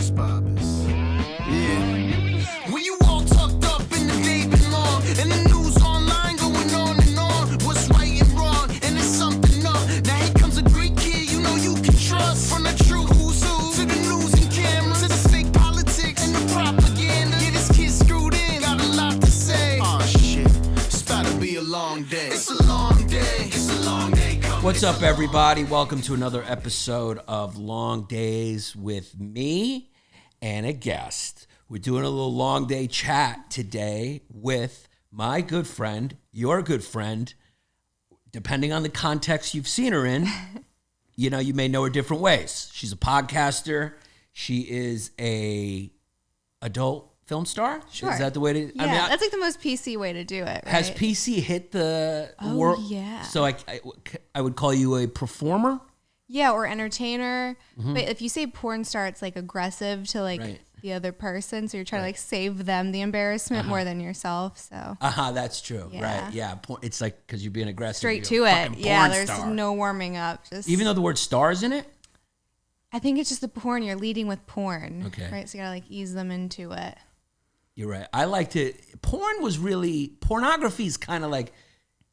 Yannis Pappas. Yeah. When you all tucked up in the day been long, and the news online going on and on, what's right and wrong, and it's something up. Now here comes a great kid you know you can trust. From the true who's who, to the news and cameras, to the fake politics and the propaganda. Get this kid screwed in, got a lot to say. Oh shit, it's about to be a long day. It's a long day, it's a long day coming. What's up, everybody? Welcome to another episode of Long Days with me and a guest. We're doing a little long day chat today with my good friend, your good friend. Depending on the context you've seen her in, you know, you may know her different ways. She's a podcaster. She is a adult film star. Sure. Is that the way to? Yeah, that's like the most PC way to do it, right? Has PC hit the Oh, yeah. So I would call you a performer. Yeah, or entertainer. But if you say porn star, it's like aggressive to like Right. the other person. So you're trying to like save them the embarrassment more than yourself. So That's true. Yeah. Right. Yeah. It's like, because you're being aggressive. straight you're to a it. fucking Yeah, porn there's star. no warming up. Just Even though the word star is in it? I think it's just the porn. You're leading with porn. Okay. Right. So you gotta like ease them into it. You're right. I liked it. Pornography is kind of like,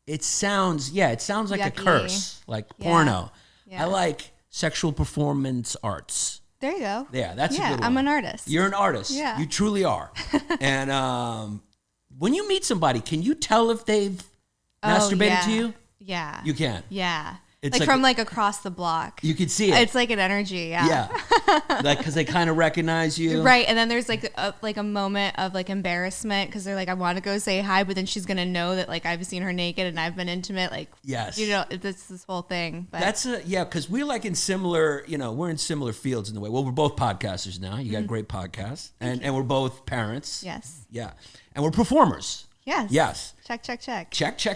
it sounds like Yucky. a curse, like Yeah. porno. Yeah. I like sexual performance arts. There you go. Yeah, that's a Yeah, good one. I'm an artist. You're an artist. Yeah. You truly are. And when you meet somebody, can you tell if they've masturbated yeah. to you? Yeah. You can. Yeah. It's like like from like across the block. You can see it. It's like an energy. Yeah. Like, because they kind of recognize you. Right, and then there's like a moment of like embarrassment because they're like, I want to go say hi, but then she's gonna know that like I've seen her naked and I've been intimate. Like, Yes. you know, it's this whole thing. But Because we're like in similar, we're in similar fields in the way. Well, we're both podcasters now. You got great podcasts, and we're both parents. yes, Yeah, and we're performers. yes, Yes.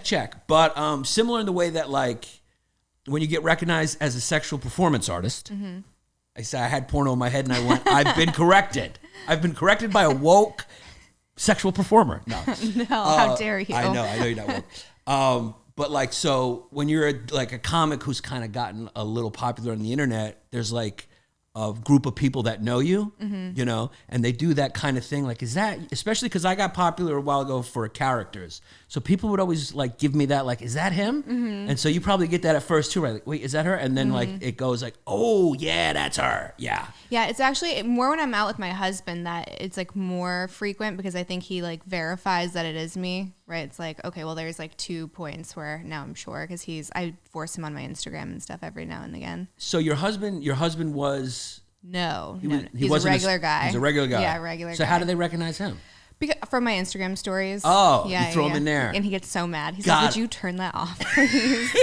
Check. But similar in the way that like when you get recognized as a sexual performance artist, I say I had porno in my head and I went, I've been corrected. I've been corrected by a woke sexual performer. No. No, how dare you? I know you're not woke. But like, so when you're like a comic who's kind of gotten a little popular on the internet, there's like a group of people that know you, you know, and they do that kind of thing. Like, is that, especially because I got popular a while ago for characters. So people would always like give me that, like, is that him? And so you probably get that at first too, right? Like, wait, is that her? And then like it goes like, oh yeah, that's her. Yeah. Yeah, it's actually more when I'm out with my husband that it's like more frequent because I think he like verifies that it is me, right? It's like, okay, well, there's like 2 points where now I'm sure because I force him on my Instagram and stuff every now and again. So your husband was... No, He he's a wasn't regular guy. He's a regular guy. Yeah, regular guy. So how do they recognize him? Because, from my Instagram stories. Oh, you throw him in there. And he gets so mad. He's God. like, would you turn that off, please?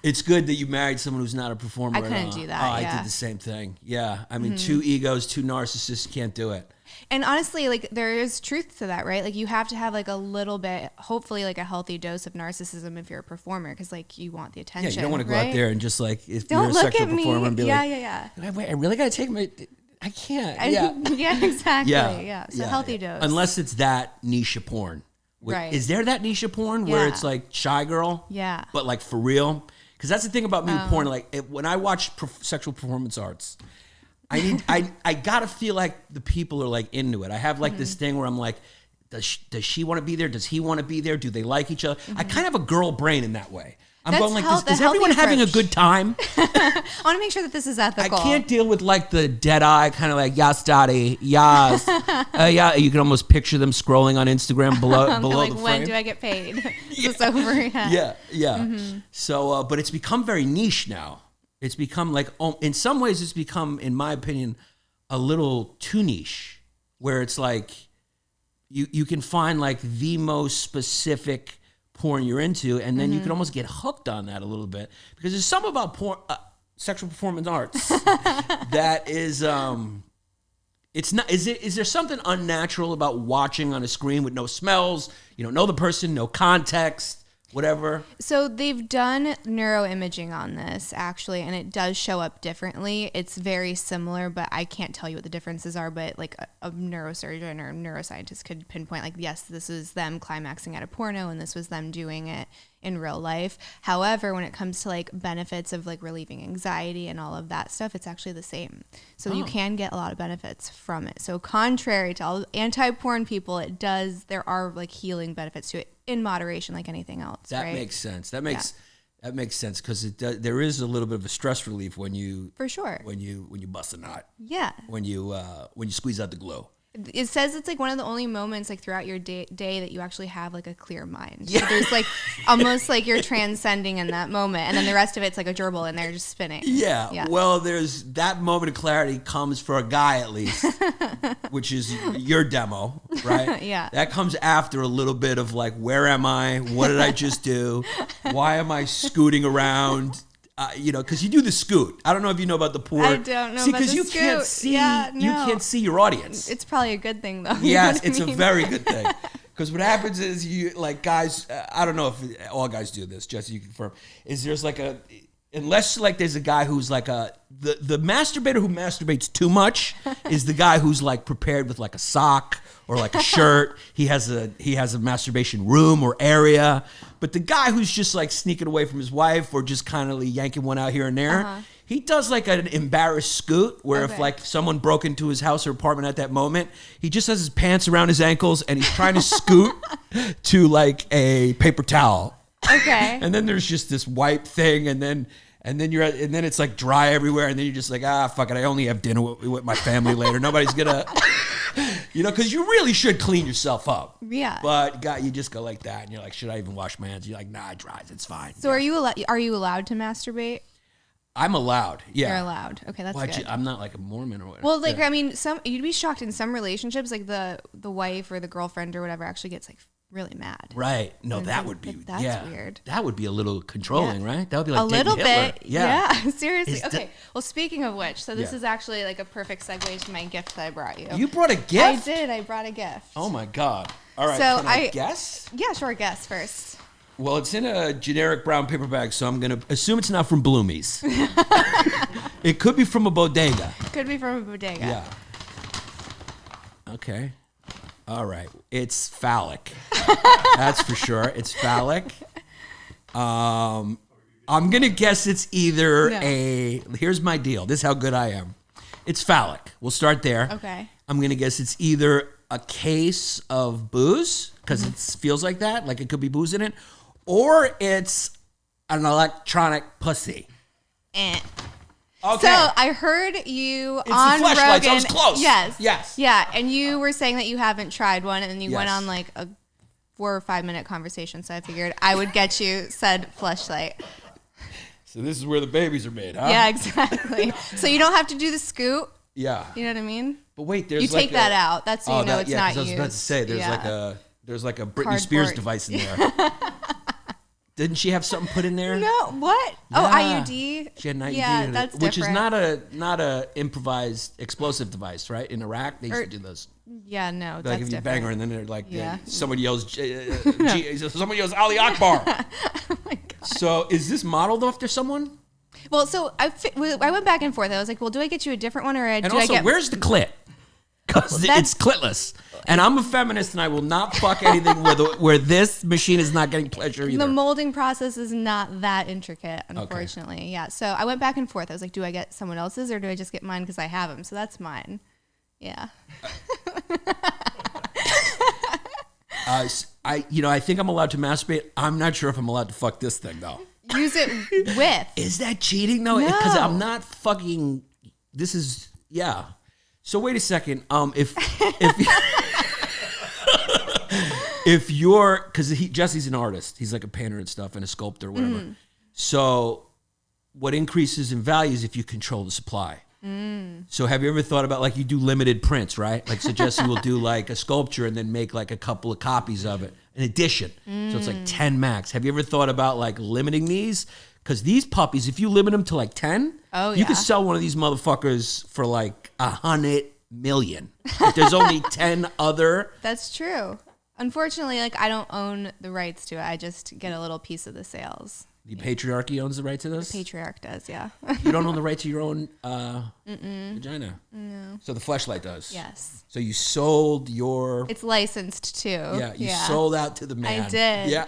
It's good that you married someone who's not a performer. I couldn't do that, Oh, I yeah. did the same thing. Yeah. I mean, 2 egos, 2 narcissists can't do it. And honestly, like there is truth to that, right? Like you have to have like a little bit, hopefully like a healthy dose of narcissism if you're a performer because like you want the attention. Yeah, you don't want to go right? out there and just like, if Don't you're a look sexual at me. performer and be Yeah. wait, I really got to take my, I can't. Yeah. Yeah, exactly. Yeah. Yeah. So healthy dose. Unless it's that niche of porn. Right. Is there that niche of porn where Yeah. it's like shy girl? Yeah. But like for real? Because that's the thing about me with porn. Like when I watch sexual performance arts, I gotta feel like the people are like into it. I have like this thing where I'm like, does she want to be there? Does he want to be there? Do they like each other? I kind of have a girl brain in that way. I'm That's going like, the is healthy everyone having a approach. good time? I want to make sure that this is I ethical. can't deal with like the dead eye kind of like, yes, daddy, yes. Yeah, you can almost picture them scrolling on Instagram below like, the frame. when do I get paid? Is this over? Yeah. So, but it's become very niche now. It's become like, in some ways, it's become, in my opinion, a little too niche, where it's like you can find like the most specific porn you're into, and then you can almost get hooked on that a little bit because there's something about porn, sexual performance arts that is. It's not. Is there something unnatural about watching on a screen with no smells? You don't know the person, no context. whatever? So they've done neuroimaging on this actually, and it does show up differently. It's very similar, but I can't tell you what the differences are. But like a neurosurgeon or neuroscientist could pinpoint, like, yes, this is them climaxing at a porno, and this was them doing it in real life. However, when it comes to like benefits of like relieving anxiety and all of that stuff, it's actually the same. So you can get a lot of benefits from it. So contrary to all anti-porn people, there are like healing benefits to it in moderation, like anything else. That right? makes sense. That makes sense because there is a little bit of a stress relief when you for sure when you bust a knot. Yeah. When you squeeze out the glue. It says it's like one of the only moments like throughout your day that you actually have like a clear mind. Yeah. So there's like almost like you're transcending in that moment, and then the rest of it's like a gerbil and they're just spinning. Yeah. Well, there's that moment of clarity comes for a guy at least, which is your demo, right? Yeah. That comes after a little bit of like, where am I? What did I just do? Why am I scooting around? Because you do the scoot. I don't know if you know about the poor. I don't know about the you scoot. can't see. Yeah, no. You can't see your audience. It's probably a good thing though. Yes, it's a very good thing. Because what happens is you like guys. I don't know if all guys do this. Jesse, you confirm. Is there's like unless like there's a guy who's like the masturbator who masturbates too much is the guy who's like prepared with like a sock or like a shirt. He has a masturbation room or area. But the guy who's just like sneaking away from his wife or just kind of yanking one out here and there, he does like an embarrassed scoot where if like someone broke into his house or apartment at that moment, he just has his pants around his ankles and he's trying to scoot to like a paper towel. Okay. And then there's just this wipe thing, and then it's like dry everywhere, and then you're just like, fuck it, I only have dinner with my family later. Nobody's gonna, because you really should clean yourself up. Yeah. But you just go like that, and you're like, should I even wash my hands? You're like, nah, it dries, it's fine. So are you allowed to masturbate? I'm allowed. Yeah. You're allowed. Okay, that's good. I'm not like a Mormon or whatever. Well, like I mean, you'd be shocked in some relationships, like the wife or the girlfriend or whatever actually gets like really mad. Right. No, And that so would be that's weird. That would be a little controlling, right? That would be like a little Hitler. bit. Yeah. Seriously. Is Okay. Well, speaking of which, so this Yeah. is actually like a perfect segue to my gift that I brought you. You brought a gift? I did. I brought a gift. Oh my God. All right. So can I guess? Yeah, sure. Guess first. Well, it's in a generic brown paper bag, so I'm going to assume it's not from Bloomies. It could be from a bodega. Could be from a bodega. Yeah. Okay. All right. It's phallic. That's for sure. It's phallic. I'm going to guess it's either here's my deal. This is how good I am. It's phallic. We'll start there. Okay. I'm going to guess it's either a case of booze, because it feels like that, like it could be booze in it, or it's an electronic pussy. Eh. Okay. So I heard you It's on the fleshlights. Rogan. I was close. Yes. Yeah, and you were saying that you haven't tried one, and then you went Yes. on like a 4 or 5 minute conversation. So I figured I would get you said fleshlight. So this is where the babies are made, huh? Yeah, exactly. So you don't have to do the scoot. Yeah. You know what I mean? But wait, there's You take that out. That's so you know it's not 'cause I was used. about to say there's like a Britney Spears Cardboard. device in there. Didn't she have something put in there? No, what? Oh, Yeah. IUD. She had an IUD Yeah, in it, that's which different. is not a imposed explosive device, right? In Iraq, they used to do those. Yeah, no, Like that's if you different. bang her and then they're like, Yeah. someone yells Ali Akbar. Oh my God. So is this modeled after someone? Well, so I went back and forth. I was like, well, do I get you a different one or And do also, I get? where's the clit? Because That's- it's clitless. And I'm a feminist, and I will not fuck anything where this machine is not getting pleasure either. The molding process is not that intricate, unfortunately. Okay. Yeah. So I went back and forth. I was like, do I get someone else's or do I just get mine because I have them? So that's mine. Yeah. I think I'm allowed to masturbate. I'm not sure if I'm allowed to fuck this thing, though. Use it with. Is that cheating, though? No. Because I'm not fucking... This is... Yeah. So wait a second. If you're... Because Jesse's an artist. He's like a painter and stuff and a sculptor or whatever. Mm. So what increases in value is if you control the supply. So have you ever thought about, like, you do limited prints, right? Like, so Jesse will do like a sculpture and then make like a couple of copies of it, an edition. So it's like 10 max. Have you ever thought about like limiting these? Because these puppies, if you limit them to like 10, you could sell one of these motherfuckers for like $100 million. If there's only 10 other. That's true. Unfortunately, like I don't own the rights to it. I just get a little piece of the sales. The patriarchy owns the right to this? The patriarch does, yeah. You don't own the right to your own vagina? No. So the fleshlight does? Yes. So you sold your... It's licensed too. Yeah, you sold out to the man. I did. Yeah.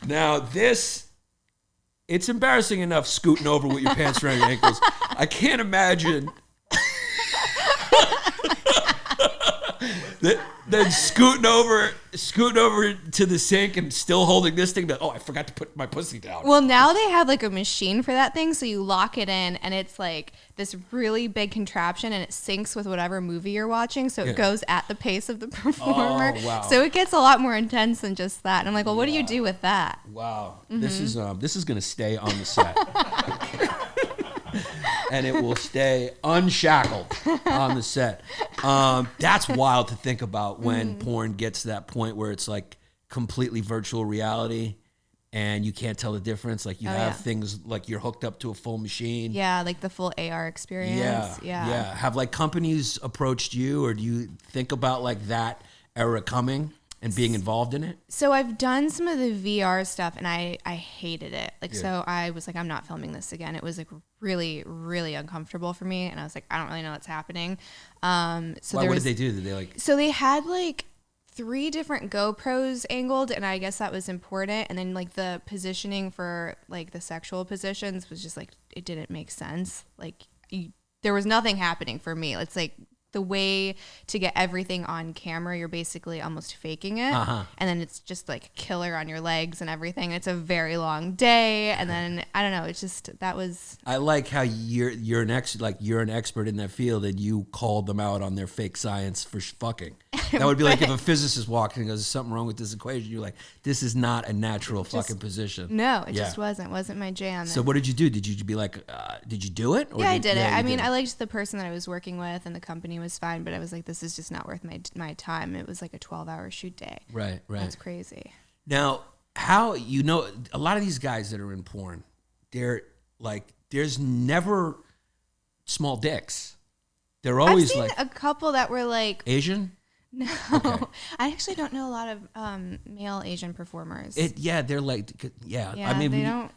Now this, it's embarrassing enough scooting over with your pants around your ankles. I can't imagine... Then scooting over to the sink and still holding this thing. I forgot to put my pussy down. Well, now they have like a machine for that thing, so you lock it in, and it's like this really big contraption, and it syncs with whatever movie you're watching, so it goes at the pace of the performer. Oh, wow. So it gets a lot more intense than just that. And I'm like, well, what do you do with that? Wow, this is gonna stay on the set. And it will stay unshackled on the set. That's wild to think about when porn gets to that point where it's like completely virtual reality and you can't tell the difference. Like you have things like you're hooked up to a full machine. Yeah, like the full AR experience. Yeah. Have like companies approached you, or do you think about like that era coming and being involved in it? So I've done some of the VR stuff and I hated it. Like, so I was like, I'm not filming this again. It was like really, really uncomfortable for me. And I was like, I don't really know what's happening. What did they do? Did they like... So they had like 3 different GoPros angled, and I guess that was important. And then like the positioning for like the sexual positions was just like, it didn't make sense. Like there was nothing happening for me. It's like, the way to get everything on camera, you're basically almost faking it. And then it's just like killer on your legs and everything. It's a very long day. And then, I don't know, it's just, that was... I like how you're an expert in that field and you called them out on their fake science for fucking. That would be like if a physicist walked in and goes, there's something wrong with this equation. You're like, this is not a natural fucking position. No, it just wasn't my jam. So what did you do? Did you be like, did you do it? Or I did it. I mean, I liked the person that I was working with and the company was fine, but I was like, this is just not worth my time. It was like a 12-hour shoot day. Right. That's crazy. Now, how, a lot of these guys that are in porn, they're like, there's never small dicks. They're always I've seen like... a couple that were like... Asian? No, okay. I actually don't know a lot of male Asian performers. They're like, I mean, they don't.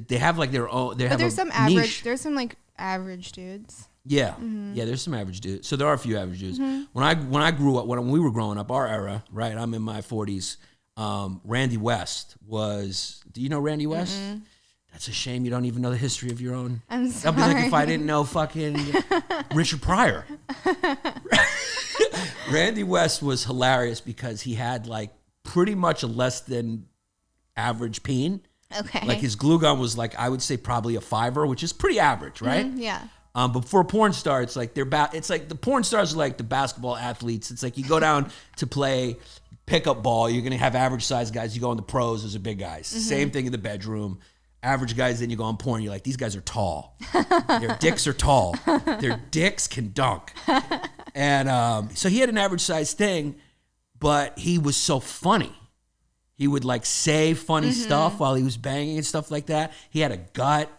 They have like their own. But there's some average. There's some like average dudes. Yeah, there's some average dudes. So there are a few average dudes. When I grew up, when we were growing up, our era, right? I'm in my 40s. Randy West was. Do you know Randy West? That's a shame you don't even know the history of your own. I'm sorry. That'd be like if I didn't know fucking Richard Pryor. Randy West was hilarious because he had like pretty much a less than average peen. Okay. Like his glue gun was like, I would say probably a 5er, which is pretty average, right? Yeah. But for a porn star, it's like it's like the porn stars are like the basketball athletes. It's like you go down to play pickup ball, you're gonna have average sized guys. You go in the pros, those are big guys. Same thing in the bedroom. Average guys, then you go on porn, you're like, these guys are tall. Their dicks are tall. Their dicks can dunk. And so he had an average sized thing, but he was so funny. He would like say funny stuff while he was banging and stuff like that. He had a gut.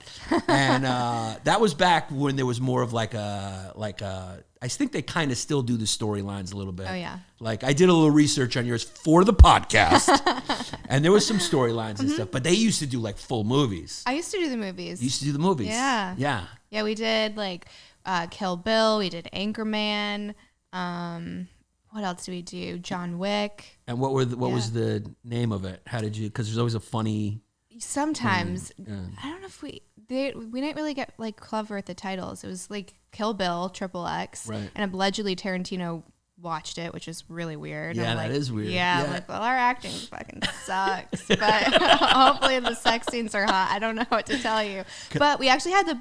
And that was back when there was more of like a I think they kind of still do the storylines a little bit. Oh, yeah. Like I did a little research on yours for the podcast and there was some storylines and stuff, but they used to do like full movies. I used to do the movies. You used to do the movies? Yeah. Yeah. Yeah, we did like Kill Bill. We did Anchorman. What else do we do? John Wick. And what was the name of it? How did you, because there's always a funny. Sometimes. I don't know if we didn't really get like clever at the titles. It was like Kill Bill, XXX. Right. And allegedly Tarantino watched it, which is really weird. Yeah, like, that is weird. Yeah, like, well, our acting fucking sucks. But hopefully the sex scenes are hot. I don't know what to tell you. But we actually had the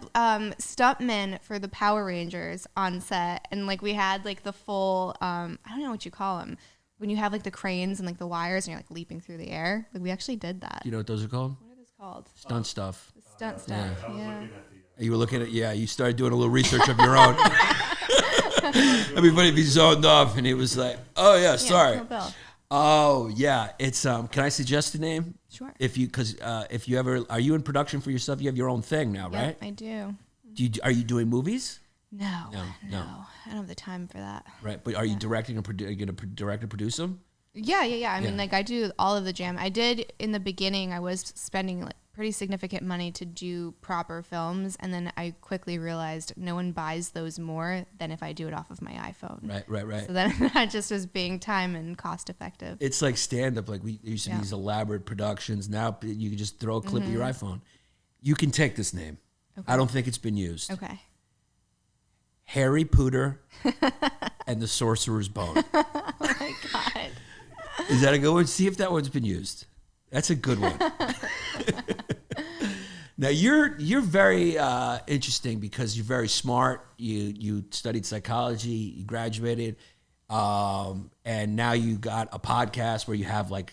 stuntmen for the Power Rangers on set. And like we had like the full, I don't know what you call them. When you have like the cranes and like the wires and you're like leaping through the air. Like we actually did that. Do you know what those are called? What are those called? Stunt stuff. The stunt stuff, yeah. You were looking at, you started doing a little research of your own. Everybody be zoned off, and it was like, oh yeah, sorry. Kill Bill. Oh yeah, it's can I suggest a name? Sure. If you ever, are you in production for yourself? You have your own thing now, right? I do. Are you doing movies? No. No. I don't have the time for that. Right, but are you directing or are you going to direct and produce them? Yeah. I mean, like I do all of the jam. I did in the beginning. I was spending like pretty significant money to do proper films, and then I quickly realized no one buys those more than if I do it off of my iPhone. Right. So then that just was being time and cost effective. It's like stand-up. Like we used to be these elaborate productions. Now you can just throw a clip of your iPhone. You can take this name. Okay. I don't think it's been used. Okay. Harry Pooter and the Sorcerer's Bone. Oh my God. Is that a good one? See if that one's been used. That's a good one. Now you're very interesting because you're very smart. You studied psychology. You graduated, and now you got a podcast where you have like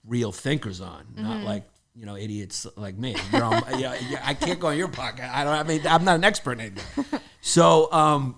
real thinkers on, not like idiots like me. I can't go on your podcast. I'm not an expert in anything. So,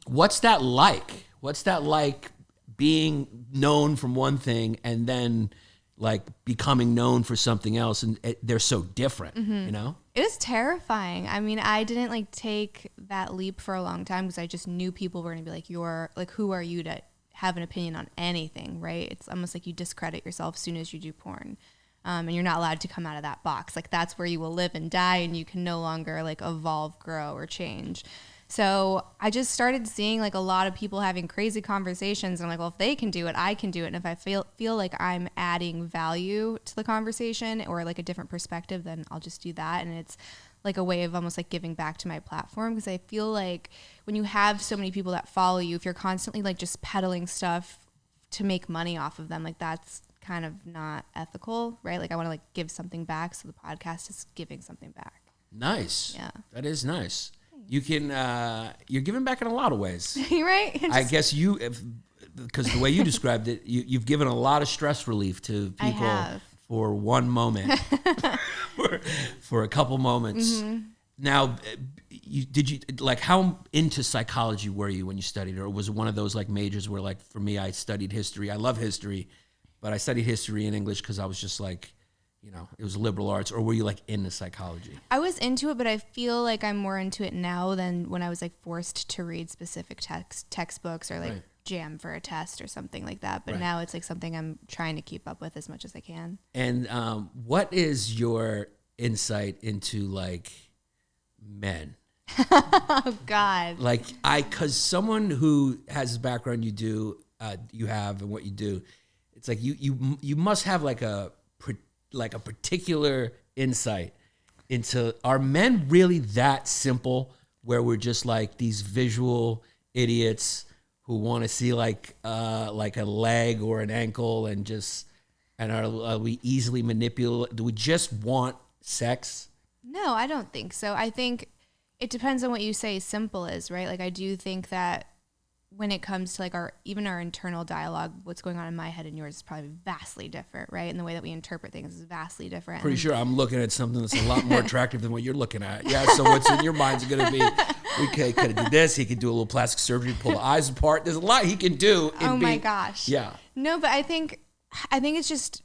what's that like? What's that like being known from one thing and then like becoming known for something else, and they're so different, you know? It was terrifying. I mean, I didn't like take that leap for a long time because I just knew people were going to be like, you're like, who are you to have an opinion on anything, right? It's almost like you discredit yourself as soon as you do porn. And you're not allowed to come out of that box. Like that's where you will live and die, and you can no longer like evolve, grow, or change. So I just started seeing like a lot of people having crazy conversations. And I'm like, well, if they can do it, I can do it. And if I feel like I'm adding value to the conversation or like a different perspective, then I'll just do that. And it's like a way of almost like giving back to my platform, because I feel like when you have so many people that follow you, if you're constantly like just peddling stuff to make money off of them, like that's kind of not ethical, right? Like I want to like give something back. So the podcast is giving something back. Nice. Yeah. That is nice. You can, you're giving back in a lot of ways. Right? I guess because the way you described it, you've given a lot of stress relief to people for one moment, for a couple moments. Mm-hmm. Now, how into psychology were you when you studied, or was it one of those like majors where like for me, I studied history. I love history, but I studied history and English because I was just like, it was liberal arts, or were you like into psychology? I was into it, but I feel like I'm more into it now than when I was like forced to read specific textbooks or like jam for a test or something like that. But now it's like something I'm trying to keep up with as much as I can. And what is your insight into like men? Oh God. Like cause someone who has the background you have and what you do, it's like you must have like a particular insight into, are men really that simple where we're just like these visual idiots who want to see like a leg or an ankle and are we easily manipulable? Do we just want sex? No, I don't think so. I think it depends on what you say simple is, right? Like I do think that when it comes to like our internal dialogue, what's going on in my head and yours is probably vastly different, right? And the way that we interpret things is vastly different. Pretty sure I'm looking at something that's a lot more attractive than what you're looking at. Yeah, so what's in your mind is going to be, we could do this. He could do a little plastic surgery, pull the eyes apart. There's a lot he can do. My gosh. Yeah. No, but I think it's just,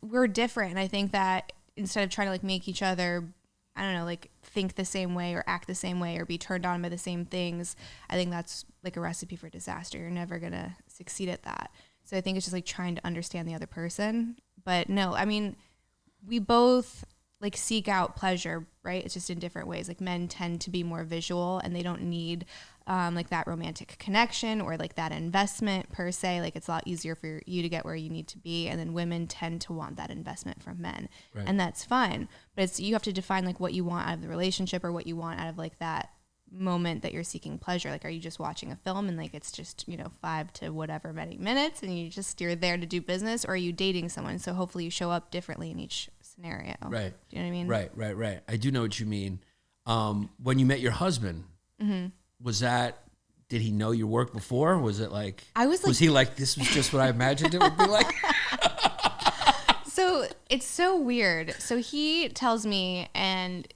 we're different. And I think that instead of trying to like make each other, I don't know, like think the same way or act the same way or be turned on by the same things, I think that's like a recipe for disaster. You're never going to succeed at that. So I think it's just like trying to understand the other person. But no, I mean, we both like seek out pleasure, right? It's just in different ways. Like men tend to be more visual and they don't need like that romantic connection or like that investment per se. Like it's a lot easier for you to get where you need to be. And then women tend to want that investment from men. Right. And that's fine. But you have to define like what you want out of the relationship or what you want out of like that moment that you're seeking pleasure. Like, are you just watching a film and like it's just 5 to whatever many minutes and you're there to do business, or are you dating someone? So hopefully you show up differently in each scenario. Right. Do you know what I mean? Right. I do know what you mean. When you met your husband, did he know your work before? Was it like, was he like, this was just what I imagined it would be like? So it's so weird. So he tells me, and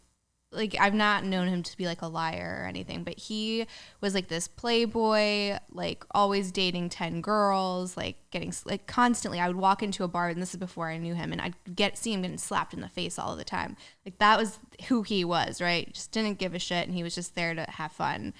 like, I've not known him to be like a liar or anything, but he was like this playboy, like always dating 10 girls, like getting like constantly. I would walk into a bar, and this is before I knew him, and I'd see him getting slapped in the face all the time. Like that was who he was, right? Just didn't give a shit, and he was just there to have fun.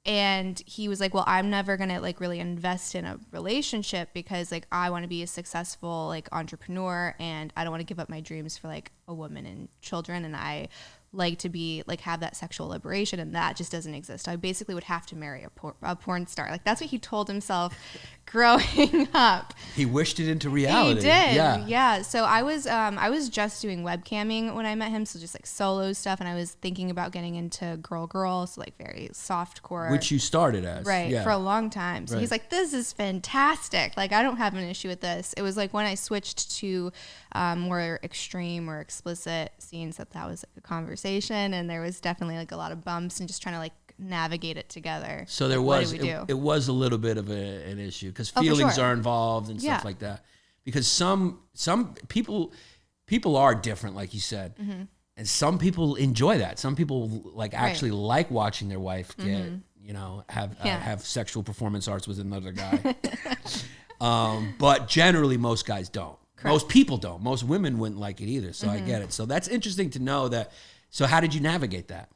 And he was like, well, I'm never going to like really invest in a relationship because like I want to be a successful like entrepreneur and I don't want to give up my dreams for like a woman and children. And I like to be like have that sexual liberation, and that just doesn't exist. I basically would have to marry a porn star. Like that's what he told himself growing up. He wished it into reality. He did. Yeah. So I was just doing webcamming when I met him, so just like solo stuff, and I was thinking about getting into girl, so like very softcore. Which you started as. Right, for a long time. So Right. he's like, this is fantastic. Like I don't have an issue with this. It was like when I switched to more extreme or explicit scenes that was like a conversation, and there was definitely like a lot of bumps and just trying to like navigate it together. So there Like, was, what do we do? it was a little bit of an issue because for feelings sure. are involved and stuff Yeah. like that. Because some people are different, like you said, Mm-hmm. and some people enjoy that. Some people like actually like watching their wife get, you know, have sexual performance arts with another guy. But generally, most guys don't. Correct. Most people don't. Most women wouldn't like it either. So I get it. So that's interesting to know that. So how did you navigate that?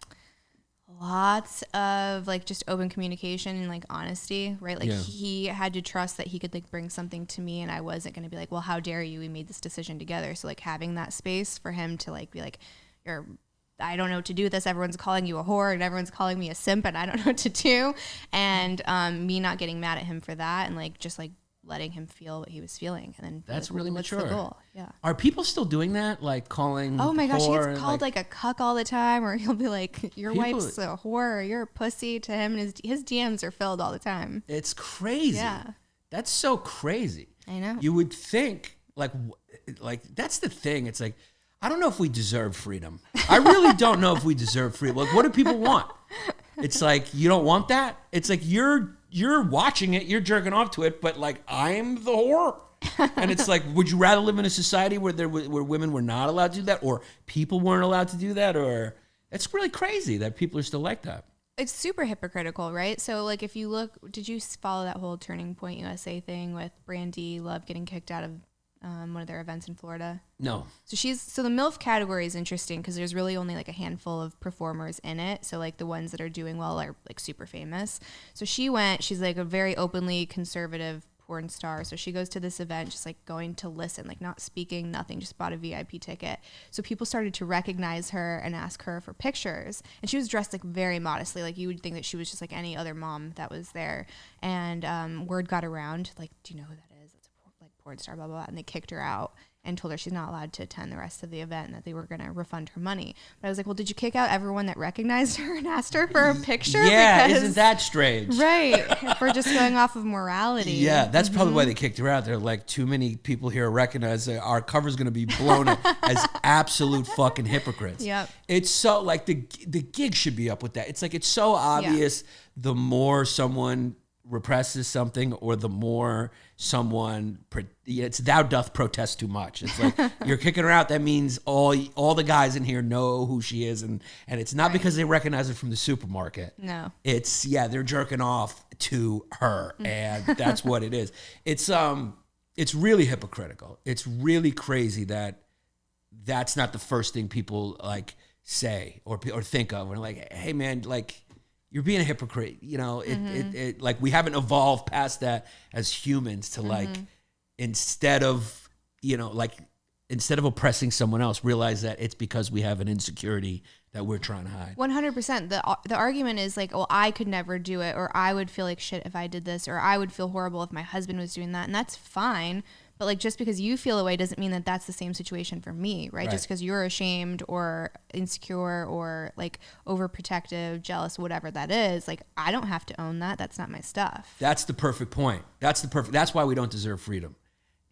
Lots of like just open communication and like honesty, right? Like Yeah. he had to trust that he could like bring something to me, and I wasn't going to be like, well, how dare you? We made this decision together. So like having that space for him to like be like, I don't know what to do with this. Everyone's calling you a whore and everyone's calling me a simp and I don't know what to do. And me not getting mad at him for that and like just like letting him feel what he was feeling. And then That's like, really what's mature. the goal? Yeah. Are people still doing that? Like calling? Oh my gosh, he whore gets and, called like a cuck all the time, or he'll be like, your People- wife's a whore, or you're a pussy to him, and his DMs are filled all the time. It's crazy. Yeah. That's so crazy. I know. You would think like that's the thing. It's like, I don't know if we deserve freedom. I really don't know if we deserve freedom. Like, what do people want? It's like, you don't want that? It's like you're watching it, you're jerking off to it, but like, I'm the whore. And it's like, would you rather live in a society where where women were not allowed to do that, or people weren't allowed to do that? Or it's really crazy that people are still like that. It's super hypocritical, right? So like if you look, did you follow that whole Turning Point USA thing with Brandy Love getting kicked out of one of their events in Florida? No. So the MILF category is interesting because there's really only like a handful of performers in it. So like the ones that are doing well are like super famous. So she's like a very openly conservative porn star. So she goes to this event just like going to listen, like not speaking, nothing, just bought a VIP ticket. So people started to recognize her and ask her for pictures. And she was dressed like very modestly. Like you would think that she was just like any other mom that was there. And word got around, like, do you know who that is? That's a porn star, blah, blah, blah. And they kicked her out and told her she's not allowed to attend the rest of the event and that they were going to refund her money. But I was like, well, did you kick out everyone that recognized her and asked her for a picture? Yeah, Because, isn't that strange? right. If we're just going off of morality. Yeah, that's probably why they kicked her out. They're like, too many people here recognize that our cover's going to be blown up as absolute fucking hypocrites. Yep. It's so like the gig should be up with that. It's like, it's so obvious. The more someone represses something, or the more someone it's thou doth protest too much. It's like, you're kicking her out, that means all the guys in here know who she is, and it's not because they recognize her from the supermarket. No. It's they're jerking off to her, and that's what it is. It's really hypocritical. It's really crazy that that's not the first thing people like say or think of when like, hey man, like, you're being a hypocrite, you know. It like, we haven't evolved past that as humans to like, instead of oppressing someone else, realize that it's because we have an insecurity that we're trying to hide. 100%. The argument is like, well, I could never do it, or I would feel like shit if I did this, or I would feel horrible if my husband was doing that. And that's fine. But like, just because you feel away doesn't mean that that's the same situation for me, right? Just because you're ashamed or insecure or like overprotective, jealous, whatever that is, like, I don't have to own that. That's not my stuff. That's the perfect point. That's why we don't deserve freedom.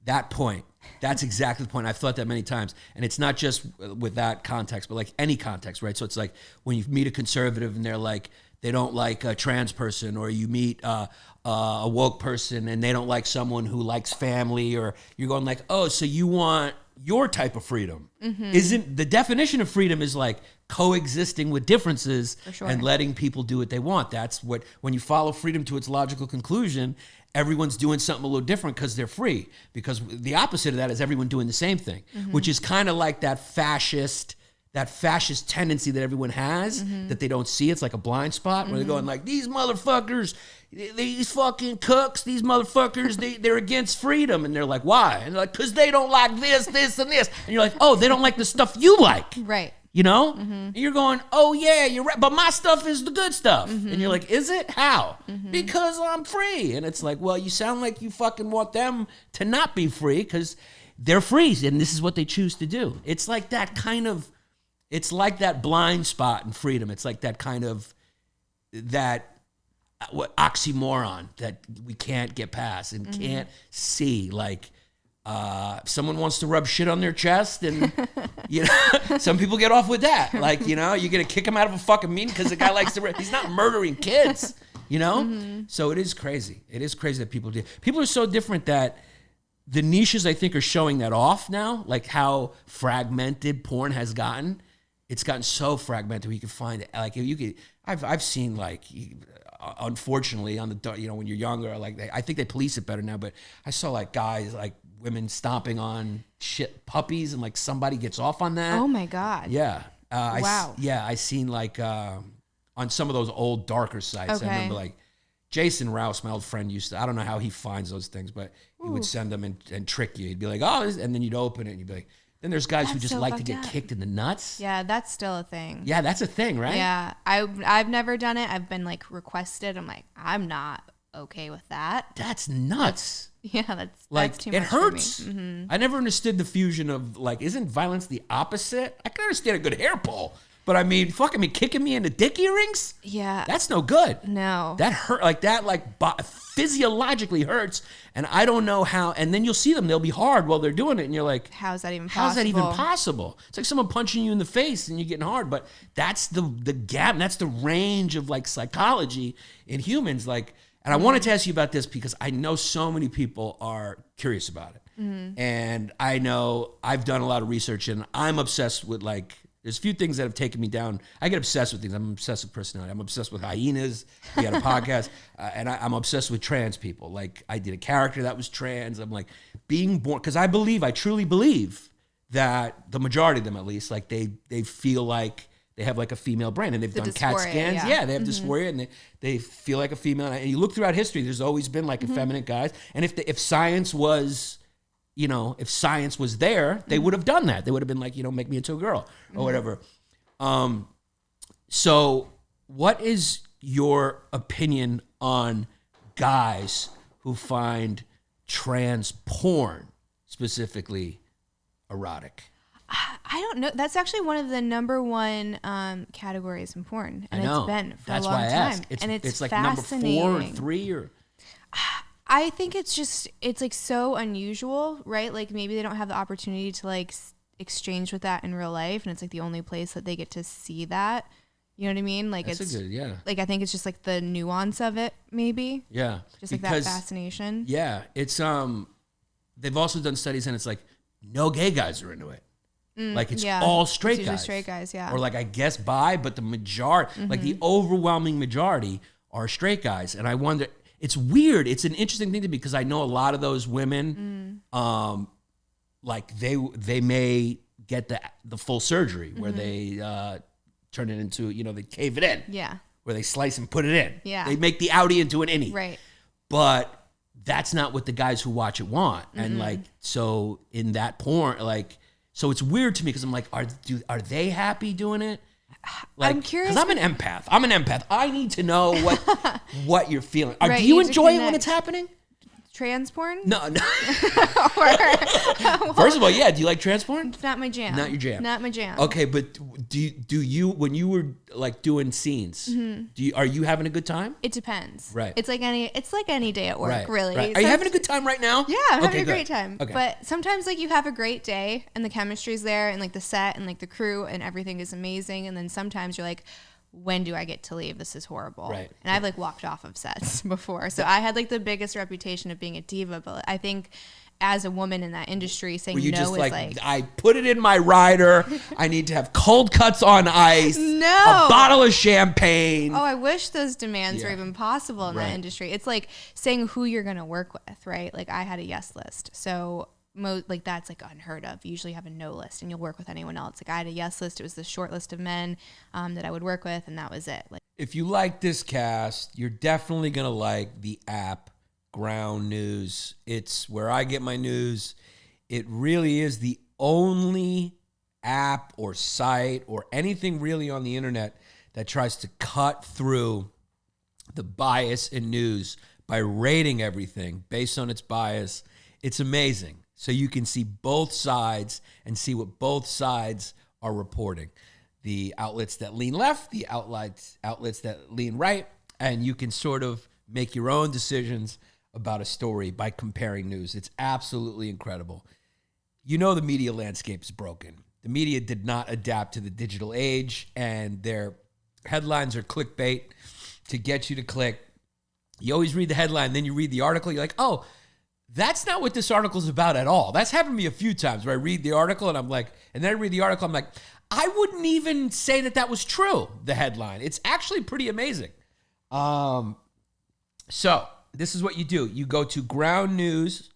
That point. That's exactly the point. I've thought that many times. And it's not just with that context, but like any context, right? So it's like when you meet a conservative and they're like, they don't like a trans person, or you meet a woke person and they don't like someone who likes family, or you're going like, oh, so you want your type of freedom. Isn't the definition of freedom is like coexisting with differences and letting people do what they want. That's what, when you follow freedom to its logical conclusion, everyone's doing something a little different because they're free. Because the opposite of that is everyone doing the same thing, which is kind of like that fascist that fascist tendency that everyone has that they don't see. It's like a blind spot where they're going like, these motherfuckers, these fucking cooks, these motherfuckers, they're against freedom. And they're like, why? And they're like, because they don't like this, this, and this. And you're like, oh, they don't like the stuff you like. Right. You know? And you're going, oh, yeah, you're right. But my stuff is the good stuff. And you're like, is it? How? Because I'm free. And it's like, well, you sound like you fucking want them to not be free because they're free. And this is what they choose to do. It's like that kind of, it's like that blind spot in freedom. It's like that kind of, that oxymoron that we can't get past and can't see. Like, if someone wants to rub shit on their chest, and you know, some people get off with that. Like, you know, you're gonna kick him out of a fucking meeting because the guy likes to. He's not murdering kids, you know. So it is crazy. It is crazy that people do. People are so different that the niches I think are showing that off now. Like how fragmented porn has gotten. It's gotten so fragmented. Where you can find it. Like you could. I've seen like. Unfortunately, on the, you know, when you're younger, like I think they police it better now. But I saw like guys, like women stomping on shit puppies, and like somebody gets off on that. Oh my god. Yeah. Wow. I seen like on some of those old darker sites. Okay. I remember like Jason Rouse, my old friend, used to. I don't know how he finds those things, but he would send them and trick you. He'd be like, oh, and then you'd open it, and you'd be like. Then there's guys who just so like to get fucked up. kicked in the nuts. Yeah, that's still a thing. Yeah, that's a thing, right? Yeah, I've never done it. I've been like requested. I'm like, I'm not okay with that. That's nuts. Yeah, that's Like, too it much hurts. for me. I never understood the fusion of, like, isn't violence the opposite? I can understand a good hair pull, but I mean, fucking me, kicking me into dick earrings? Yeah. That's no good. No. That hurt, like, that, like, physiologically hurts, and I don't know how, and then you'll see them, they'll be hard while they're doing it, and you're like, How's that even possible? how's that even possible? It's like someone punching you in the face and you're getting hard, but that's the gap, that's the range of, like, psychology in humans, like, and I wanted to ask you about this because I know so many people are curious about it. And I know I've done a lot of research and I'm obsessed with like, there's a few things that have taken me down. I get obsessed with things. I'm an obsessive personality. I'm obsessed with hyenas. We had a podcast. And I'm obsessed with trans people. Like I did a character that was trans. I'm like being born, because I truly believe that the majority of them at least, like they feel like they have like a female brain, and they've done CAT scans. Yeah, they have dysphoria, and they feel like a female. And you look throughout history, there's always been like effeminate guys. And if science was, you know, if science was there, they would have done that. They would have been like, you know, make me into a girl or whatever. So what is your opinion on guys who find trans porn specifically erotic? I don't know. That's actually one of the number one categories in porn, and I know. it's been for That's a long why I time. asked. And it's like number 4 or 3 or. I think it's like so unusual, right? Like maybe they don't have the opportunity to like exchange with that in real life, and it's like the only place that they get to see that. You know what I mean? Like That's it's a good, yeah. Like I think it's just like the nuance of it, maybe. Yeah, Just like that fascination. Yeah, it's they've also done studies, and it's like no gay guys are into it. Like it's all straight it's guys. Straight guys, yeah. Or like I guess bi, but the majority, like the overwhelming majority, are straight guys. And I wonder, it's weird. It's an interesting thing to me because I know a lot of those women, like they may get the full surgery where they turn it into, you know, they cave it in. Yeah. Where they slice and put it in. Yeah. They make the outie into an innie. Right. But that's not what the guys who watch it want. And like, so in that porn, like, so it's weird to me because I'm like, are they happy doing it? Like, I'm curious. Because I'm an empath. I need to know what you're feeling. Right, do you you need to enjoy it when connect. it's happening? Trans porn? No. First of all, yeah. Do you like trans porn? It's not my jam. Not your jam. Not my jam. Okay, but do you when you were like doing scenes, are you having a good time? It depends. Right. It's like any day at work, Right. really. Right. Are you having a good time right now? Yeah, I'm having Okay, a great good. time. Okay. But sometimes like you have a great day and the chemistry's there and like the set and like the crew and everything is amazing. And then sometimes you're like, when do I get to leave? This is horrible. Right. And I've like walked off of sets before. So I had like the biggest reputation of being a diva. But I think as a woman in that industry, saying Were you no just is like, I put it in my rider. I need to have cold cuts on ice. No. A bottle of champagne. oh, I wish those demands were Yeah. even possible in Right. that industry. It's like saying who you're going to work with, right? Like I had a yes list. So like that's like unheard of. You usually have a no list and you'll work with anyone else. Like I had a yes list. It was the short list of men that I would work with, and that was it. Like, if you like this cast, you're definitely going to like the app GroundNews. It's where I get my news. It really is the only app or site or anything really on the internet that tries to cut through the bias in news by rating everything based on its bias. It's amazing. So you can see both sides and see what both sides are reporting. The outlets that lean left, the outlets that lean right, and you can sort of make your own decisions about a story by comparing news. It's absolutely incredible. You know the media landscape is broken. The media did not adapt to the digital age, and their headlines are clickbait to get you to click. You always read the headline, then you read the article, you're like, oh, that's not what this article's about at all. That's happened to me a few times where I read the article and I'm like, and then I read the article, I'm like, I wouldn't even say that was true, the headline. It's actually pretty amazing. So this is what you do. You go to GroundNews,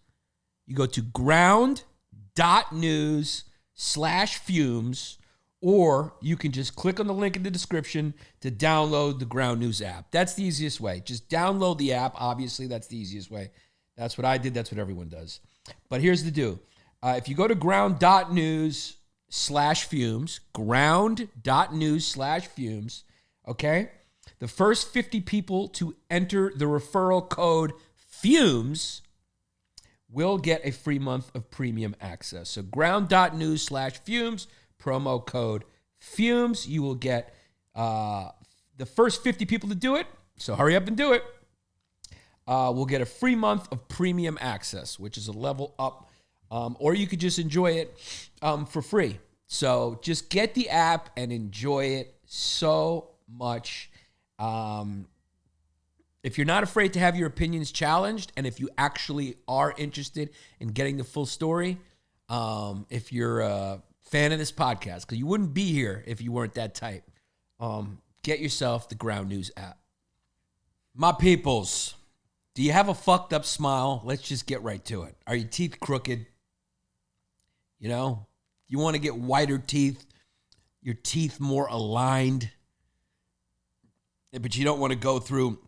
you go to ground.news/fumes, or you can just click on the link in the description to download the GroundNews app. That's the easiest way. Just download the app. Obviously, that's the easiest way. That's what I did. That's what everyone does. But here's the do. If you go to ground.news/fumes, ground.news/fumes, okay? The first 50 people to enter the referral code FUMES will get a free month of premium access. So ground.news/fumes, promo code FUMES. You will get the first 50 people to do it, so hurry up and do it. Will get a free month of premium access, which is a level up, or you could just enjoy it for free. So just get the app and enjoy it so much. If you're not afraid to have your opinions challenged, and if you actually are interested in getting the full story, if you're a fan of this podcast, because you wouldn't be here if you weren't that type, get yourself the GroundNews app. My peoples, do you have a fucked up smile? Let's just get right to it. Are your teeth crooked? You know, you want to get whiter teeth, your teeth more aligned, but you don't want to go through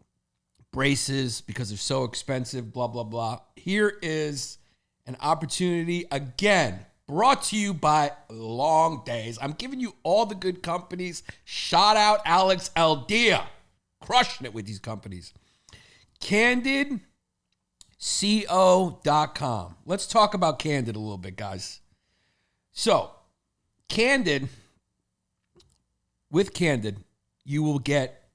braces because they're so expensive, blah, blah, blah. Here is an opportunity, again, brought to you by LongDays. I'm giving you all the good companies. Shout out Alex Aldia, crushing it with these companies. CandidCO.com. Let's talk about Candid a little bit, guys. So, with Candid, you will get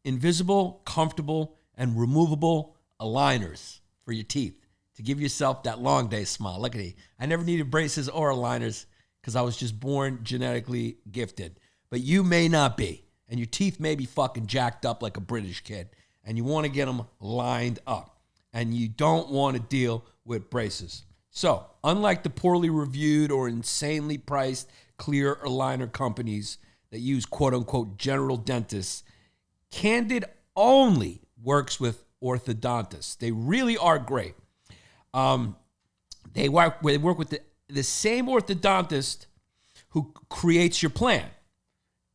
invisible, comfortable, and removable aligners for your teeth to give yourself that long day smile. Look at me. I never needed braces or aligners because I was just born genetically gifted. But you may not be, and your teeth may be fucking jacked up like a British kid, and you want to get them lined up, and you don't want to deal with braces. So, unlike the poorly reviewed or insanely priced clear aligner companies that use quote-unquote general dentists, Candid only works with orthodontists. They really are great. They work with the same orthodontist who creates your plan.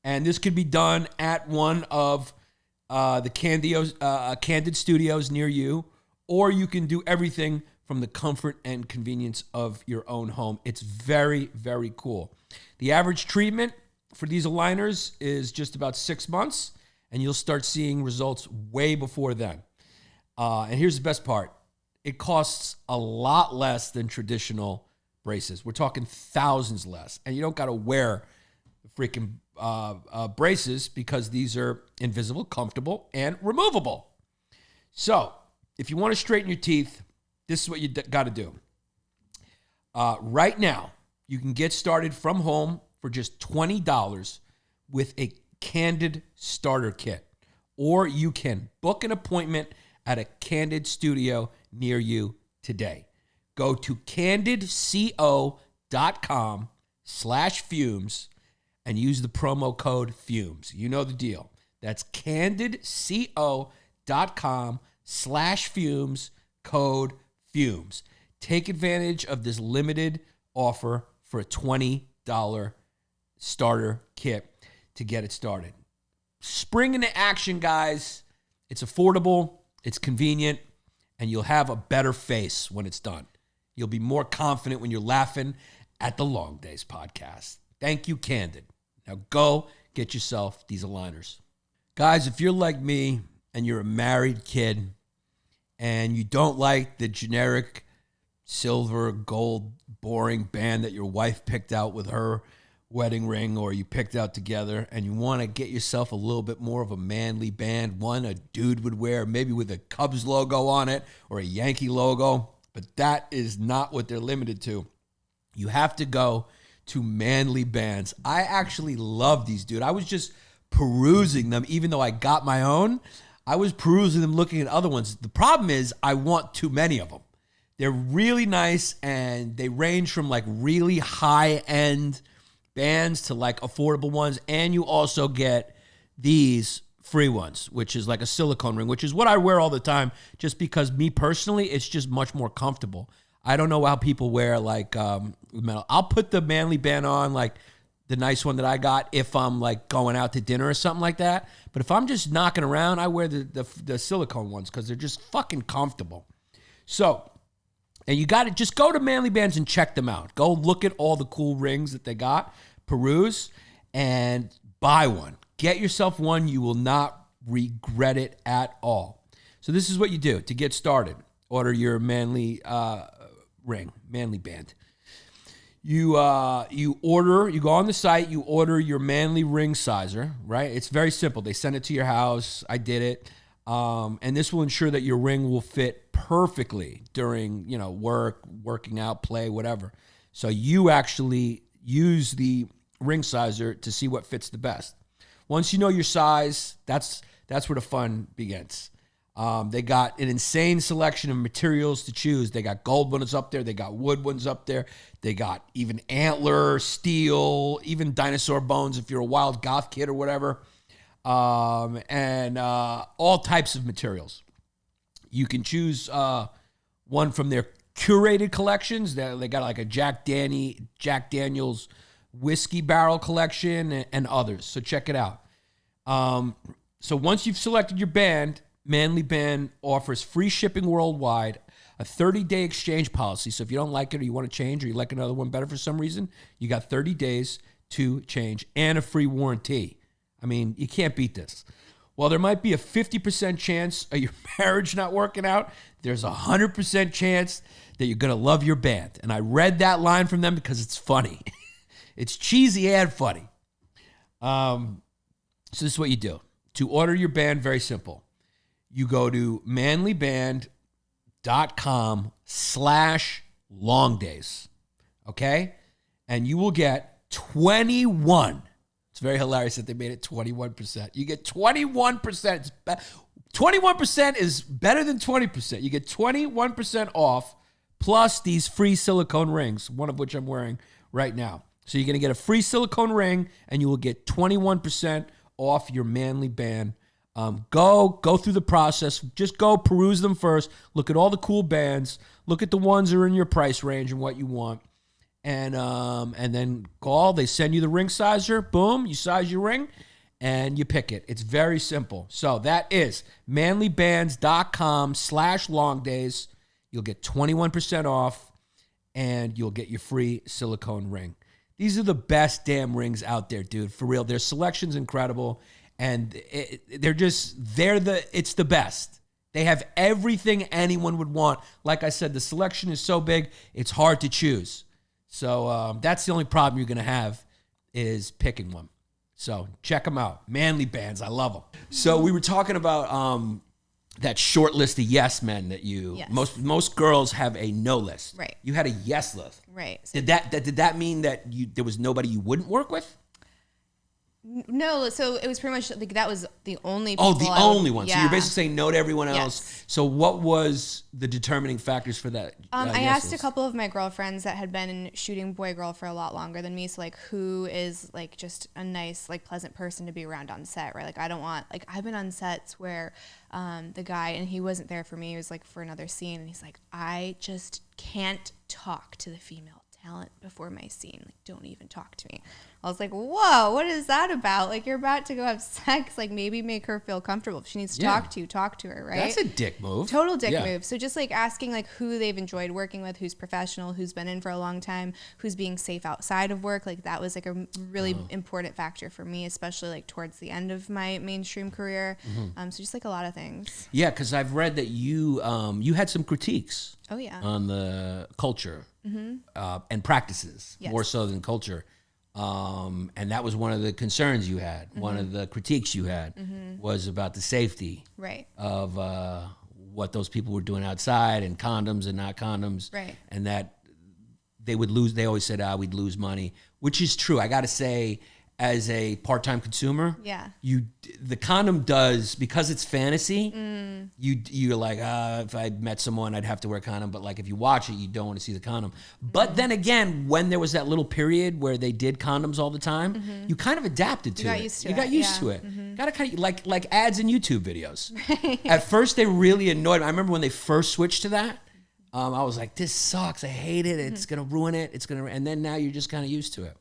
And this could be done at one of the Candid studios near you, or you can do everything from the comfort and convenience of your own home. It's very, very cool. The average treatment for these aligners is just about 6 months, and you'll start seeing results way before then. And here's the best part. It costs a lot less than traditional braces. We're talking thousands less. And you don't got to wear the freaking braces because these are invisible, comfortable, and removable. So if you want to straighten your teeth, this is what you got to do. Right now, you can get started from home for just $20 with a Candid starter kit. Or you can book an appointment at a Candid studio near you today. Go to candidco.com/fumes and use the promo code FUMES. You know the deal. That's candidco.com/fumes, code FUMES. Take advantage of this limited offer for a $20 starter kit to get it started. Spring into action, guys. It's affordable, it's convenient, and you'll have a better face when it's done. You'll be more confident when you're laughing at the LongDays podcast. Thank you, Candid. Now go get yourself these aligners. Guys, if you're like me and you're a married kid and you don't like the generic silver, gold, boring band that your wife picked out with her wedding ring or you picked out together, and you want to get yourself a little bit more of a manly band, one a dude would wear, maybe with a Cubs logo on it or a Yankee logo, but that is not what they're limited to. You have to go to manly bands. I actually love these, dude. I was just perusing them, even though I got my own. I was perusing them, looking at other ones. The problem is I want too many of them. They're really nice, and they range from like really high-end bands to like affordable ones, and you also get these free ones, which is like a silicone ring, which is what I wear all the time, just because me personally, it's just much more comfortable. I don't know how people wear like metal. I'll put the manly band on, like the nice one that I got, if I'm like going out to dinner or something like that. But if I'm just knocking around, I wear the silicone ones because they're just fucking comfortable. So, and you got to just go to Manly Bands and check them out. Go look at all the cool rings that they got, peruse, and buy one. Get yourself one. You will not regret it at all. So this is what you do to get started. Order your manly ring, manly band. You go on the site, you order your manly ring sizer, right? It's very simple. They send it to your house. I did it. And this will ensure that your ring will fit perfectly during, working out, play, whatever. So you actually use the ring sizer to see what fits the best. Once you know your size, that's where the fun begins. They got an insane selection of materials to choose. They got gold ones up there. They got wood ones up there. They got even antler, steel, even dinosaur bones if you're a wild goth kid or whatever. And all types of materials. You can choose one from their curated collections. They got like a Jack Daniel's whiskey barrel collection and others. So check it out. So once you've selected your band, Manly Band offers free shipping worldwide, a 30-day exchange policy. So if you don't like it or you want to change or you like another one better for some reason, you got 30 days to change and a free warranty. I mean, you can't beat this. While there might be a 50% chance of your marriage not working out, there's a 100% chance that you're going to love your band. And I read that line from them because it's funny. It's cheesy and funny. So this is what you do. To order your band, very simple. You go to manlyband.com/longdays, okay? And you will get 21. It's very hilarious that they made it 21%. You get 21%. 21% is better than 20%. You get 21% off plus these free silicone rings, one of which I'm wearing right now. So you're going to get a free silicone ring and you will get 21% off your Manly Band. Go through the process. Just go peruse them first. Look at all the cool bands. Look at the ones that are in your price range and what you want. And then call. They send you the ring sizer. Boom, you size your ring, and you pick it. It's very simple. So that is manlybands.com/longdays. You'll get 21% off, and you'll get your free silicone ring. These are the best damn rings out there, dude. For real, their selection's incredible, and it's the best. They have everything anyone would want. Like I said, the selection is so big, it's hard to choose. So that's the only problem you're going to have is picking one. So check them out. Manly Bands. I love them. So we were talking about that short list of yes men that Yes. most girls have a no list. Right. You had a yes list. Right. So Did that mean that there was nobody you wouldn't work with? No, so it was pretty much like that was the only. Oh, people the only one. Yeah. So you're basically saying no to everyone else. Yes. So what was the determining factors for that? I asked a couple of my girlfriends that had been shooting boy girl for a lot longer than me. So like, who is like just a nice, like pleasant person to be around on set, right? Like I don't want, like I've been on sets where the guy, and he wasn't there for me. He was like for another scene, and he's like, I just can't talk to the female talent before my scene. Like, don't even talk to me. I was like, whoa, what is that about? Like, you're about to go have sex. Like, maybe make her feel comfortable. If she needs to talk to her, right? That's a dick move. Total dick move. So just like asking like who they've enjoyed working with, who's professional, who's been in for a long time, who's being safe outside of work. Like that was like a really important factor for me, especially like towards the end of my mainstream career. So just like a lot of things. Yeah, because I've read that you had some critiques. Oh yeah. On the culture and practices, more so than culture. And that was one of the concerns you had. One of the critiques you had was about the safety of what those people were doing outside and condoms and not condoms. Right. And that they would lose, they always said, we'd lose money, which is true. I got to say, as a part-time consumer, the condom does, because it's fantasy, you're like, if I met someone, I'd have to wear a condom. But like if you watch it, you don't want to see the condom. But then again, when there was that little period where they did condoms all the time, you kind of adapted to it. You got used to it. Got to kind of like ads in YouTube videos. At first, they really annoyed me. I remember when they first switched to that. I was like, this sucks. I hate it. It's gonna ruin it. And then now you're just kind of used to it.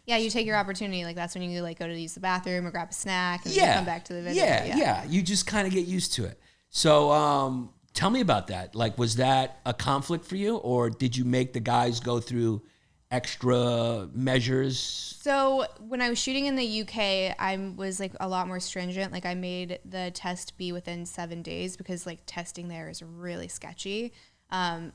Yeah, you take your opportunity. Like that's when you like go to use the bathroom or grab a snack and then come back to the video. Yeah. You just kind of get used to it. So tell me about that. Like, was that a conflict for you, or did you make the guys go through extra measures? So when I was shooting in the UK, I was like a lot more stringent. Like I made the test be within 7 days because like testing there is really sketchy.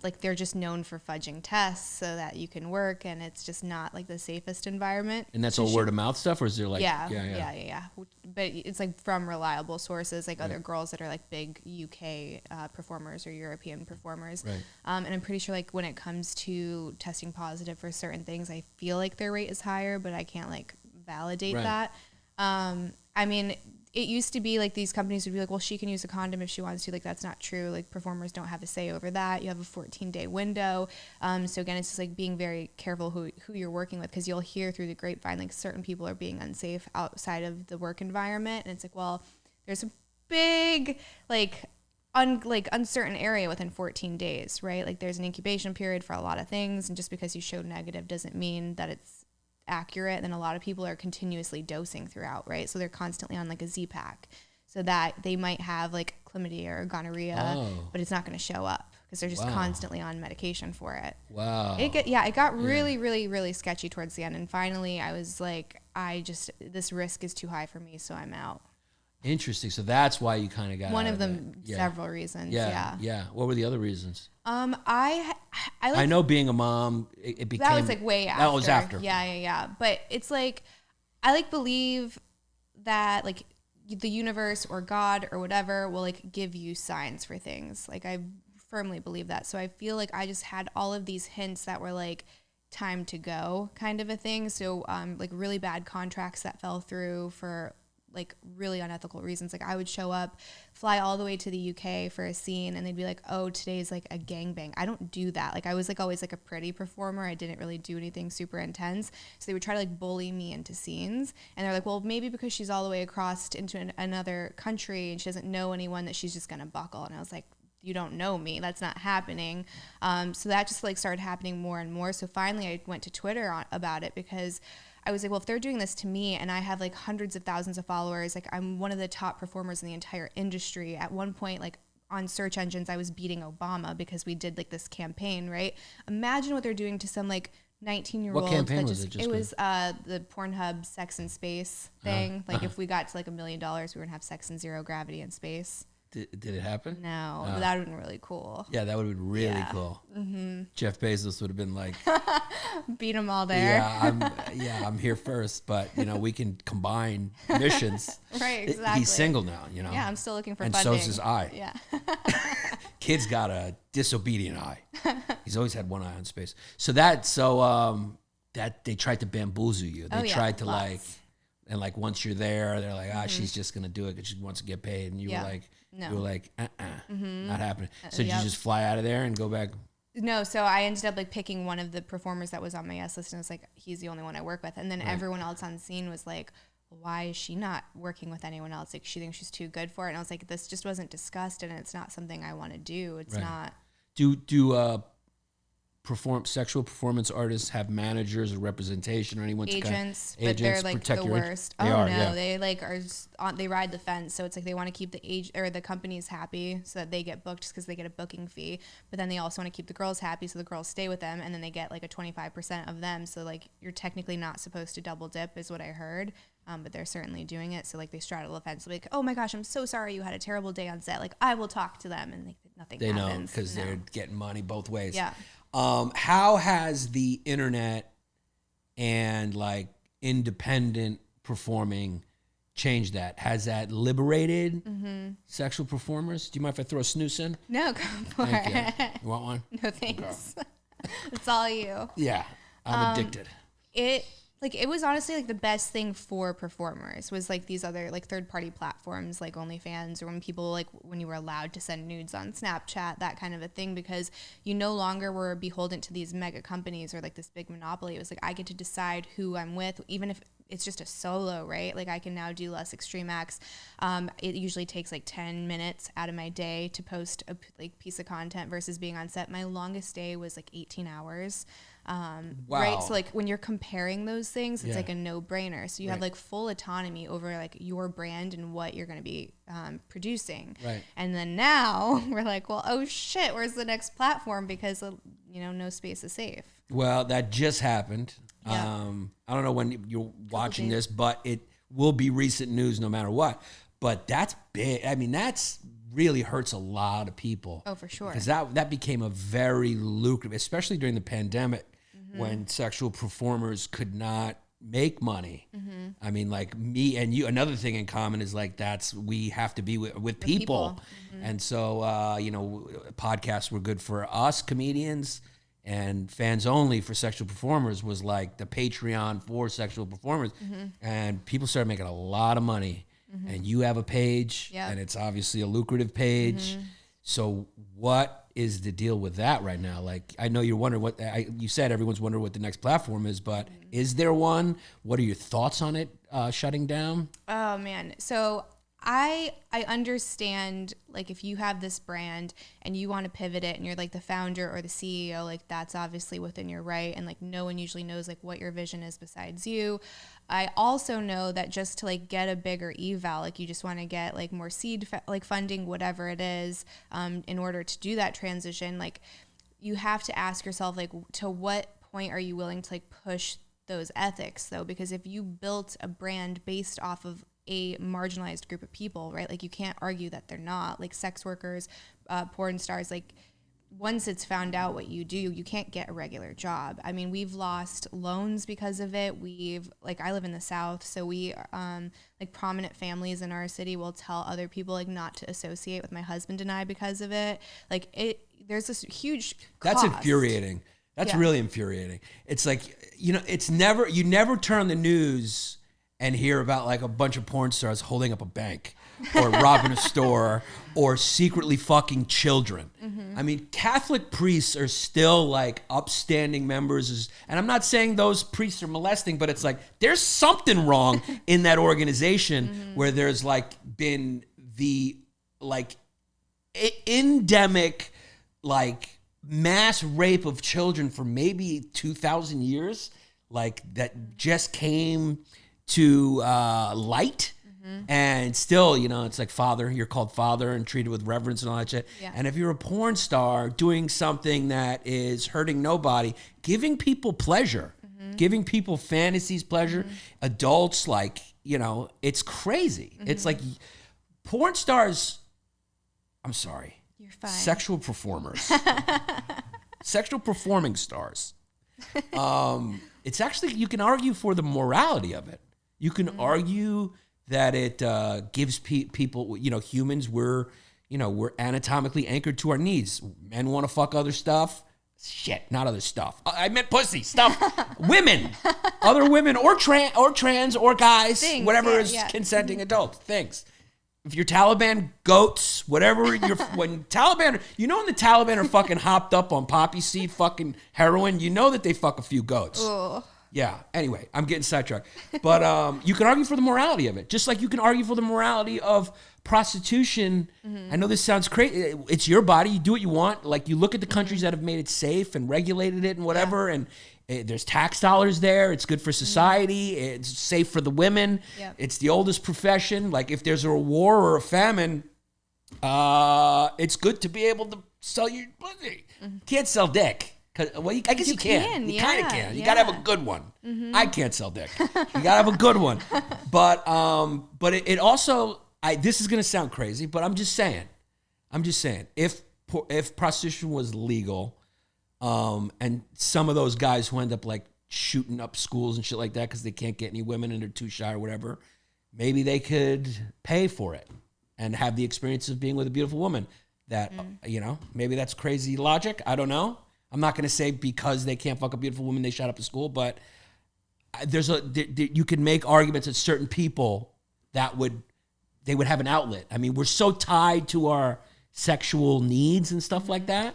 Like they're just known for fudging tests so that you can work, and it's just not like the safest environment. And that's all word of mouth stuff, or is there like yeah. But it's like from reliable sources, like other girls that are like big UK performers or European performers. Right. And I'm pretty sure like when it comes to testing positive for certain things, I feel like their rate is higher, but I can't like validate that. I mean, it used to be like these companies would be like, well, she can use a condom if she wants to. Like, that's not true. Like, performers don't have a say over that. You have a 14-day window. So again, it's just like being very careful who you're working with, because you'll hear through the grapevine, like certain people are being unsafe outside of the work environment. And it's like, well, there's a big, like uncertain area within 14 days, right? Like there's an incubation period for a lot of things. And just because you showed negative doesn't mean that it's accurate. Then a lot of people are continuously dosing throughout, right? So they're constantly on like a Z-Pack, so that they might have like chlamydia or gonorrhea, but it's not going to show up because they're just constantly on medication for it. Wow. It got really, really, really sketchy towards the end. And finally I was like, this risk is too high for me, so I'm out. Interesting. So that's why you kind of got one of them. Several reasons. Yeah. What were the other reasons? I know being a mom, it became, that was like way after. That was after. Yeah. But it's like, I like believe that like the universe or God or whatever will like give you signs for things. Like I firmly believe that. So I feel like I just had all of these hints that were like time to go kind of a thing. So like really bad contracts that fell through for like really unethical reasons. Like I would show up, fly all the way to the UK for a scene, and they'd be like, oh, today's like a gangbang. I don't do that. Like I was like always like a pretty performer. I didn't really do anything super intense. So they would try to like bully me into scenes. And they're like, well, maybe because she's all the way across into another country and she doesn't know anyone, that she's just going to buckle. And I was like, you don't know me. That's not happening. So that just like started happening more and more. So finally I went to Twitter about it, because I was like, well, if they're doing this to me and I have like hundreds of thousands of followers, like I'm one of the top performers in the entire industry. At one point, like on search engines, I was beating Obama because we did like this campaign, right? Imagine what they're doing to some like 19-year-old. What campaign was it? It was the Pornhub Sex in Space thing. Like if we got to like $1 million, we were gonna have sex in zero gravity in space. Did it happen? No, but that would have been really cool. Yeah, that would have been really cool. Mm-hmm. Jeff Bezos would have been like, beat them all there. I'm here first, but we can combine missions. Right, exactly. He's single now, Yeah, I'm still looking for and funding. so is I. Yeah. Kid's got a disobedient eye. He's always had one eye on space. So that they tried to bamboozle you. They tried to lots. And like once you're there, they're like, she's just gonna do it because she wants to get paid. And you were like, not happening. So did you just fly out of there and go back? No, so I ended up like picking one of the performers that was on my guest list, and I was like, he's the only one I work with. And then everyone else on scene was like, why is she not working with anyone else? Like, she thinks she's too good for it. And I was like, this just wasn't discussed, and it's not something I want to do. It's not. Do sexual performance artists have managers or representation or anyone? Agents, but they're like the worst. They like they ride the fence. So it's like they want to keep the companies happy so that they get booked because they get a booking fee. But then they also want to keep the girls happy so the girls stay with them, and then they get like a 25% of them. So like you're technically not supposed to double dip, is what I heard. But they're certainly doing it. So like they straddle the fence. Like, oh my gosh, I'm so sorry you had a terrible day on set. Like I will talk to them, and like nothing happens. They know because they're getting money both ways. Yeah. How has the internet and like independent performing changed that? Has that liberated sexual performers? Do you mind if I throw a snooze in? No, go for it. You want one? No, thanks. It's all you. Yeah, I'm addicted. It was honestly like the best thing for performers was like these other like third-party platforms like Onlyfans, or when you were allowed to send nudes on Snapchat, that kind of a thing, because you no longer were beholden to these mega companies or like this big monopoly. It was like I get to decide who I'm with, even if it's just a solo, right? Like I can now do less extreme acts. It usually takes like 10 minutes out of my day to post a piece of content versus being on set. My longest day was like 18 hours. Wow. Right. So like when you're comparing those things, it's like a no-brainer. So you have like full autonomy over like your brand and what you're going to be producing. Right. And then now we're like, well, oh shit, where's the next platform? Because no space is safe. Well, that just happened. Yeah. I don't know when you're watching this, but it will be recent news no matter what. But that's big. I mean, that's really hurts a lot of people. Oh, for sure. Because that became a very lucrative, especially during the pandemic, when sexual performers could not make money. I mean, like me and you, another thing in common is like we have to be with people. And so, podcasts were good for us comedians, and Fans Only for sexual performers was like the Patreon for sexual performers. And people started making a lot of money. And you have a page, and it's obviously a lucrative page. So what is the deal with that right now? Like, I know you're wondering you said everyone's wondering what the next platform is, but is there one? What are your thoughts on it shutting down? Oh man. So I understand, like, if you have this brand and you want to pivot it and you're like the founder or the CEO, like that's obviously within your right. And like no one usually knows like what your vision is besides you. I also know that just to like get a bigger eval, like you just want to get like more seed funding, whatever it is, in order to do that transition, like you have to ask yourself, like, to what point are you willing to like push those ethics though? Because if you built a brand based off of a marginalized group of people, right? Like you can't argue that they're not, like sex workers, porn stars, like once it's found out what you do, you can't get a regular job. I mean, we've lost loans because of it. I live in the South, so we, like prominent families in our city will tell other people like not to associate with my husband and I because of it. Like there's this huge cost. That's infuriating. That's really infuriating. It's like, you never turn on the news and hear about like a bunch of porn stars holding up a bank or robbing a store or secretly fucking children. I mean, Catholic priests are still like upstanding members. And I'm not saying those priests are molesting, but it's like there's something wrong in that organization where there's like been the like endemic like mass rape of children for maybe 2,000 years, like that just came to light. And still, it's like father, you're called father and treated with reverence and all that shit. Yeah. And if you're a porn star doing something that is hurting nobody, giving people pleasure, giving people fantasies, pleasure, adults, like, it's crazy. It's like porn stars, I'm sorry. You're fine. Sexual performers. Sexual performing stars. It's actually, you can argue for the morality of it. You can argue that it gives people, humans, we're anatomically anchored to our needs. Men want to fuck other stuff. Shit, not other stuff. I meant pussy stuff. Women, other women, or trans, or guys, Things, whatever yeah, is yeah. consenting adults. Things. If you're Taliban, goats, whatever you're, when Taliban, you know when the Taliban are fucking hopped up on poppy seed fucking heroin, you know that they fuck a few goats. Ugh. Yeah, anyway, I'm getting sidetracked. But you can argue for the morality of it, just like you can argue for the morality of prostitution. I know this sounds crazy. It's your body. You do what you want. Like, you look at the countries that have made it safe and regulated it and whatever, and there's tax dollars there. It's good for society. It's safe for the women. Yep. It's the oldest profession. Like, if there's a war or a famine, it's good to be able to sell your pussy. Can't sell dick. Well, I guess you can. You kind of can. You got to have a good one. I can't sell dick. You got to have a good one. But it also, this is going to sound crazy, but I'm just saying, if prostitution was legal, and some of those guys who end up like shooting up schools and shit like that because they can't get any women and they're too shy or whatever, maybe they could pay for it and have the experience of being with a beautiful woman. That, maybe that's crazy logic. I don't know. I'm not going to say because they can't fuck a beautiful woman they shot up a school, but you can make arguments that certain people they would have an outlet. I mean, we're so tied to our sexual needs and stuff like that,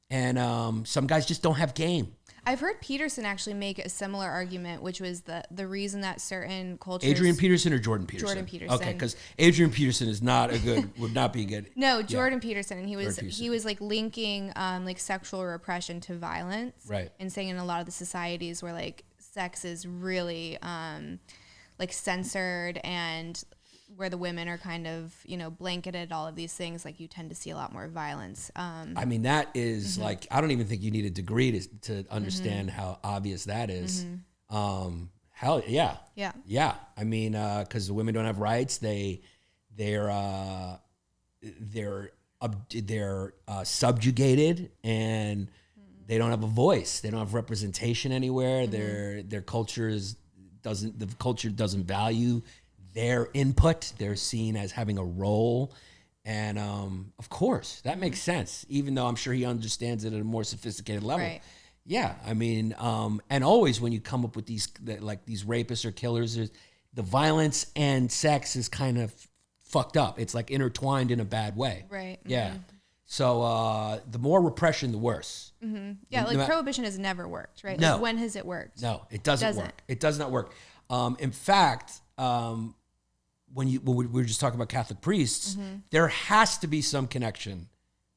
and some guys just don't have game. I've heard Peterson actually make a similar argument, which was the reason that certain cultures... Adrian Peterson or Jordan Peterson? Jordan Peterson. Okay, because Adrian Peterson is not would not be good. No, Jordan Peterson, and he was like linking like sexual repression to violence, right? And saying in a lot of the societies where like sex is really like censored and where the women are kind of, blanketed, all of these things, like you tend to see a lot more violence. I mean, that is like, I don't even think you need a degree to understand how obvious that is. Hell yeah. Yeah. Yeah. I mean, because the women don't have rights. They're subjugated, and they don't have a voice. They don't have representation anywhere. Their culture doesn't value their input. They're seen as having a role. And of course, that makes sense, even though I'm sure he understands it at a more sophisticated level. Right. Yeah, I mean, and always when you come up with these rapists or killers, the violence and sex is kind of fucked up. It's like intertwined in a bad way. Right. Yeah. So the more repression, the worse. Yeah, like prohibition has never worked, right? No. Like, when has it worked? No, it doesn't work. It does not work. In fact, when we were just talking about Catholic priests, there has to be some connection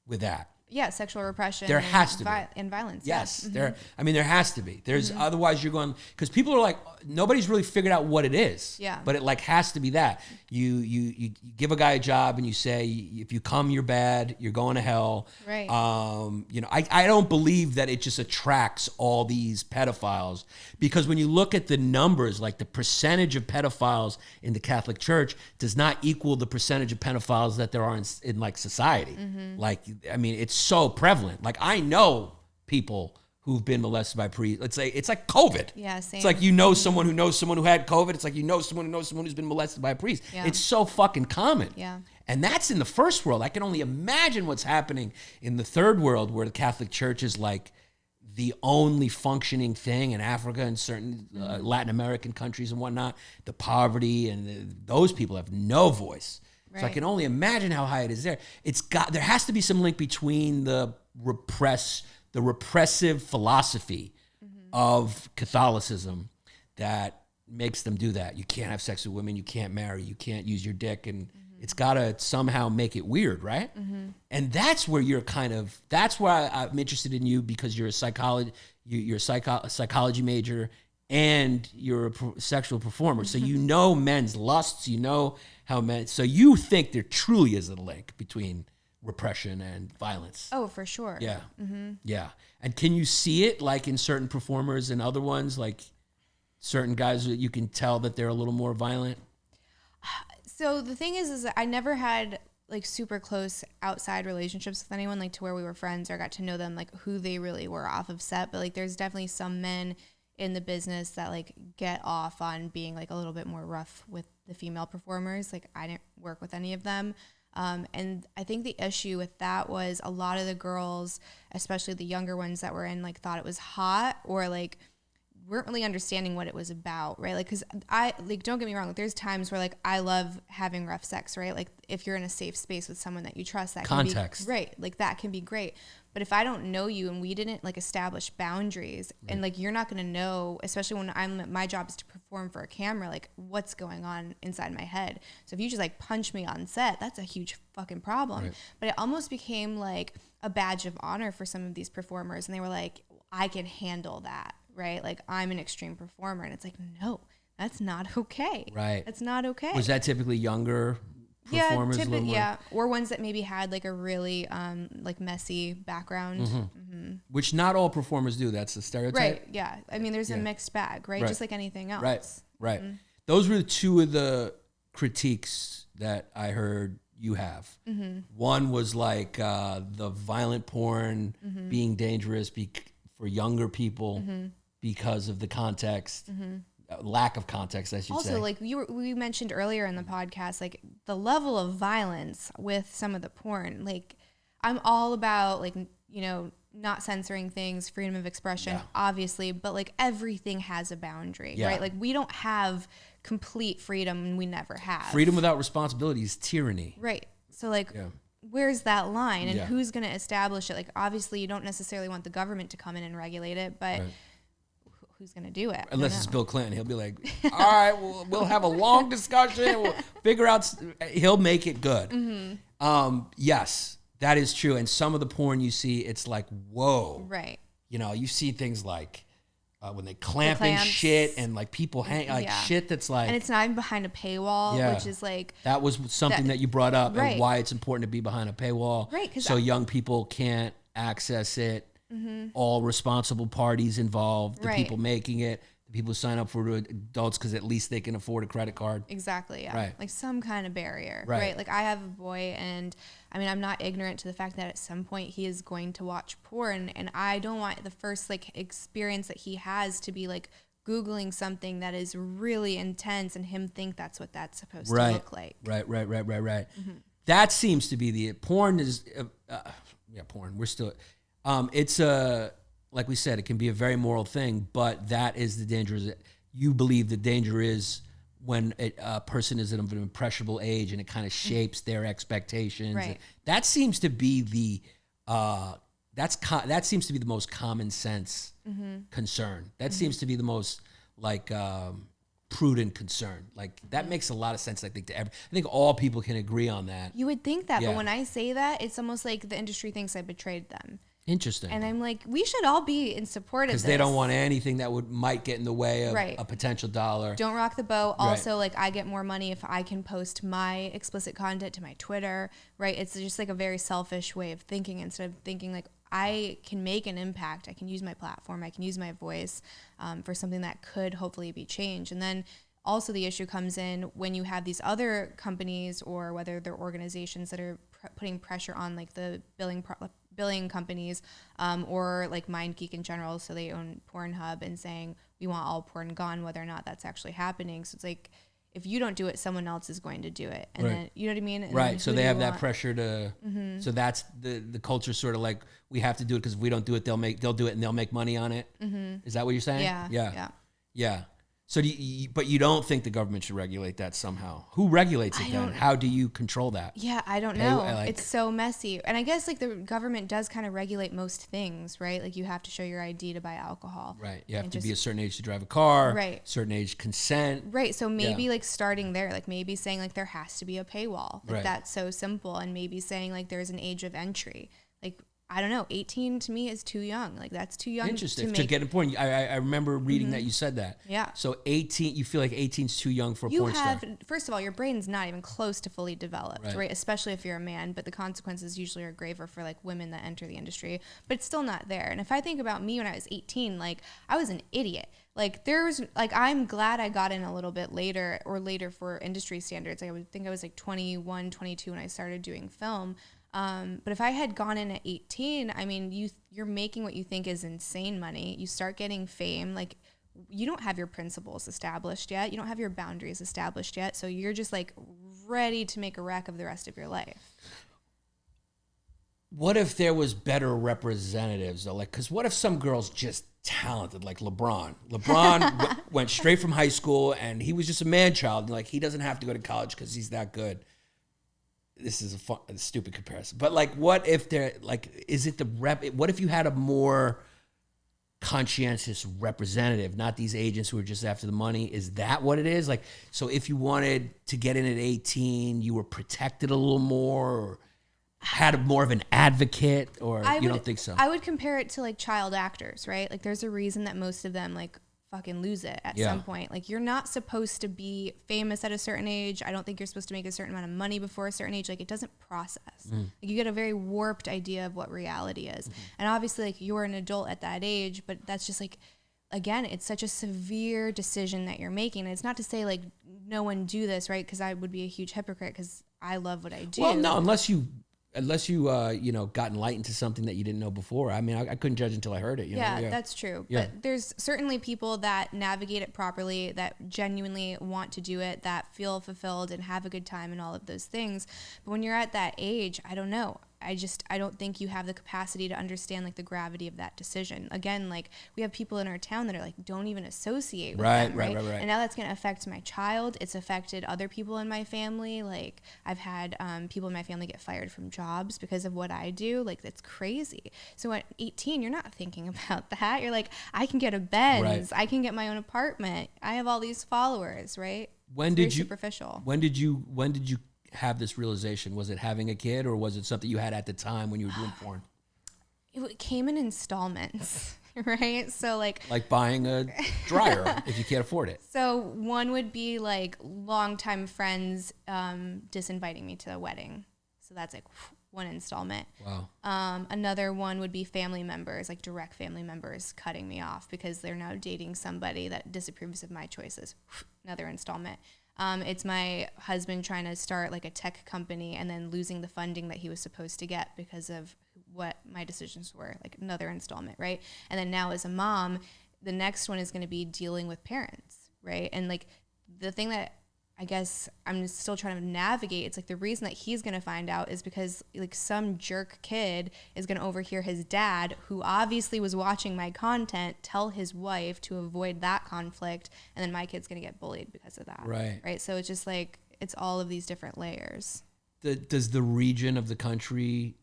with that. Yeah, sexual repression. There has to be. And violence. Yes, yeah. there has to be. There's otherwise you're going, because people are like, nobody's really figured out what it is. Yeah. But it like has to be that. You give a guy a job and you say, if you come, you're bad, you're going to hell. Right. I don't believe that it just attracts all these pedophiles, because when you look at the numbers, like the percentage of pedophiles in the Catholic Church does not equal the percentage of pedophiles that there are in like society. Like, I mean, it's so prevalent. Like, I know people who've been molested by priests. It's like COVID. Yeah, same. It's like someone who knows someone who had COVID. It's like someone who knows someone who's been molested by a priest. Yeah. It's so fucking common. Yeah. And that's in the first world. I can only imagine what's happening in the third world, where the Catholic Church is like the only functioning thing in Africa and certain Latin American countries and whatnot. The poverty and those people have no voice. Right. So I can only imagine how high it is there. There has to be some link between the repressive philosophy of Catholicism that makes them do that. You can't have sex with women. You can't marry. You can't use your dick, and it's got to somehow make it weird, right? And that's where that's why I'm interested in you, because you're a psychology major and you're a sexual performer. So you know men's lusts, you know how so you think there truly is a link between repression and violence. Oh, for sure. Yeah. Yeah. And can you see it like in certain performers and other ones, like certain guys that you can tell that they're a little more violent? So the thing is that I never had like super close outside relationships with anyone, like to where we were friends or got to know them, like who they really were off of set. But like there's definitely some men in the business that like get off on being like a little bit more rough with the female performers. Like I didn't work with any of them. And I think the issue with that was a lot of the girls, especially the younger ones that were in, like, thought it was hot or like weren't really understanding what it was about, right? Like, because I, like, don't get me wrong, like, there's times where, like, I love having rough sex, right? Like, if you're in a safe space with someone that you trust, that context, can be right, like, that can be great. But if I don't know you and we didn't, like, establish boundaries, and, like, you're not going to know, especially when my job is to perform for a camera, like, what's going on inside my head. So if you just, like, punch me on set, that's a huge fucking problem. Right. But it almost became like a badge of honor for some of these performers, and they were like, I can handle that. Right? Like, I'm an extreme performer. And it's like, no, that's not okay. Right. That's not okay. Was that typically younger performers? Yeah. Or ones that maybe had like a really like messy background. Which not all performers do. That's the stereotype. Right. Yeah. I mean, there's a mixed bag, right? Just like anything else. Right. Those were two of the critiques that I heard you have. One was like the violent porn being dangerous for younger people. Because of the context, lack of context, I should say. Also, like we mentioned earlier in the podcast, like the level of violence with some of the porn. Like, I'm all about, like, you know, not censoring things, freedom of expression, obviously, but like everything has a boundary, right? Like, we don't have complete freedom, and we never have. Freedom without responsibility is tyranny. Right. So, like, where's that line, and who's going to establish it? Like, obviously, you don't necessarily want the government to come in and regulate it, but who's going to do it? Unless it's Bill Clinton. He'll be like, all right, we'll have a long discussion. We'll figure out. He'll make it good. Yes, that is true. And some of the porn you see, it's like, whoa. Right. You know, you see things like when they clamp and shit, and like people hang, like shit that's like. And it's not even behind a paywall, which is like. That was something that you brought up, and why it's important to be behind a paywall. Right. So young people can't access it. All responsible parties involved, the people making it, the people who sign up for adults because at least they can afford a credit card. Exactly, yeah. Right. Like some kind of barrier, right? Like, I have a boy, and I mean, I'm not ignorant to the fact that at some point he is going to watch porn, and I don't want the first, like, experience that he has to be, like, Googling something that is really intense and him think that's what that's supposed to look like. Right. That seems to be the porn is, porn. We're still... it's like we said, it can be a very moral thing, but that is the danger. You believe the danger is when a person is of an impressionable age, and it kind of shapes their expectations. Right. That seems to be the that seems to be the most common sense concern. That seems to be the most like prudent concern. Like, that makes a lot of sense. I think all people can agree on that. You would think that, but when I say that, it's almost like the industry thinks I betrayed them. Interesting. And I'm like, we should all be in support of this. Because they don't want anything that might get in the way of a potential dollar. Don't rock the boat. Also, like, I get more money if I can post my explicit content to my Twitter, right? It's just like a very selfish way of thinking, instead of thinking like, I can make an impact. I can use my platform. I can use my voice for something that could hopefully be changed. And then also the issue comes in when you have these other companies, or whether they're organizations that are putting pressure on, like, the billing companies, or like MindGeek in general. So they own Pornhub, and saying we want all porn gone, whether or not that's actually happening. So it's like, if you don't do it, someone else is going to do it. And then, you know what I mean? And so they have that pressure to, so that's the culture, sort of like, we have to do it because if we don't do it, they'll do it and they'll make money on it. Is that what you're saying? Yeah. So but you don't think the government should regulate that somehow? Who regulates it then? How do you control that? Yeah, I don't know. It's so messy. And I guess, like, the government does kind of regulate most things, right? Like, you have to show your ID to buy alcohol. Right. You have to be a certain age to drive a car. Right. Certain age consent. Right. So maybe like starting there, like maybe saying like there has to be a paywall. Like, that's so simple. And maybe saying like there's an age of entry. Like, I don't know, 18 to me is too young. Like, that's too young. Interesting. To get a porn. I remember reading that you said that. Yeah. So 18, you feel like 18 is too young for a porn star. First of all, your brain's not even close to fully developed, right? Especially if you're a man, but the consequences usually are graver for like women that enter the industry, but it's still not there. And if I think about me when I was 18, like, I was an idiot. Like, I'm glad I got in a little bit later for industry standards. I would think I was like 21, 22 when I started doing film. But if I had gone in at 18, I mean, you're making what you think is insane money. You start getting fame. Like, you don't have your principles established yet. You don't have your boundaries established yet. So you're just like ready to make a wreck of the rest of your life. What if there was better representatives though? Like, because what if some girl's just talented, like LeBron? LeBron went straight from high school and he was just a man child. And like, he doesn't have to go to college because he's that good. This is a stupid comparison. But like, what if there, like, is it the what if you had a more conscientious representative, not these agents who are just after the money? Is that what it is? Like, so if you wanted to get in at 18, you were protected a little more, or had more of an advocate, or you don't think so? I would compare it to like child actors, right? Like there's a reason that most of them like fucking lose it at some point. Like you're not supposed to be famous at a certain age. I don't think you're supposed to make a certain amount of money before a certain age. Like it doesn't process. Like you get a very warped idea of what reality is. And obviously like you're an adult at that age, but that's just like, again, it's such a severe decision that you're making. And it's not to say like no one do this, right? Because I would be a huge hypocrite because I love what I do. Well, no, unless you got enlightened to something that you didn't know before. I mean, I couldn't judge until I heard it. Yeah, that's true. Yeah. But there's certainly people that navigate it properly, that genuinely want to do it, that feel fulfilled and have a good time and all of those things. But when you're at that age, I don't know. I don't think you have the capacity to understand like the gravity of that decision. Again, like we have people in our town that are like, don't even associate with them, right? And now that's going to affect my child. It's affected other people in my family. Like I've had people in my family get fired from jobs because of what I do. Like that's crazy. So at 18, you're not thinking about that. You're like, I can get a Benz. I can get my own apartment. I have all these followers, right? When did you superficial. When did you have this realization? Was it having a kid, or was it something you had at the time when you were doing porn? It came in installments, right? So like buying a dryer if you can't afford it. So one would be like longtime friends disinviting me to a wedding. So that's like one installment. Wow. Another one would be family members, like direct family members cutting me off because they're now dating somebody that disapproves of my choices. Another installment. It's my husband trying to start like a tech company and then losing the funding that he was supposed to get because of what my decisions were, like another installment, right? And then now as a mom, the next one is going to be dealing with parents, right? And like the thing that I guess I'm still trying to navigate, it's like the reason that he's going to find out is because like some jerk kid is going to overhear his dad, who obviously was watching my content, tell his wife to avoid that conflict, and then my kid's going to get bullied because of that. Right. So it's just like, it's all of these different layers. Does the region of the country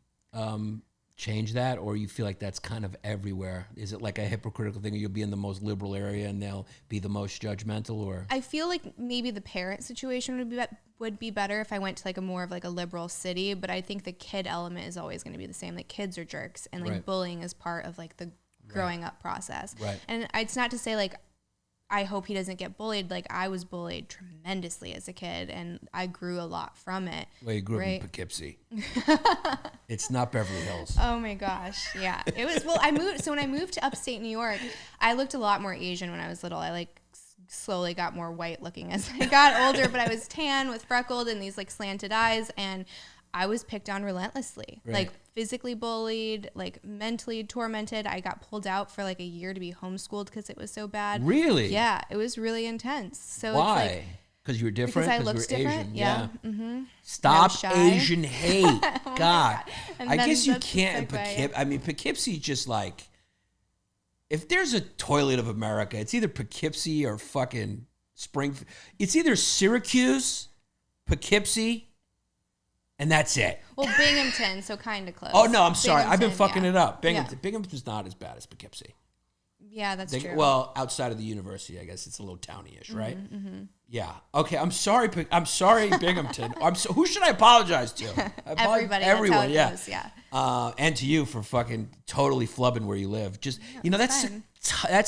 change that, or you feel like that's kind of everywhere? Is it like a hypocritical thing, or you'll be in the most liberal area and they'll be the most judgmental? Or I feel like maybe the parent situation would be better if I went to like a more of like a liberal city, but I think the kid element is always going to be the same. Like kids are jerks, and like bullying is part of like the growing up process. And it's not to say like I hope he doesn't get bullied. Like I was bullied tremendously as a kid, and I grew a lot from it. Well, you grew up in Poughkeepsie. It's not Beverly Hills. Oh my gosh, yeah. It was. Well, when I moved to upstate New York, I looked a lot more Asian when I was little. I like slowly got more white looking as I got older, but I was tan with freckled and these like slanted eyes, and I was picked on relentlessly, like physically bullied, like mentally tormented. I got pulled out for like a year to be homeschooled because it was so bad. Really? Yeah, it was really intense. So why? It's like, because you were different? Because I looked you were different. Asian. Yeah. Mm-hmm. Stop Asian hate. Oh God. I then guess you that's the can't in segue. Poughkeepsie. I mean, Poughkeepsie just like, if there's a toilet of America, it's either Poughkeepsie or fucking Springfield. It's either Syracuse, Poughkeepsie, and that's it. Well, Binghamton, so kind of close. Oh, no, I'm sorry. I've been Binghamton, fucking yeah. it up. Binghamton. Yeah. Binghamton's not as bad as Poughkeepsie. Yeah, that's true. Well, outside of the university, I guess it's a little towny-ish, right? Mm-hmm. Yeah. Okay. I'm sorry. Binghamton. Who should I apologize to? Everybody. Everyone. That's how it goes, and to you for fucking totally flubbing where you live. Just that's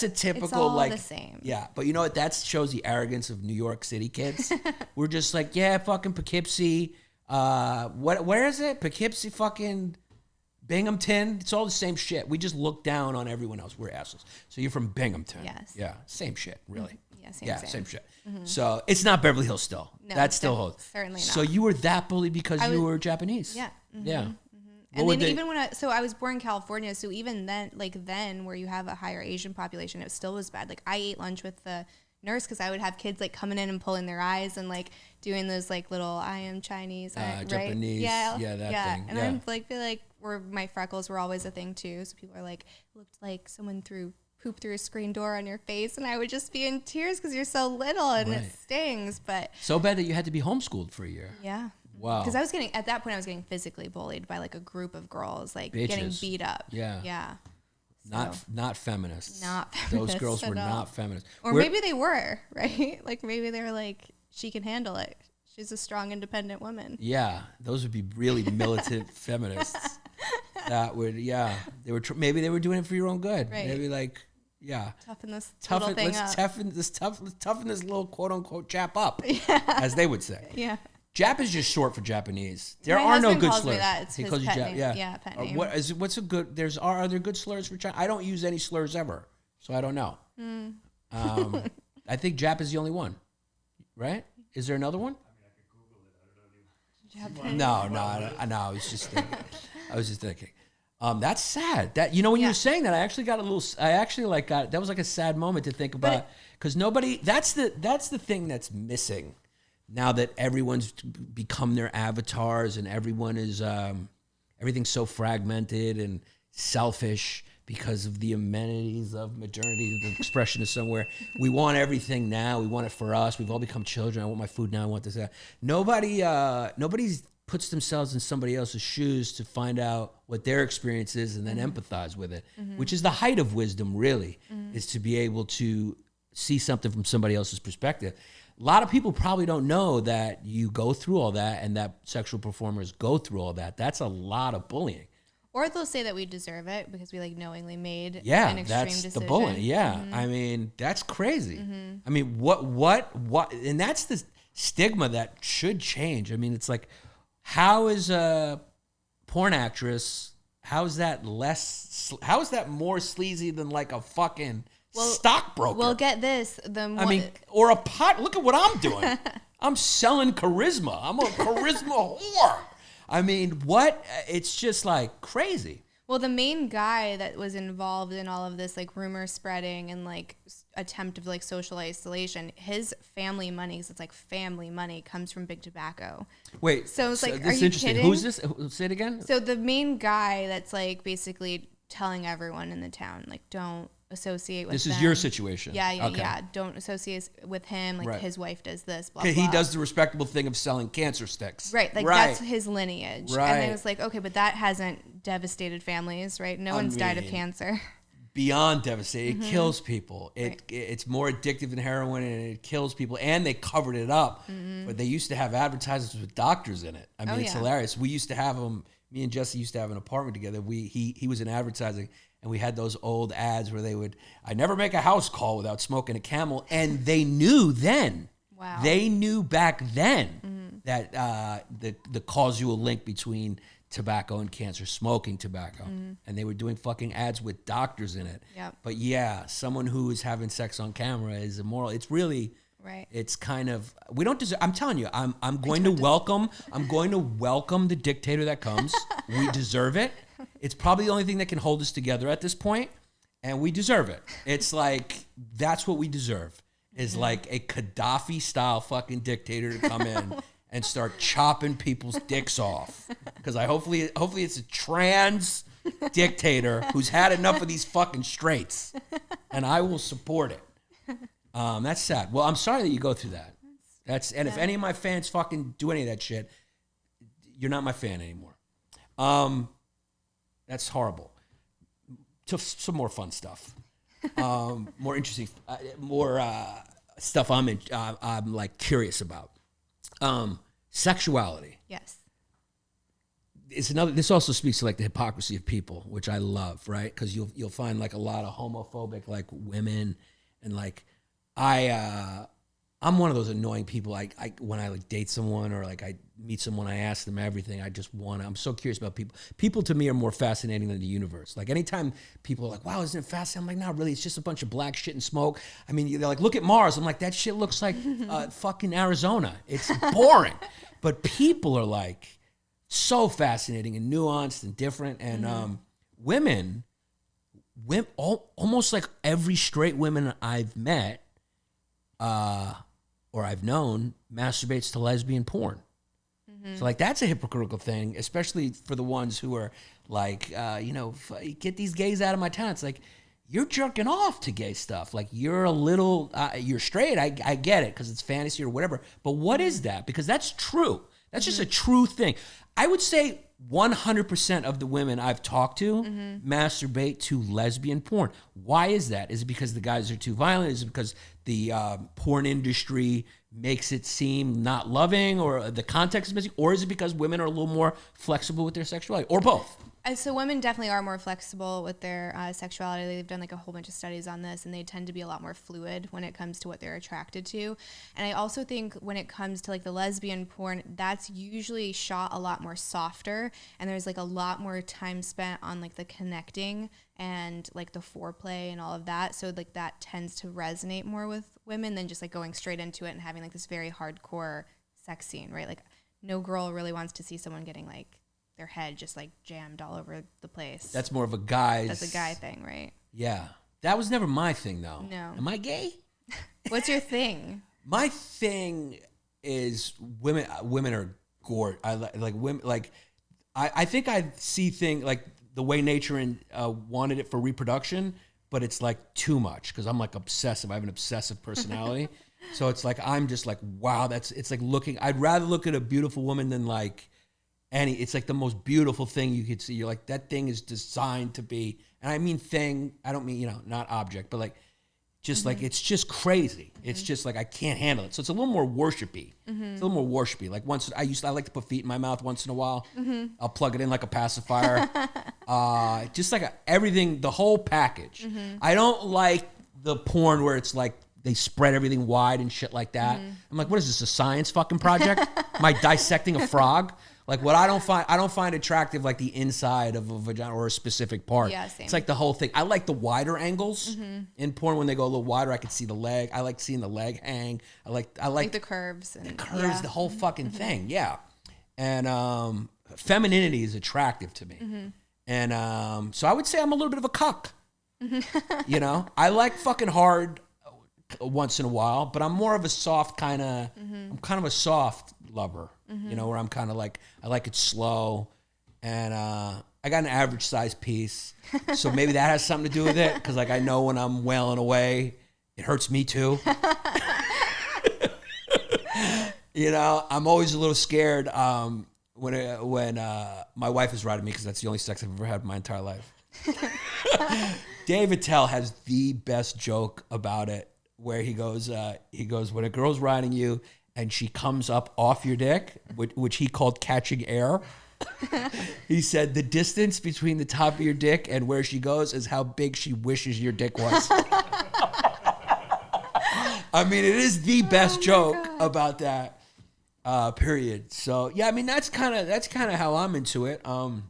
a typical it's all like the same. Yeah, but you know what? That shows the arrogance of New York City kids. We're just like, yeah, fucking Poughkeepsie. Where is it? Poughkeepsie, fucking Binghamton. It's all the same shit. We just look down on everyone else. We're assholes. So you're from Binghamton. Yes. Yeah. Same shit, really. Yeah, same shit. Mm-hmm. So it's not Beverly Hills still. No, that still holds. Certainly not. So you were that bullied because you were Japanese. Yeah. Mm-hmm. Yeah. And then even when I was born in California, so even then where you have a higher Asian population, it still was bad. Like I ate lunch with the nurse because I would have kids like coming in and pulling their eyes and like doing those like little I am Chinese, right? Japanese, Yeah, that thing. And I'm like feel like my freckles were always a thing too. So people are like, looked like someone poop through a screen door on your face, and I would just be in tears because you're so little and it stings. But so bad that you had to be homeschooled for a year. Yeah. Wow. Because at that point I was getting physically bullied by like a group of girls, like Bitches. getting beat up. Yeah. Yeah. Not feminists. Not feminists. Those girls were not feminists. Or maybe they were, right? Like maybe they were like, she can handle it. She's a strong, independent woman. Yeah, those would be really militant feminists. That would, they were maybe they were doing it for your own good. Right. Maybe like, toughen this little thing let's up. toughen this little quote unquote Jap up, as they would say. Yeah. Jap is just short for Japanese. There My are no husband good calls slurs. me that. It's He his calls you pet Jap. name. Yeah. Yeah, pet name. What's a good? Are there good slurs for China? I don't use any slurs ever, so I don't know. I think Jap is the only one, right? Is there another one? Japan. No. I was just thinking. That's sad. That when you were saying that, I actually got that was like a sad moment to think about, because nobody. That's the thing that's missing now that everyone's become their avatars and everyone is everything's so fragmented and selfish because of the amenities of modernity. The expression is somewhere. We want everything now. We want it for us. We've all become children. I want my food now. I want this. That. Nobody puts themselves in somebody else's shoes to find out what their experience is and then empathize with it, which is the height of wisdom, really, is to be able to see something from somebody else's perspective. A lot of people probably don't know that you go through all that and that sexual performers go through all that. That's a lot of bullying. Or they'll say that we deserve it because we like knowingly made an extreme that's decision. the bullying. Yeah. I mean, that's crazy. I mean, what, and that's the stigma that should change. I mean, it's like, how is a porn actress, how is that more sleazy than like a fucking stockbroker? Well, get this. Or a pot. Look at what I'm doing. I'm selling charisma. I'm a charisma whore. I mean, what? It's just like crazy. Well, the main guy that was involved in all of this, like rumor spreading and like attempt of like social isolation, his family money, because it's like family money, comes from big tobacco. Wait, so it's like, this are is you interesting. kidding? Who's this? Say it again. So the main guy that's like basically telling everyone in the town, like, don't associate with this them. is your situation. Yeah. Don't associate with him. Like his wife does this. Blah, blah. He does the respectable thing of selling cancer sticks. Right. Like that's his lineage. Right. And it was like, okay, but that hasn't devastated families, right? No one's died of cancer. Beyond devastating. It kills people. It's more addictive than heroin, and it kills people. And they covered it up. But they used to have advertisements with doctors in it. I mean, it's hilarious. We used to have them. Me and Jesse used to have an apartment together. He was in advertising, and we had those old ads where they would, I never make a house call without smoking a Camel. And they knew then. Wow. They knew back then that the causal link between tobacco and cancer, smoking tobacco. And they were doing fucking ads with doctors in it. Yep. But yeah, someone who is having sex on camera is immoral. It's really, it's kind of, we don't deserve, I'm telling you, I'm going to welcome the dictator that comes. We deserve it. It's probably the only thing that can hold us together at this point, and we deserve it. It's like, that's what we deserve, is like a Gaddafi style fucking dictator to come in and start chopping people's dicks off. Because hopefully it's a trans dictator who's had enough of these fucking straights, and I will support it. That's sad. Well, I'm sorry that you go through that. If any of my fans fucking do any of that shit, you're not my fan anymore. That's horrible. To some more fun stuff, more interesting, more stuff I'm like curious about. Sexuality. Yes. It's another. This also speaks to like the hypocrisy of people, which I love, right? Because you'll find like a lot of homophobic like women, and like I'm one of those annoying people. I when I like date someone or like I meet someone, I ask them everything. I'm so curious about people. People to me are more fascinating than the universe. Like anytime people are like, wow, isn't it fascinating? I'm like, no, really, it's just a bunch of black shit and smoke. I mean, they're like, look at Mars. I'm like, that shit looks like fucking Arizona. It's boring. But people are like so fascinating and nuanced and different. And women, almost like every straight women I've met, or or I've known, masturbates to lesbian porn. So like that's a hypocritical thing, especially for the ones who are like, get these gays out of my town. It's like, you're jerking off to gay stuff. Like you're a little, you're straight. I get it because it's fantasy or whatever. But what is that? Because that's true. That's just a true thing. I would say 100% of the women I've talked to masturbate to lesbian porn. Why is that? Is it because the guys are too violent? Is it because the porn industry makes it seem not loving, or the context is missing? Or is it because women are a little more flexible with their sexuality, or both? So women definitely are more flexible with their sexuality. They've done like a whole bunch of studies on this, and they tend to be a lot more fluid when it comes to what they're attracted to. And I also think when it comes to like the lesbian porn, that's usually shot a lot more softer, and there's like a lot more time spent on like the connecting and like the foreplay and all of that. So like that tends to resonate more with women than just like going straight into it and having like this very hardcore sex scene, right? Like no girl really wants to see someone getting like their head just like jammed all over the place. That's more of a guy's. That's a guy thing, right? Yeah. That was never my thing, though. No. Am I gay? What's your thing? My thing is women. Women are gorgeous. I like women. Like I think I see things like the way nature wanted it for reproduction, but it's like too much because I'm like obsessive. I have an obsessive personality, so it's like I'm just like, wow. It's like looking. I'd rather look at a beautiful woman than like. It's like the most beautiful thing you could see. You're like, that thing is designed to be, and I mean thing, I don't mean, not object, but like, just like, it's just crazy. It's just like, I can't handle it. So it's a little more worshipy. It's a little more worshipy. Like I like to put feet in my mouth once in a while. I'll plug it in like a pacifier. Just like everything, the whole package. I don't like the porn where it's like, they spread everything wide and shit like that. I'm like, what is this, a science fucking project? Am I dissecting a frog? Like what I don't find attractive like the inside of a vagina or a specific part. Yeah, same. It's like the whole thing. I like the wider angles in porn when they go a little wider. I can see the leg. I like seeing the leg hang. I like the curves and the whole fucking thing. Yeah, and femininity is attractive to me. And so I would say I'm a little bit of a cuck. I like fucking hard once in a while, but I'm more of a soft kind of. I'm kind of a soft lover. Where I'm kind of like, I like it slow, and I got an average size piece, so maybe that has something to do with it, because like I know when I'm wailing away, it hurts me too. I'm always a little scared when my wife is riding me, because that's the only sex I've ever had in my entire life. Dave Attell has the best joke about it, where he goes, when a girl's riding you, and she comes up off your dick, which he called catching air. He said the distance between the top of your dick and where she goes is how big she wishes your dick was. I mean, it is the best joke about that, period. So yeah, I mean that's kind of how I'm into it. And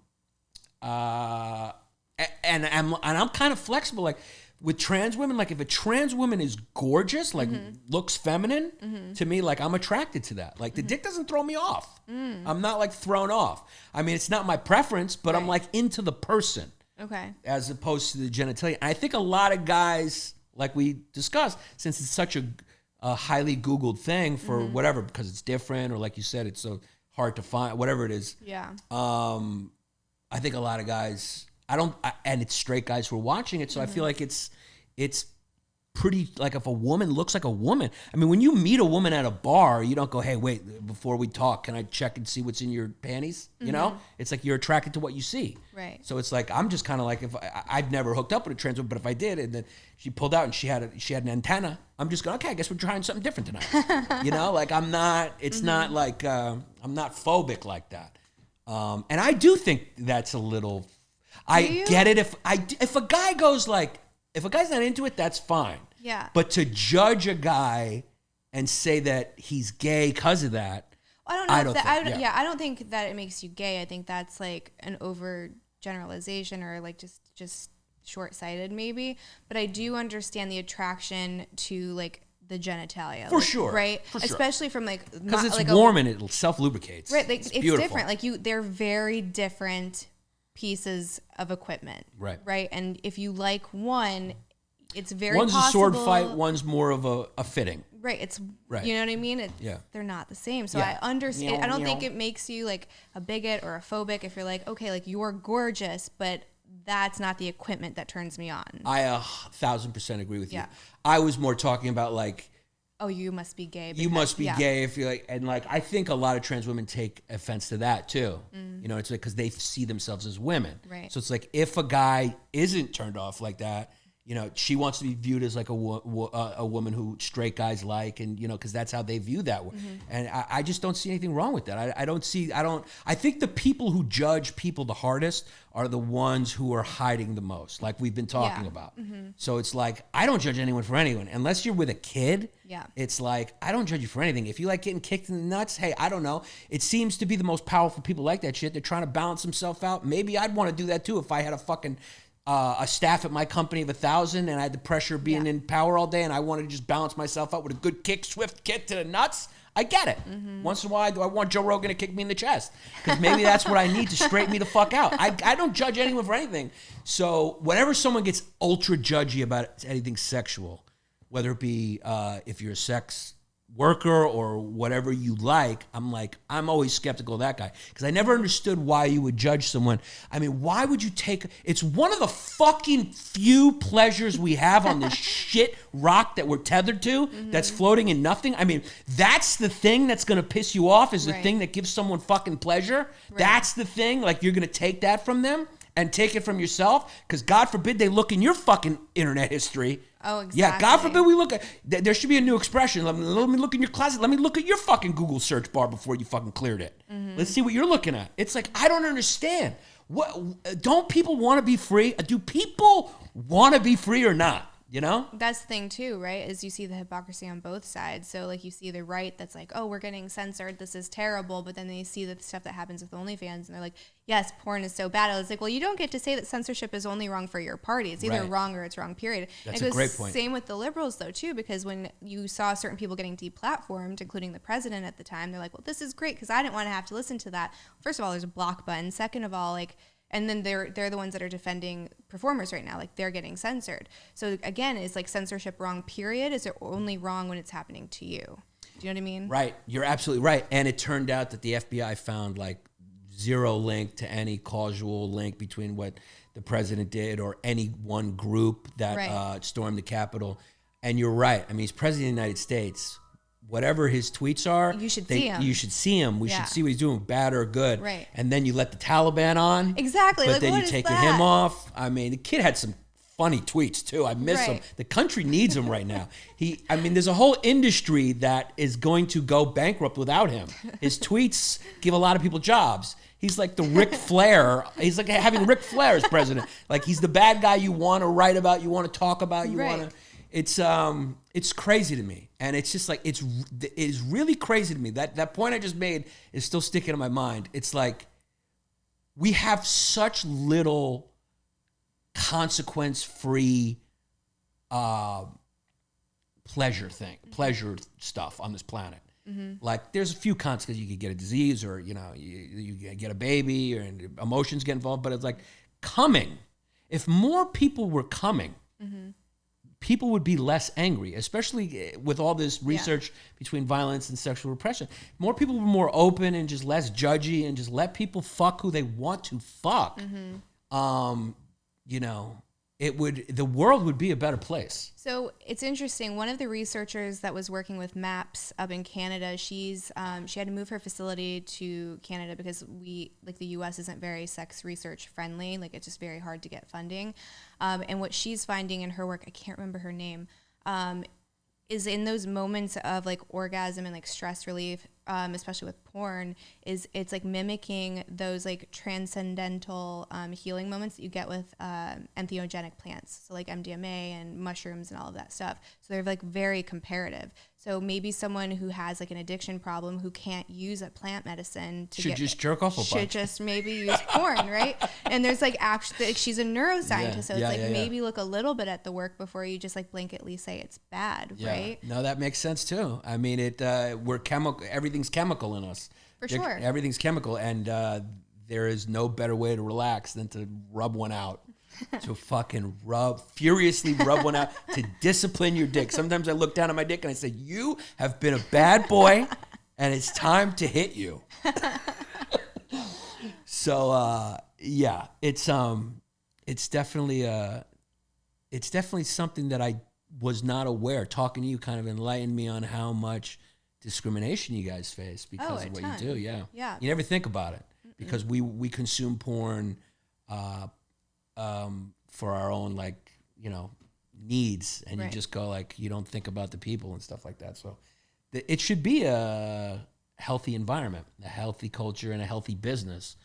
I'm kind of flexible, like. With trans women, like if a trans woman is gorgeous, like looks feminine, to me, like I'm attracted to that. Like the dick doesn't throw me off. I'm not like thrown off. I mean, it's not my preference, but I'm like into the person. Okay. As opposed to the genitalia. And I think a lot of guys, like we discussed, since it's such a highly Googled thing for whatever, because it's different, or like you said, it's so hard to find, whatever it is. Yeah. I think a lot of guys... and it's straight guys who are watching it, so I feel like it's pretty, like if a woman looks like a woman. I mean, when you meet a woman at a bar, you don't go, hey, wait, before we talk, can I check and see what's in your panties? It's like you're attracted to what you see. Right. So it's like, I'm just kind of like, if I've never hooked up with a trans woman, but if I did, and then she pulled out and she had an antenna, I'm just going, okay, I guess we're trying something different tonight. Like I'm not, it's not like, I'm not phobic like that. And I do think that's a little... I get it if a guy goes like, if a guy's not into it, that's fine. Yeah. But to judge a guy and say that he's gay because of that, I don't think that it makes you gay. I think that's like an overgeneralization, or like just short-sighted maybe. But I do understand the attraction to like the genitalia. For sure. Right? For sure. Especially from like... Because it's like warm and it self-lubricates. Right. Like, it's beautiful. different. Like they're very different pieces of equipment. Right. Right. And if you like one, it's very one's possible. a sword fight, one's more of a fitting. Right. It's right. You know what I mean? They're not the same. So I understand. I don't think it makes you like a bigot or a phobic if you're like, okay, like you're gorgeous, but that's not the equipment that turns me on. I 1,000% agree with you. I was more talking about like, oh, you must be gay. You must be gay if you're like, and like, I think a lot of trans women take offense to that too. You know, it's like, cause they see themselves as women. Right. So it's like, if a guy isn't turned off like that, you know, she wants to be viewed as like a woman who straight guys like, and, you know, cause that's how they view that. And I just don't see anything wrong with that. I think the people who judge people the hardest are the ones who are hiding the most, like we've been talking about. So it's like, I don't judge anyone for anyone, unless you're with a kid. It's like, I don't judge you for anything. If you like getting kicked in the nuts, hey, I don't know. It seems to be the most powerful people like that shit. They're trying to balance themselves out. Maybe I'd want to do that too if I had a fucking a staff at my company of 1,000 and I had the pressure of being in power all day and I wanted to just balance myself out with a good kick, swift kick to the nuts. I get it. Once in a while, do I want Joe Rogan to kick me in the chest? Because maybe that's what I need to straighten me the fuck out. I don't judge anyone for anything. So whenever someone gets ultra judgy about anything sexual, whether it be if you're a sex worker or whatever you like, I'm always skeptical of that guy because I never understood why you would judge someone. I mean, why would you it's one of the fucking few pleasures we have on this shit rock that we're tethered to that's floating in nothing. I mean, that's the thing that's going to piss you off is the thing that gives someone fucking pleasure. That's the thing, like you're going to take that from them and take it from yourself because God forbid they look in your fucking internet history. Oh, exactly. Yeah, God forbid we look at, there should be a new expression. Let me look in your closet. Let me look at your fucking Google search bar before you fucking cleared it. Let's see what you're looking at. It's like, I don't understand. Don't people want to be free? Do people want to be free or not? You know? That's the thing too, right? Is you see the hypocrisy on both sides. So like you see the right that's like, oh, we're getting censored. This is terrible. But then they see the stuff that happens with OnlyFans and they're like, yes, porn is so bad. I was like, well, you don't get to say that censorship is only wrong for your party. It's either wrong or it's wrong, period. That's a great point. Same with the liberals though too, because when you saw certain people getting deplatformed, including the president at the time, they're like, well, this is great because I didn't want to have to listen to that. First of all, there's a block button. Second of all, like, and then they're the ones that are defending performers right now. Like they're getting censored. So again, is like censorship wrong, period? Is it only wrong when it's happening to you? Do you know what I mean? Right. You're absolutely right. And it turned out that the FBI found like zero link to any causal link between what the president did or any one group that stormed the Capitol. And you're right. I mean, he's president of the United States. Whatever his tweets are, you should see him. You should see him. We should see what he's doing, bad or good. Right. And then you let the Taliban on. Exactly. But like, then what you is take that? him off. I mean, the kid had some funny tweets too. I miss him. The country needs him right now. There's a whole industry that is going to go bankrupt without him. His tweets give a lot of people jobs. He's like the Ric Flair. He's like having Ric Flair as president. Like he's the bad guy you want to write about, you want to talk about, you want to. It's crazy to me, and it's just like it is really crazy to me. That point I just made is still sticking in my mind. It's like we have such little consequence-free pleasure stuff on this planet. Like there's a few consequences. You could get a disease, or you know, you get a baby, or and emotions get involved. But it's like coming. If more people were coming. People would be less angry, especially with all this research between violence and sexual repression. More people were more open and just less judgy and just let people fuck who they want to fuck. You know, the world would be a better place. So it's interesting. One of the researchers that was working with MAPS up in Canada, she had to move her facility to Canada because the U.S. isn't very sex research friendly. Like it's just very hard to get funding. And what she's finding in her work, I can't remember her name, is in those moments of like orgasm and like stress relief, especially with porn, it's like mimicking those like transcendental healing moments that you get with entheogenic plants, so like MDMA and mushrooms and all of that stuff. So they're like very comparative. So maybe someone who has like an addiction problem who can't use a plant medicine should just jerk off a bunch. Should just maybe use porn, right? And there's like actually, like, she's a neuroscientist, so it's maybe look a little bit at the work before you just like blanketly say it's bad, right? No, that makes sense too. I mean, we're chemical. Everything's chemical in us. For sure. Everything's chemical, and there is no better way to relax than to rub one out. to fucking furiously rub one out, to discipline your dick. Sometimes I look down at my dick and I say, you have been a bad boy and it's time to hit you. So, yeah, it's definitely something that I was not aware. Talking to you kind of enlightened me on how much discrimination you guys face because of what you do. Yeah. You never think about it because we consume porn for our own, like, you know, needs, and you just go, like, you don't think about the people and stuff like that. So it should be a healthy environment, a healthy culture, and a healthy business.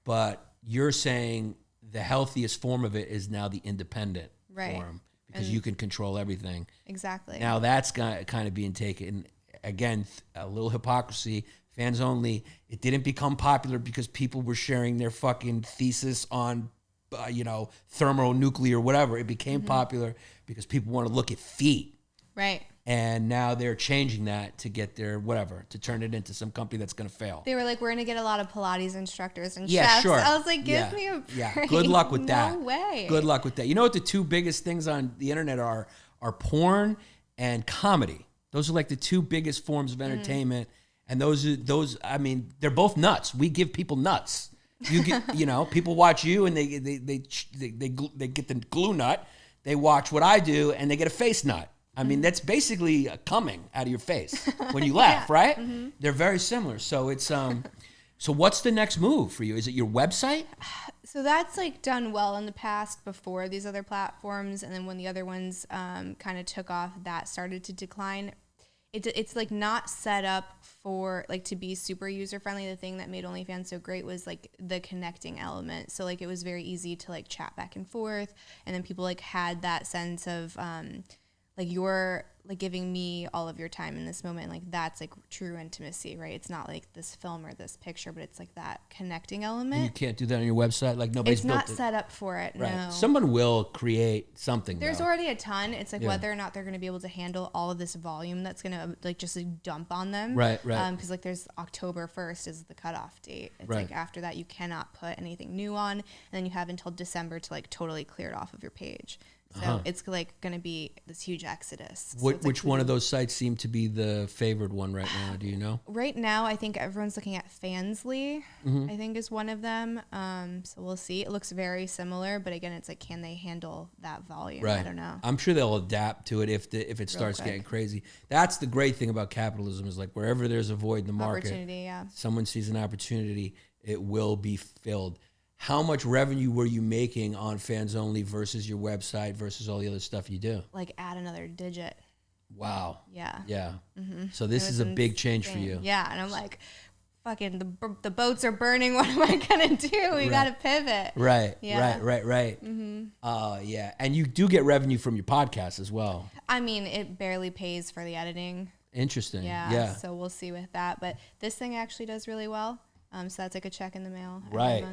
But you're saying the healthiest form of it is now the independent form, because you can control everything. Exactly. Now that's kind of being taken, again, a little hypocrisy, fans only. It didn't become popular because people were sharing their fucking thesis on, thermonuclear, whatever. It became popular because people want to look at feet. Right. And now they're changing that to get their to turn it into some company that's going to fail. They were like, we're going to get a lot of Pilates instructors and chefs. Sure. I was like, give me a break. Yeah, good luck with that. No way. Good luck with that. You know what the two biggest things on the internet are porn and comedy. Those are like the two biggest forms of entertainment. And those, I mean, they're both nuts. We give people nuts. You get, people watch you and they get the glue nut. They watch what I do and they get a face nut. I mean, that's basically coming out of your face when you laugh, right? They're very similar. So it's so what's the next move for you? Is it your website? So that's like done well in the past before these other platforms, and then when the other ones kind of took off, that started to decline. It's like not set up for like to be super user friendly. The thing that made OnlyFans so great was like the connecting element. So like it was very easy to like chat back and forth, and then people like had that sense of like you're like giving me all of your time in this moment. Like that's like true intimacy, right? It's not like this film or this picture, but it's like that connecting element. And you can't do that on your website. Like nobody's built it. It's not set up for it. Right. No. Someone will create something. There's though. already a ton. It's like whether or not they're going to be able to handle all of this volume that's going to like just like dump on them. Right. Because like there's October 1st is the cutoff date. It's like after that you cannot put anything new on, and then you have until December to like totally clear it off of your page. So it's like going to be this huge exodus. Which one of those sites seem to be the favored one right now? Do you know? Right now, I think everyone's looking at Fansly. I think is one of them. So we'll see. It looks very similar, but again, it's like, can they handle that volume? Right. I don't know. I'm sure they'll adapt to it if it starts getting crazy. That's the great thing about capitalism is like wherever there's a void in the market, someone sees an opportunity, it will be filled. How much revenue were you making on Fans Only versus your website versus all the other stuff you do? Like add another digit. Wow. Yeah. Yeah. So this is a big change for you. Yeah. And I'm like, fucking the boats are burning. What am I going to do? We got to pivot. Right. Yeah. Right. Yeah. And you do get revenue from your podcast as well. I mean, it barely pays for the editing. Interesting. Yeah. So we'll see with that. But this thing actually does really well. So that's like a check in the mail. Right.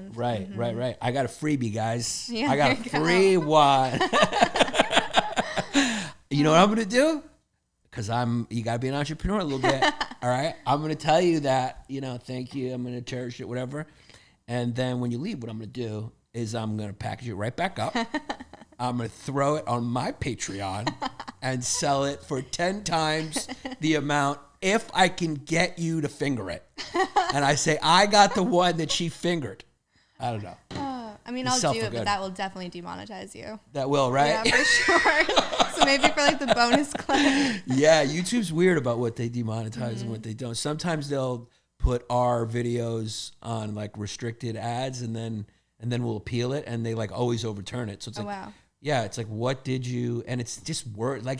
I got a freebie, guys. Yeah, I got a free one. You know what I'm going to do? Because you got to be an entrepreneur a little bit. All right. I'm going to tell you that, thank you. I'm going to cherish it, whatever. And then when you leave, what I'm going to do is I'm going to package it right back up. I'm going to throw it on my Patreon and sell it for 10 times the amount if I can get you to finger it. And I say, I got the one that she fingered. I don't know. I mean, I'll do it, but that will definitely demonetize you. That will, right? Yeah, for sure. So maybe for like the bonus clip. Yeah, YouTube's weird about what they demonetize and what they don't. Sometimes they'll put our videos on like restricted ads and then we'll appeal it and they like always overturn it. So it's like, wow. Yeah, it's like, what did you, and it's just word, like,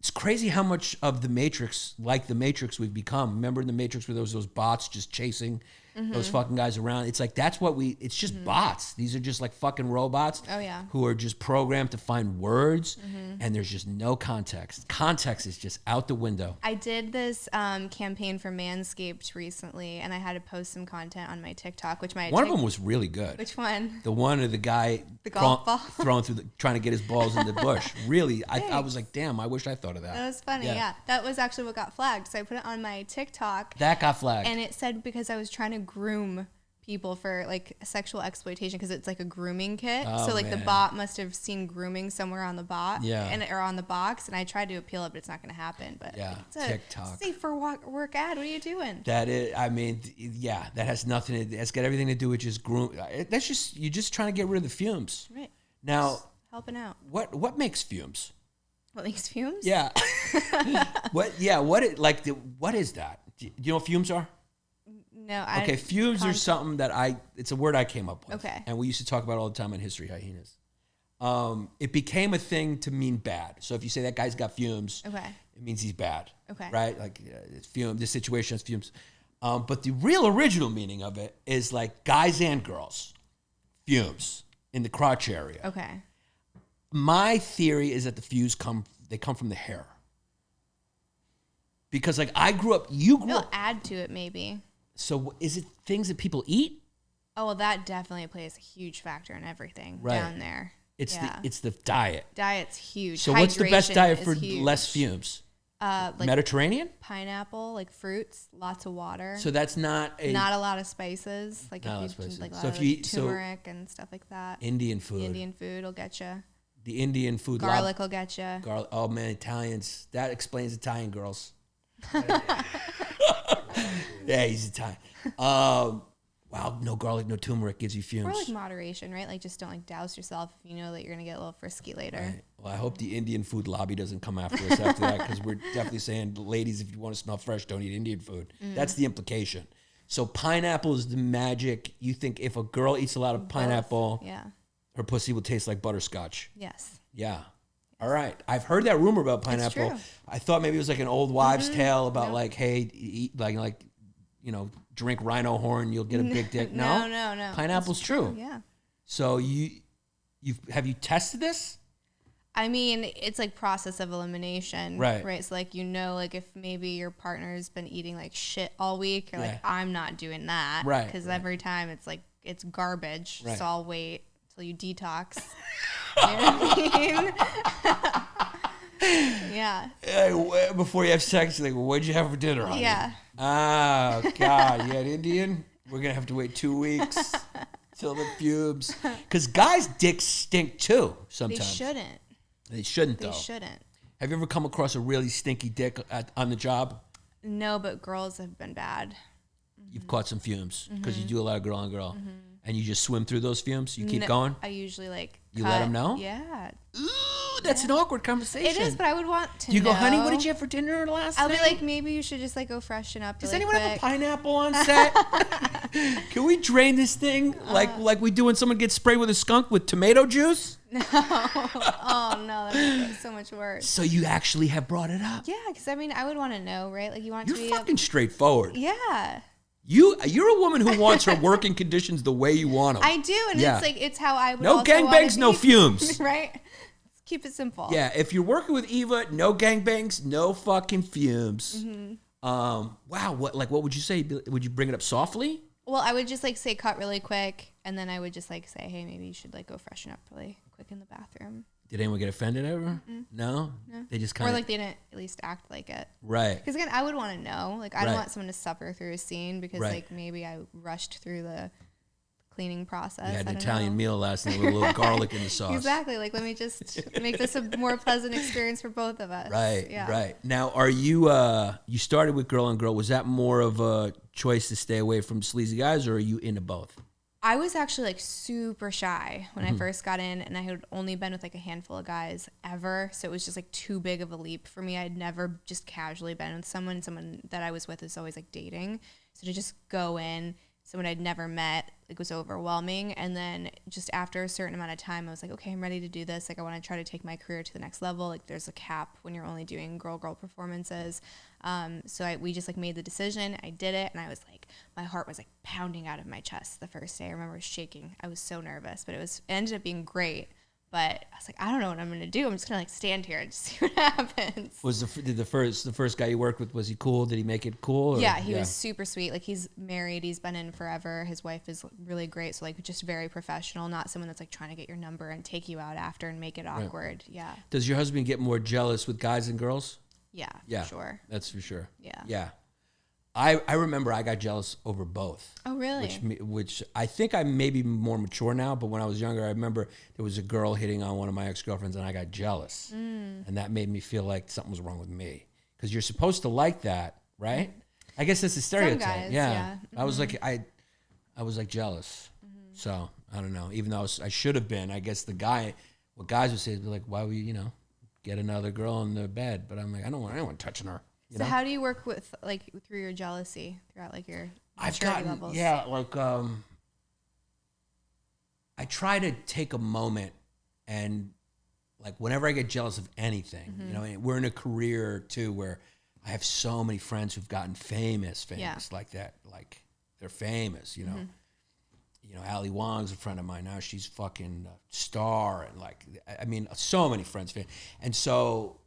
it's crazy how much of the Matrix, like the Matrix we've become. Remember in the Matrix where there was those bots just chasing those fucking guys around? It's like, that's what it's just bots. These are just like fucking robots who are just programmed to find words and there's just no context. Context is just out the window. I did this campaign for Manscaped recently and I had to post some content on my TikTok, which one of them was really good. Which one? The one of the guy golf ball throwing through trying to get his balls in the bush. Really, I was like, damn, I wish I thought of that. That was funny, yeah. That was actually what got flagged. So I put it on my TikTok. That got flagged. And it said because I was trying to groom people for like sexual exploitation because it's like a grooming kit. Oh, so like man. the bot must have seen grooming somewhere on the bot, Yeah. or on the box. And I tried to appeal it, but it's not going to happen. But Yeah, it's a TikTok. safe for work ad. What are you doing? That is, I mean, yeah, that has nothing. It's got everything to do with just groom. That's just you're just trying to get rid of the fumes. Right. Now, Just helping out. what makes fumes? What makes fumes? Yeah. What is that? Do you know what fumes are? No. Okay, fumes are something that it's a word I came up with. Okay. And we used to talk about all the time on History Hyenas. It became a thing to mean bad. So if you say that guy's got fumes, Okay. it means he's bad. Okay. Right? Like it's fume. This situation has fumes. But the real original meaning of it is like guys and girls, fumes in the crotch area. Okay. My theory is that the fumes come from the hair. Because like I grew up, you grew They'll up. add to it maybe. So is it things that people eat? Oh, well, that definitely plays a huge factor in everything Right. down there. It's Yeah. the diet. Diet's huge. So what's the best Hydration diet is for huge. less fumes? Like Mediterranean? pineapple, like fruits, lots of water. So that's not a Not a lot of spices. Like Not a lot if of you spices. like a So lot if of you like eat- so- turmeric and stuff like that. Indian food. Indian food will get you. The Indian food. Garlic will get you. Garlic. Oh man, Italians. That explains Italian girls. Yeah, he's Italian. Wow, no garlic, no turmeric gives you fumes. Or like moderation, right? Like just don't like douse yourself if you know that you're gonna get a little frisky later. Right. Well, I hope the Indian food lobby doesn't come after us after that, because we're definitely saying, ladies, if you want to smell fresh, don't eat Indian food. That's the implication. So pineapple is the magic. You think if a girl eats a lot of pineapple, Yeah. her pussy will taste like butterscotch. Yes. Yeah. All right. I've heard that rumor about pineapple. true. I thought maybe it was like an old wives' tale about like, hey, eat like, you know, drink rhino horn, you'll get a big dick. No, No. Pineapple's It's true. Yeah. So have you tested this? I mean, it's like process of elimination, Right. Right. So like, like if maybe your partner's been eating like shit all week, you're like, I'm not doing that, Right, Because every time it's like it's garbage, Right. so I'll wait till you detox. You know what I mean? Yeah. Hey, before you have sex, you're like, well, what'd you have for dinner, honey? Yeah. Oh, God, you had Indian? We're going to have to wait 2 weeks till the fumes. Because guys' dicks stink too They sometimes. shouldn't. They shouldn't, though. They shouldn't. Have you ever come across a really stinky dick on the job? No, but girls have been bad. You've caught some fumes because you do a lot of girl on girl. And you just swim through those fumes? You keep going? I usually like You let cut. 'em know? Yeah. Ooh, that's an awkward conversation. It is, but I would want to Do you go, know. honey, what did you have for dinner last I'll night? be like, maybe you should just like go freshen up. Does really anyone have a quick. pineapple on set? Can we drain this thing like we do when someone gets sprayed with a skunk with tomato juice? Oh no, that makes it so much worse. So you actually have brought it up. Yeah, because I mean, I would want to know, right? Like you want You're to be fucking straightforward. yeah, You're a woman who wants her working conditions the way you want them. I do, and Yeah. it's how I would. No also wanna gangbangs, no be, fumes. right? Let's keep it simple. Yeah, if you're working with Eva, no gangbangs, no fucking fumes. Wow, what would you say? Would you bring it up softly? Well, I would just like say cut really quick, and then I would just like say, hey, maybe you should like go freshen up really quick in the bathroom. Did anyone get offended ever? No? They just kind Or of like they didn't at least act like it. right. Because again, I would want to know. Like I don't Right. want someone to suffer through a scene because Right. like maybe I rushed through the cleaning process. You had I an don't Italian know. meal last night with a little garlic in the sauce. Exactly. Like let me just make this a more pleasant experience for both of us. Right, Yeah. right. Now, are you you started with girl on girl? Was that more of a choice to stay away from sleazy guys, or are you into both? I was actually like super shy when Mm-hmm. I first got in, and I had only been with like a handful of guys ever. So it was just like too big of a leap for me. I'd never just casually been with someone. Someone that I was with is always like dating. So to just go in, someone I'd never met, like was overwhelming. And then just after a certain amount of time, I was like, okay, I'm ready to do this. Like I want to try to take my career to the next level. Like there's a cap when you're only doing girl performances. So we just like made the decision. I did it, and I was like, my heart was like pounding out of my chest the first day. I remember I was shaking. I was so nervous, but it ended up being great. But I was like, I don't know what I'm gonna do. I'm just gonna like stand here and see what happens. Was the first guy you worked with, was he cool? Did he make it cool? Or? Yeah, he was super sweet. Like he's married. He's been in forever. His wife is really great. So like just very professional. Not someone that's like trying to get your number and take you out after and make it awkward. Yeah. Does your husband get more jealous with guys and girls? Yeah. Yeah, For sure. that's for sure. Yeah. Yeah. I remember I got jealous over both. Oh, really? Which I think I may be more mature now, but when I was younger, I remember there was a girl hitting on one of my ex-girlfriends and I got jealous. And that made me feel like something was wrong with me. Because you're supposed to like that, right? I guess that's the stereotype. Some guys, yeah. I was like, I was like jealous. So I don't know. Even though I should have been, I guess what guys would say is like, why would you, get another girl in the bed? But I'm like, I don't want anyone touching her. So how do you work with through your jealousy throughout your maturity levels? Yeah, I try to take a moment and whenever I get jealous of anything, and we're in a career too where I have so many friends who've gotten famous like that, like they're famous, Ali Wong's a friend of mine now. She's fucking star, and so many friends, and so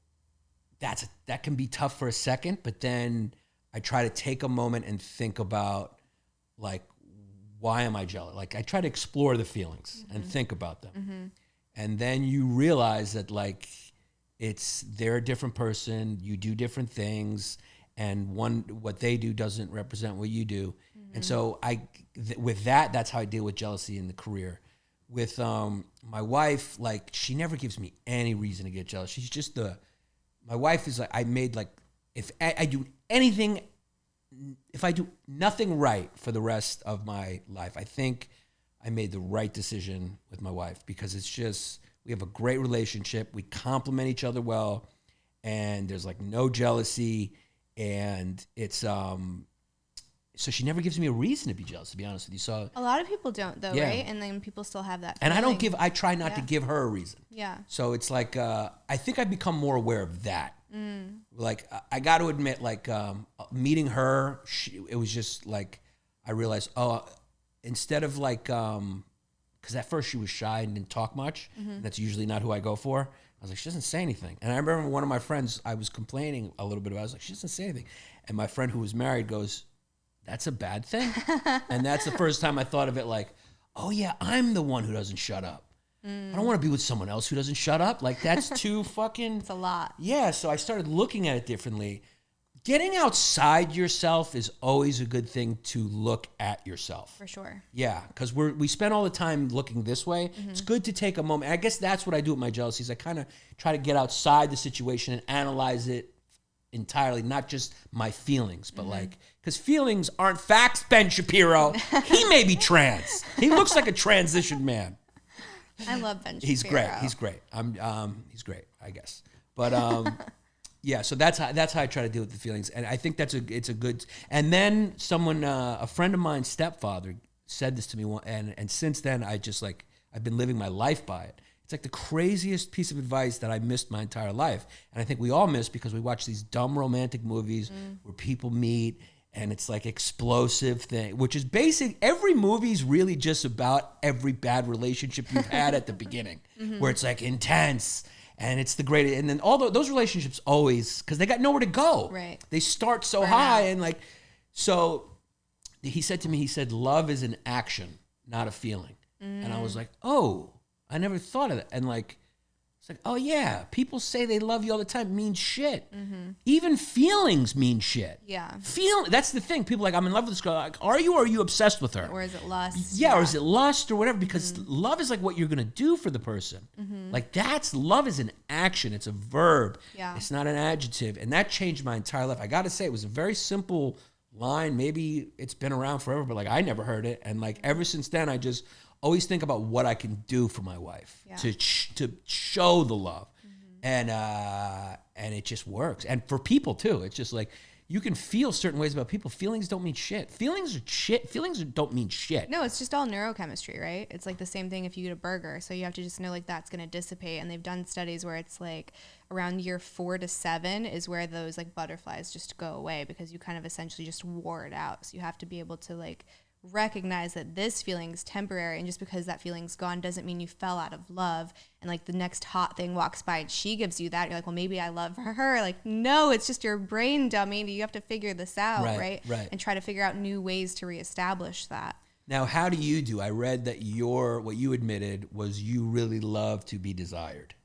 that can be tough for a second, but then I try to take a moment and think about why am I jealous? I try to explore the feelings and think about them. And then you realize that they're a different person, you do different things, and what they do doesn't represent what you do. And so with that's how I deal with jealousy in the career. With my wife, she never gives me any reason to get jealous. She's just my wife is if I do anything, if I do nothing right for the rest of my life, I think I made the right decision with my wife because it's just, we have a great relationship. We complement each other well, and there's no jealousy, and it's, so she never gives me a reason to be jealous, to be honest with you. So a lot of people don't though, right? And then people still have that feeling. And I try not to give her a reason. Yeah. So it's I think I've become more aware of that. I got to admit, meeting her, it was just I realized, instead of because at first she was shy and didn't talk much. And that's usually not who I go for. I was like, she doesn't say anything. And I remember one of my friends, I was complaining a little bit about, I was like, she doesn't say anything. And my friend who was married goes, that's a bad thing? And that's the first time I thought of it oh yeah, I'm the one who doesn't shut up. I don't want to be with someone else who doesn't shut up. That's too fucking... It's a lot. Yeah, so I started looking at it differently. Getting outside yourself is always a good thing to look at yourself. For sure. Yeah, because we spend all the time looking this way. It's good to take a moment. I guess that's what I do with my jealousies. I kind of try to get outside the situation and analyze it entirely, not just my feelings, but because feelings aren't facts, Ben Shapiro. He may be trans. He looks like a transitioned man. I love Ben Shapiro. He's great. He's great. He's great, I guess. But yeah, so that's how I try to deal with the feelings, and I think it's a good. And then someone, a friend of mine's stepfather, said this to me, and since then I've been living my life by it. It's the craziest piece of advice that I missed my entire life. And I think we all miss because we watch these dumb romantic movies where people meet and it's explosive thing, which is basic. Every movie's really just about every bad relationship you've had at the beginning, where it's intense and it's the greatest. And then those relationships always, because they got nowhere to go. Right. They start so high and so he said to me, love is an action, not a feeling. And I was like, oh, I never thought of that. And it's oh yeah, people say they love you all the time. It means shit. Even feelings mean shit. Yeah. That's the thing. People I'm in love with this girl. Are you obsessed with her? Or is it lust? Yeah, or is it lust or whatever? Because love is what you're gonna do for the person. Love is an action. It's a verb. Yeah. It's not an adjective. And that changed my entire life. I gotta say, it was a very simple line. Maybe it's been around forever, but I never heard it. And ever since then, I just always think about what I can do for my wife to show the love, and it just works. And for people too, it's just you can feel certain ways about people. Feelings don't mean shit. Feelings are shit. Feelings don't mean shit. No, it's just all neurochemistry, right? It's the same thing if you eat a burger. So you have to just know that's going to dissipate. And they've done studies where it's around year 4 to 7 is where those butterflies just go away because you kind of essentially just wore it out. So you have to be able to recognize that this feeling's temporary, and just because that feeling's gone doesn't mean you fell out of love and the next hot thing walks by and she gives you that, you're well, maybe I love her. No, it's just your brain, dummy. You have to figure this out, right? And try to figure out new ways to reestablish that. Now, how do? I read that what you admitted was you really love to be desired.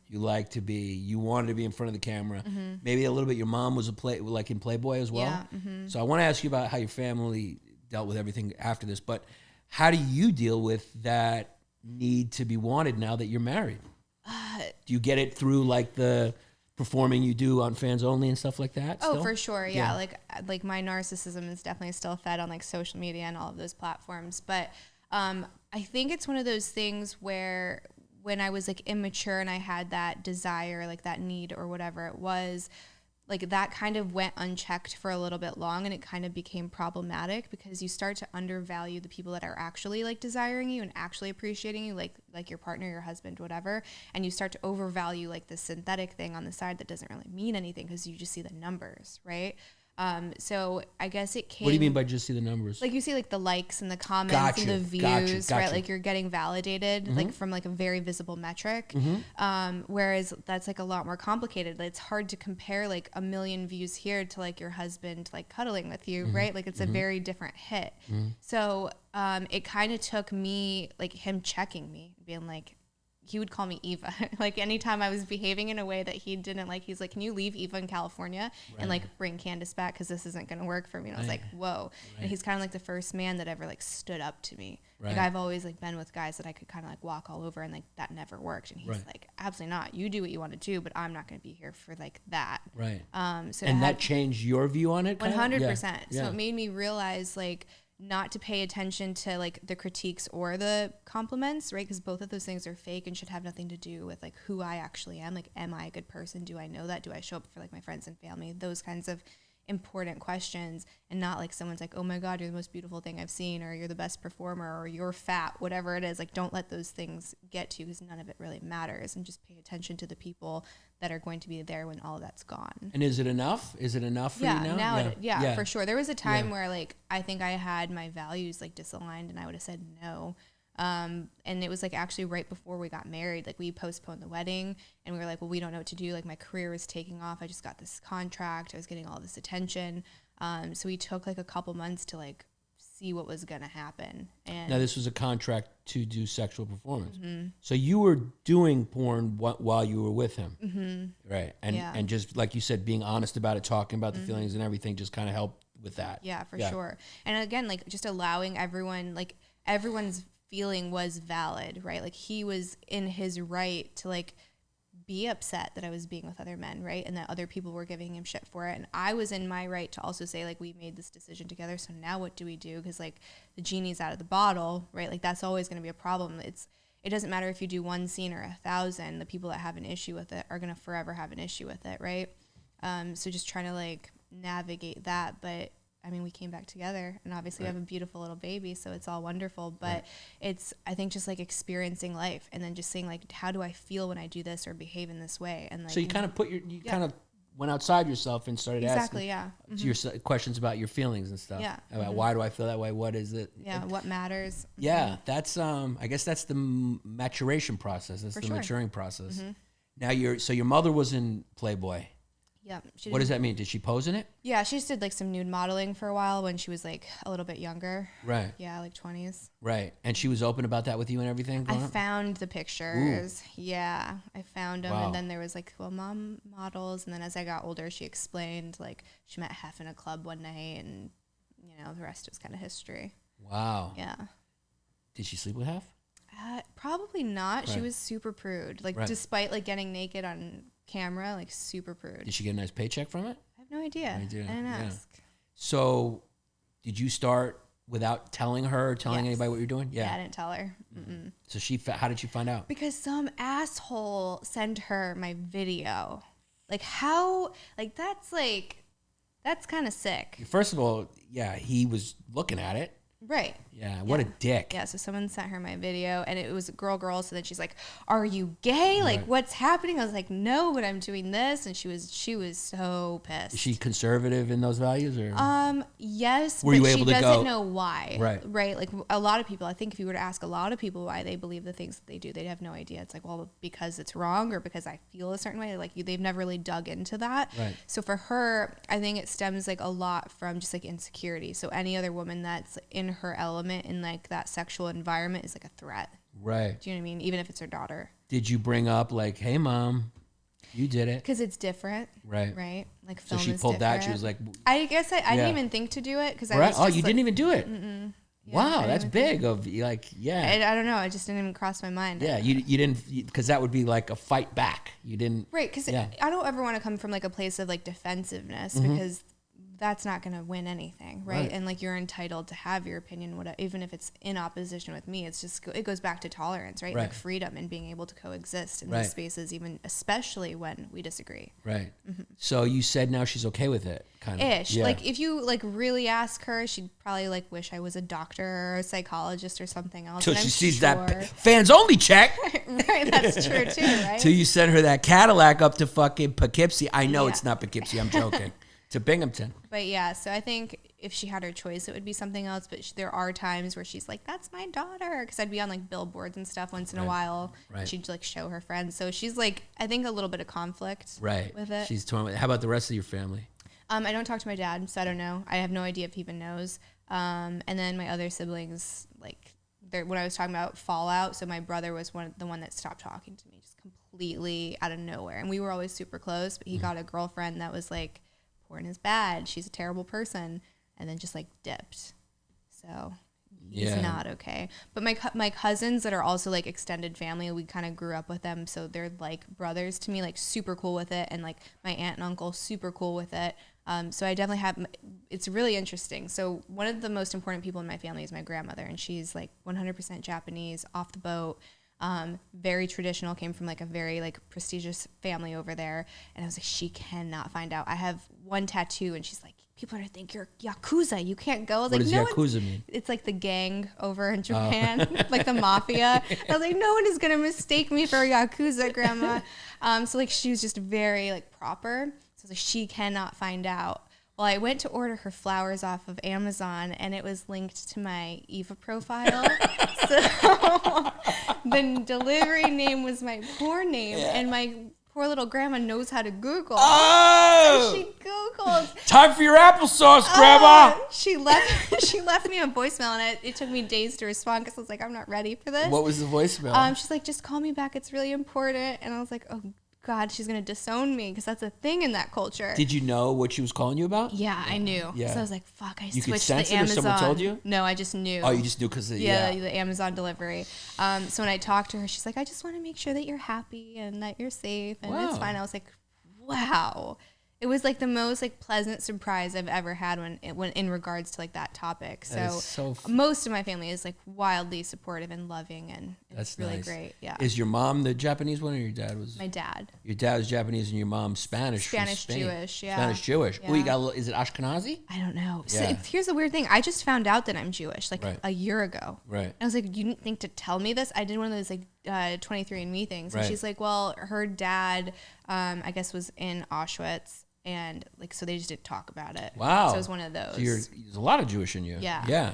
You like to be, you wanted to be in front of the camera. Maybe a little bit your mom was like in Playboy as well. Yeah. So I want to ask you about how your family dealt with everything after this, but how do you deal with that need to be wanted now that you're married? Do you get it through like the performing you do on Fans Only and stuff like that? Oh, still? for sure. Yeah. Like my narcissism is definitely still fed on like social media and all of those platforms. But I think it's one of those things where when I was like immature and I had that desire, like that need or whatever it was, like that kind of went unchecked for a little bit long, and it kind of became problematic because you start to undervalue the people that are actually like desiring you and actually appreciating you, like your partner, your husband, whatever, and you start to overvalue like the synthetic thing on the side that doesn't really mean anything because you just see the numbers, right? So I guess it came. What do you mean by just see the numbers? Like you see like the likes and the comments and the views, right? Like you're getting validated like from like a very visible metric. Whereas that's like a lot more complicated. It's hard to compare like 1 million views here to like your husband like cuddling with you, right? Like it's a very different hit. So it kind of took me, like him checking me, being like, he would call me Eva. Like anytime I was behaving in a way that he didn't like, he's like, can you leave Eva in California and like bring Candice back? Cause this isn't going to work for me. And I was like, whoa. And he's kind of like the first man that ever like stood up to me. Like I've always like been with guys that I could kind of like walk all over, and like that never worked. And he's like, absolutely not. You do what you want to do, but I'm not going to be here for like that. Right. So and that changed your view on it? 100%. So it made me realize like, not to pay attention to like the critiques or the compliments, right? Because both of those things are fake and should have nothing to do with like who I actually am. Like, am I a good person? Do I know that? Do I show up for like my friends and family? Those kinds of important questions, and not like someone's like, oh my God, you're the most beautiful thing I've seen, or you're the best performer, or you're fat, whatever it is. Like, don't let those things get to you, because none of it really matters, and just pay attention to the people that are going to be there when all of that's gone. And is it enough? Is it enough for you now? Yeah, for sure. There was a time where like I think I had my values like disaligned, and I would have said no. And it was like actually right before we got married, like we postponed the wedding, and we were like, well, we don't know what to do. Like my career was taking off. I just got this contract. I was getting all this attention. So we took like a couple months to like see what was going to happen. And now this was a contract to do sexual performance. So you were doing porn while you were with him. Right. And just like you said, being honest about it, talking about the feelings and everything just kind of helped with that. Yeah, for sure. And again, like just allowing everyone, like everyone's feeling was valid, right? Like he was in his right to like be upset that I was being with other men, right? And that other people were giving him shit for it. And I was in my right to also say like, we made this decision together, so now what do we do? Because like the genie's out of the bottle, right? Like that's always going to be a problem. It doesn't matter if you do one scene or 1,000, the people that have an issue with it are going to forever have an issue with it, right? So just trying to like navigate that. But I mean, we came back together, and obviously we have a beautiful little baby, so it's all wonderful. But it's, I think, just like experiencing life, and then just saying like, how do I feel when I do this or behave in this way? And like, so you kind of kind of went outside yourself and started asking your questions about your feelings and stuff. Yeah. About why do I feel that way? What is it? Yeah. What matters? Yeah. That's I guess that's the maturation process. That's the maturing process. Now your mother was in Playboy. Yeah. What does that mean? Did she pose in it? Yeah, she just did like some nude modeling for a while when she was like a little bit younger. Right. Yeah, like 20s. Right. And she was open about that with you and everything? I found the pictures. Ooh. Yeah, I found them. Wow. And then there was like, well, mom models. And then as I got older, she explained like she met Hef in a club one night, and you know, the rest was kind of history. Wow. Yeah. Did she sleep with Hef? Probably not. Right. She was super prude. Like despite like getting naked on camera, like super prude. Did she get a nice paycheck from it? I have no idea. I didn't ask. So did you start without telling her, anybody what you're doing? Yeah, I didn't tell her. So how did she find out? Because some asshole sent her my video. Like how, like that's kind of sick. First of all, yeah, he was looking at it. Right. Yeah, what a dick. Yeah, so someone sent her my video, and it was girl, so then she's like, are you gay? Like, what's happening? I was like, no, but I'm doing this, and she was so pissed. Is she conservative in those values? Or? Yes, but she doesn't know why. Right. Like, a lot of people, I think if you were to ask a lot of people why they believe the things that they do, they'd have no idea. It's like, well, because it's wrong, or because I feel a certain way. Like, they've never really dug into that. Right. So for her, I think it stems, like, a lot from just, like, insecurity. So any other woman that's in her element, element in like that sexual environment is like a threat. Right. Do you know what I mean? Even if it's her daughter. Did you bring up like, hey, mom, you did it? Because it's different. Right. Right. Like So film she is pulled different. that. She was like, I guess I Yeah. didn't even think to do it because I right. was Oh, just you like, didn't even do it. Yeah, Wow, I that's didn't big. Of like, yeah. I don't know. It just didn't even cross my mind. Yeah, you didn't, because that would be like a fight back. You didn't. Right, because Yeah. I don't ever want to come from like a place of like defensiveness because that's not going to win anything, right? And like you're entitled to have your opinion, whatever, even if it's in opposition with me. It's just it goes back to tolerance, right? Like freedom and being able to coexist in these spaces, even especially when we disagree. Right. So you said now she's okay with it, kind of. Ish. Yeah. Like if you like really ask her, she'd probably like wish I was a doctor or a psychologist or something else. Till And she I'm sees sure- that fans only check. Right, that's true too, right? Till you send her that Cadillac up to fucking Poughkeepsie. I know Yeah. it's not Poughkeepsie. I'm joking. To Binghamton. But yeah, so I think if she had her choice, it would be something else. But there are times where she's like, "That's my daughter," because I'd be on like billboards and stuff once in a while. Right. She'd like show her friends. So she's like, I think a little bit of conflict. Right. With it. She's torn with it. How about the rest of your family? I don't talk to my dad, so I don't know. I have no idea if he even knows. And then my other siblings, like, when I was talking about fallout, so my brother was the one that stopped talking to me just completely out of nowhere. And we were always super close, but he got a girlfriend that was like, porn is bad. She's a terrible person. And then just like dipped. So he's not okay. But my cousins that are also like extended family, we kind of grew up with them. So they're like brothers to me, like super cool with it. And like my aunt and uncle, super cool with it. So I definitely have, it's really interesting. So one of the most important people in my family is my grandmother. And she's like 100% Japanese, off the boat. Very traditional, came from like a very like prestigious family over there. And I was like, she cannot find out. I have one tattoo and she's like, people are gonna think you're Yakuza. You can't go. I was What like, does no Yakuza mean? It's like the gang over in Japan, like the mafia. I was like, no one is gonna mistake me for a Yakuza, Grandma. So like she was just very like proper. So I was like, she cannot find out. Well, I went to order her flowers off of Amazon, and it was linked to my Eva profile. So the delivery name was my porn name, and my poor little grandma knows how to Google. Oh! So she Googled. Time for your applesauce, Grandma! She left me a voicemail, and it took me days to respond because I was like, I'm not ready for this. What was the voicemail? She's like, just call me back. It's really important. And I was like, oh, God, she's going to disown me because that's a thing in that culture. Did you know what she was calling you about? Yeah, I knew. Yeah. So I was like, fuck, I You could switched sense the it or Amazon. someone told you? No, I just knew. Oh, you just knew because the Amazon delivery. So when I talked to her, she's like, I just want to make sure that you're happy and that you're safe and it's Wow. fine. I was like, wow. It was like the most like pleasant surprise I've ever had when in regards to like that topic. That So, is so most of my family is like wildly supportive and loving, and it's That's really nice. great. Yeah. Is your mom the Japanese one, or your dad was? My dad. Your dad was Japanese and your mom's Spanish. from Spanish Spain. Jewish, yeah. Spanish Jewish. Oh, you Yeah. got a little, is it Ashkenazi? I don't know. Yeah. So here's the weird thing. I just found out that I'm Jewish like Right. a year ago. Right. And I was like, you didn't think to tell me this? I did one of those like 23andMe things. And Right. she's like, well, her dad, I guess, was in Auschwitz. And like, so they just didn't talk about it. Wow. So it was one of those. So there's a lot of Jewish in you. Yeah. Yeah.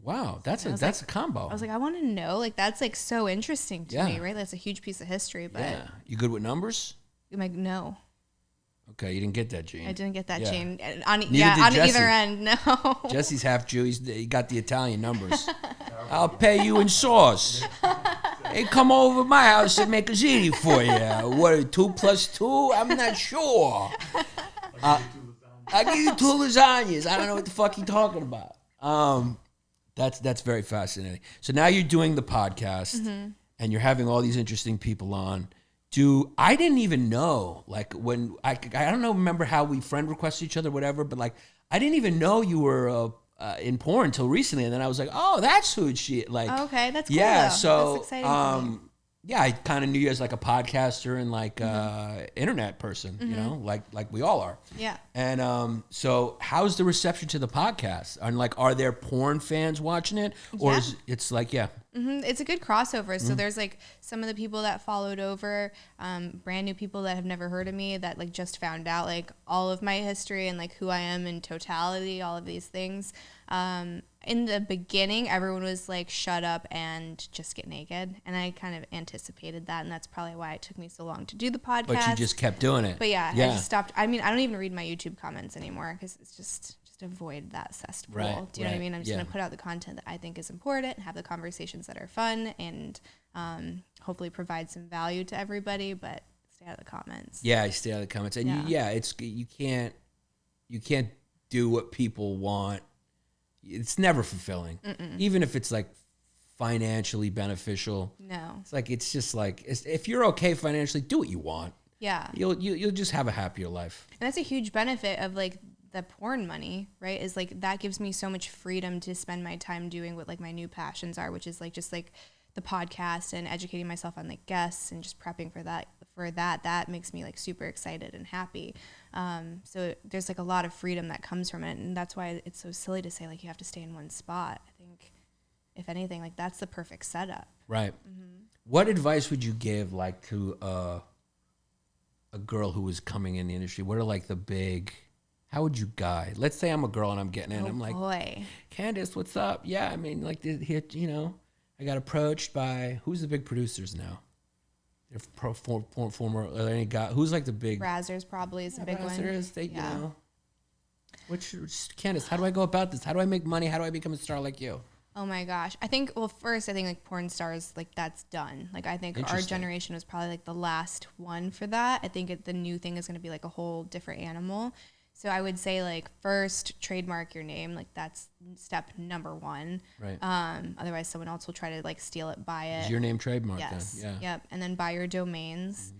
Wow. That's a combo. I was like, I want to know. Like, that's like so interesting to Yeah. me, right? That's a huge piece of history. But yeah. You good with numbers? I'm like, no, Okay, you didn't get that gene. I didn't get that Yeah. gene. did On Jesse. either end, no. Jesse's half Jew. He got the Italian numbers. I'll pay you in sauce. Hey, come over to my house and make a ziti for you. What, 2 + 2? I'm not sure. I give you 2 lasagnas. I don't know what the fuck you're talking about. That's very fascinating. So now you're doing the podcast, and you're having all these interesting people on. I didn't even know, like, when I don't know, remember how we friend requested each other, whatever, but like I didn't even know you were in porn until recently, and then I was like, oh, that's who she like. Okay, that's cool. Yeah, though. so That's exciting for me. yeah, I kind of knew you as like a podcaster and like internet person, you know, like we all are. Yeah. And so how's the reception to the podcast? And like, are there porn fans watching it, or Yeah. is it's like, yeah, It's a good crossover. So there's like some of the people that followed over, brand new people that have never heard of me that like just found out like all of my history and like who I am in totality, all of these things. In the beginning, everyone was like, shut up and just get naked. And I kind of anticipated that. And that's probably why it took me so long to do the podcast. but you just kept doing it. But yeah, I just stopped. I mean, I don't even read my YouTube comments anymore because it's just just avoid that cesspool. Right, Do you know what I right, mean? I'm just yeah. going to put out the content that I think is important, have the conversations that are fun, and hopefully provide some value to everybody, but stay out of the comments. Yeah, I stay out of the comments. And you can't do what people want. It's never fulfilling. Even if it's like financially beneficial. No. It's like, it's just like, if you're okay financially, do what you want. Yeah. You'll just have a happier life. And that's a huge benefit of like the porn money, right? Is like that gives me so much freedom to spend my time doing what like my new passions are, which is like just like the podcast and educating myself on like guests and just prepping for that. That makes me like super excited and happy. So there's like a lot of freedom that comes from it, and that's why it's so silly to say like you have to stay in one spot. I think if anything, like that's the perfect setup. Right. What advice would you give like to a girl who was coming in the industry? What are like the big, how would you guide? Let's say I'm a girl and I'm getting in. I'm like, boy, Candice, what's up? Yeah, I mean, like, you know, I got approached by, who's the big producers now? They're former, are there any guy, who's like the big? Brazzers probably is a big one. Brazzers, you know. Candice, how do I go about this? How do I make money? How do I become a star like you? Oh my gosh. I think like porn stars, like that's done. Like I think our generation was probably like the last one for that. I think the new thing is going to be like a whole different animal. So I would say like first trademark your name. Like that's step number one. Right. Otherwise someone else will try to like steal it, buy it. Is your name trademarked? Yes. Then? Yeah. Yep. And then buy your domains.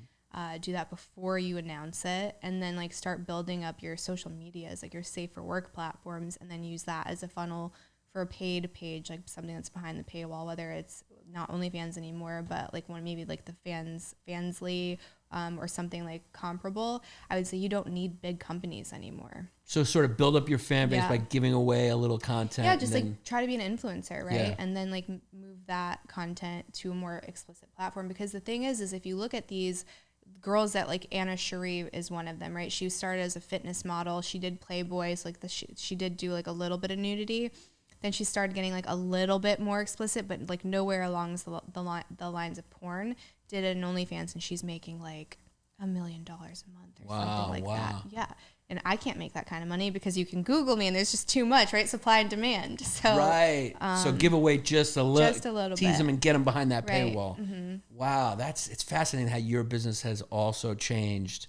Do that before you announce it, and then like start building up your social medias, like your safe for work platforms, and then use that as a funnel for a paid page, like something that's behind the paywall, whether it's not OnlyFans anymore, but like one maybe like the Fansly or something like comparable. I would say you don't need big companies anymore. So sort of build up your fan base by giving away a little content. Yeah, just like try to be an influencer, right? Yeah. And then like move that content to a more explicit platform. Because the thing is if you look at these girls that like Anna Sharif is one of them, right? She started as a fitness model. She did Playboy, so like she did do like a little bit of nudity. Then she started getting like a little bit more explicit, but like nowhere along the lines of porn. Did an OnlyFans, and she's making like $1 million a month or something like that. Yeah. And I can't make that kind of money because you can Google me and there's just too much, right? Supply and demand. So right. So give away just a little, tease them and get them behind that paywall. Mm-hmm. Wow, it's fascinating how your business has also changed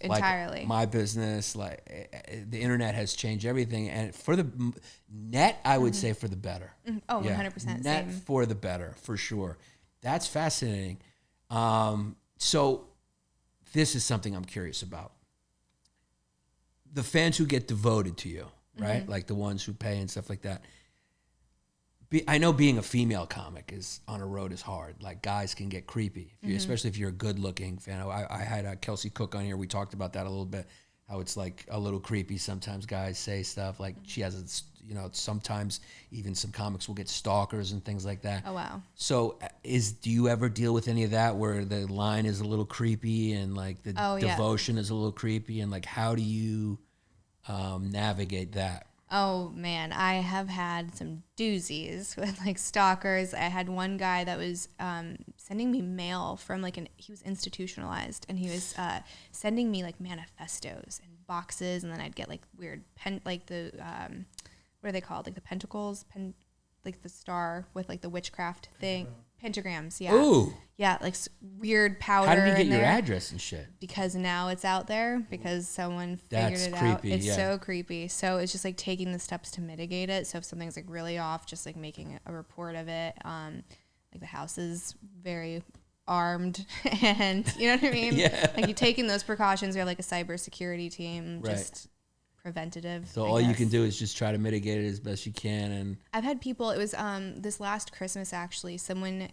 entirely. Like my business, like the internet has changed everything, and for the net, I would say for the better. Oh, 100%. Net for the better, for sure. That's fascinating. So this is something I'm curious about. The fans who get devoted to you, right? Mm-hmm. Like the ones who pay and stuff like that. I know being a female comic on a road is hard. Like guys can get creepy, especially if you're a good-looking fan. I had Kelsey Cook on here. We talked about that a little bit. How it's like a little creepy. Sometimes guys say stuff like she has, sometimes even some comics will get stalkers and things like that. Oh wow. So do you ever deal with any of that where the line is a little creepy and like the devotion is a little creepy, and like how do you navigate that? Oh man, I have had some doozies with like stalkers. I had one guy that was sending me mail from he was institutionalized, and he was sending me like manifestos and boxes, and then I'd get like weird what are they called? Like the pentacles, like the star with like the witchcraft thing. Pentagrams, yeah. Ooh. Yeah, like weird powder. How did you get your address and shit? Because now it's out there because someone figured it out. It's so creepy. So it's just like taking the steps to mitigate it. So if something's like really off, just like making a report of it. Like the house is very armed and you know what I mean? Yeah. Like you're taking those precautions. You're like a cybersecurity team, just preventative. So all you can do is just try to mitigate it as best you can. And I've had people, it was this last Christmas actually, someone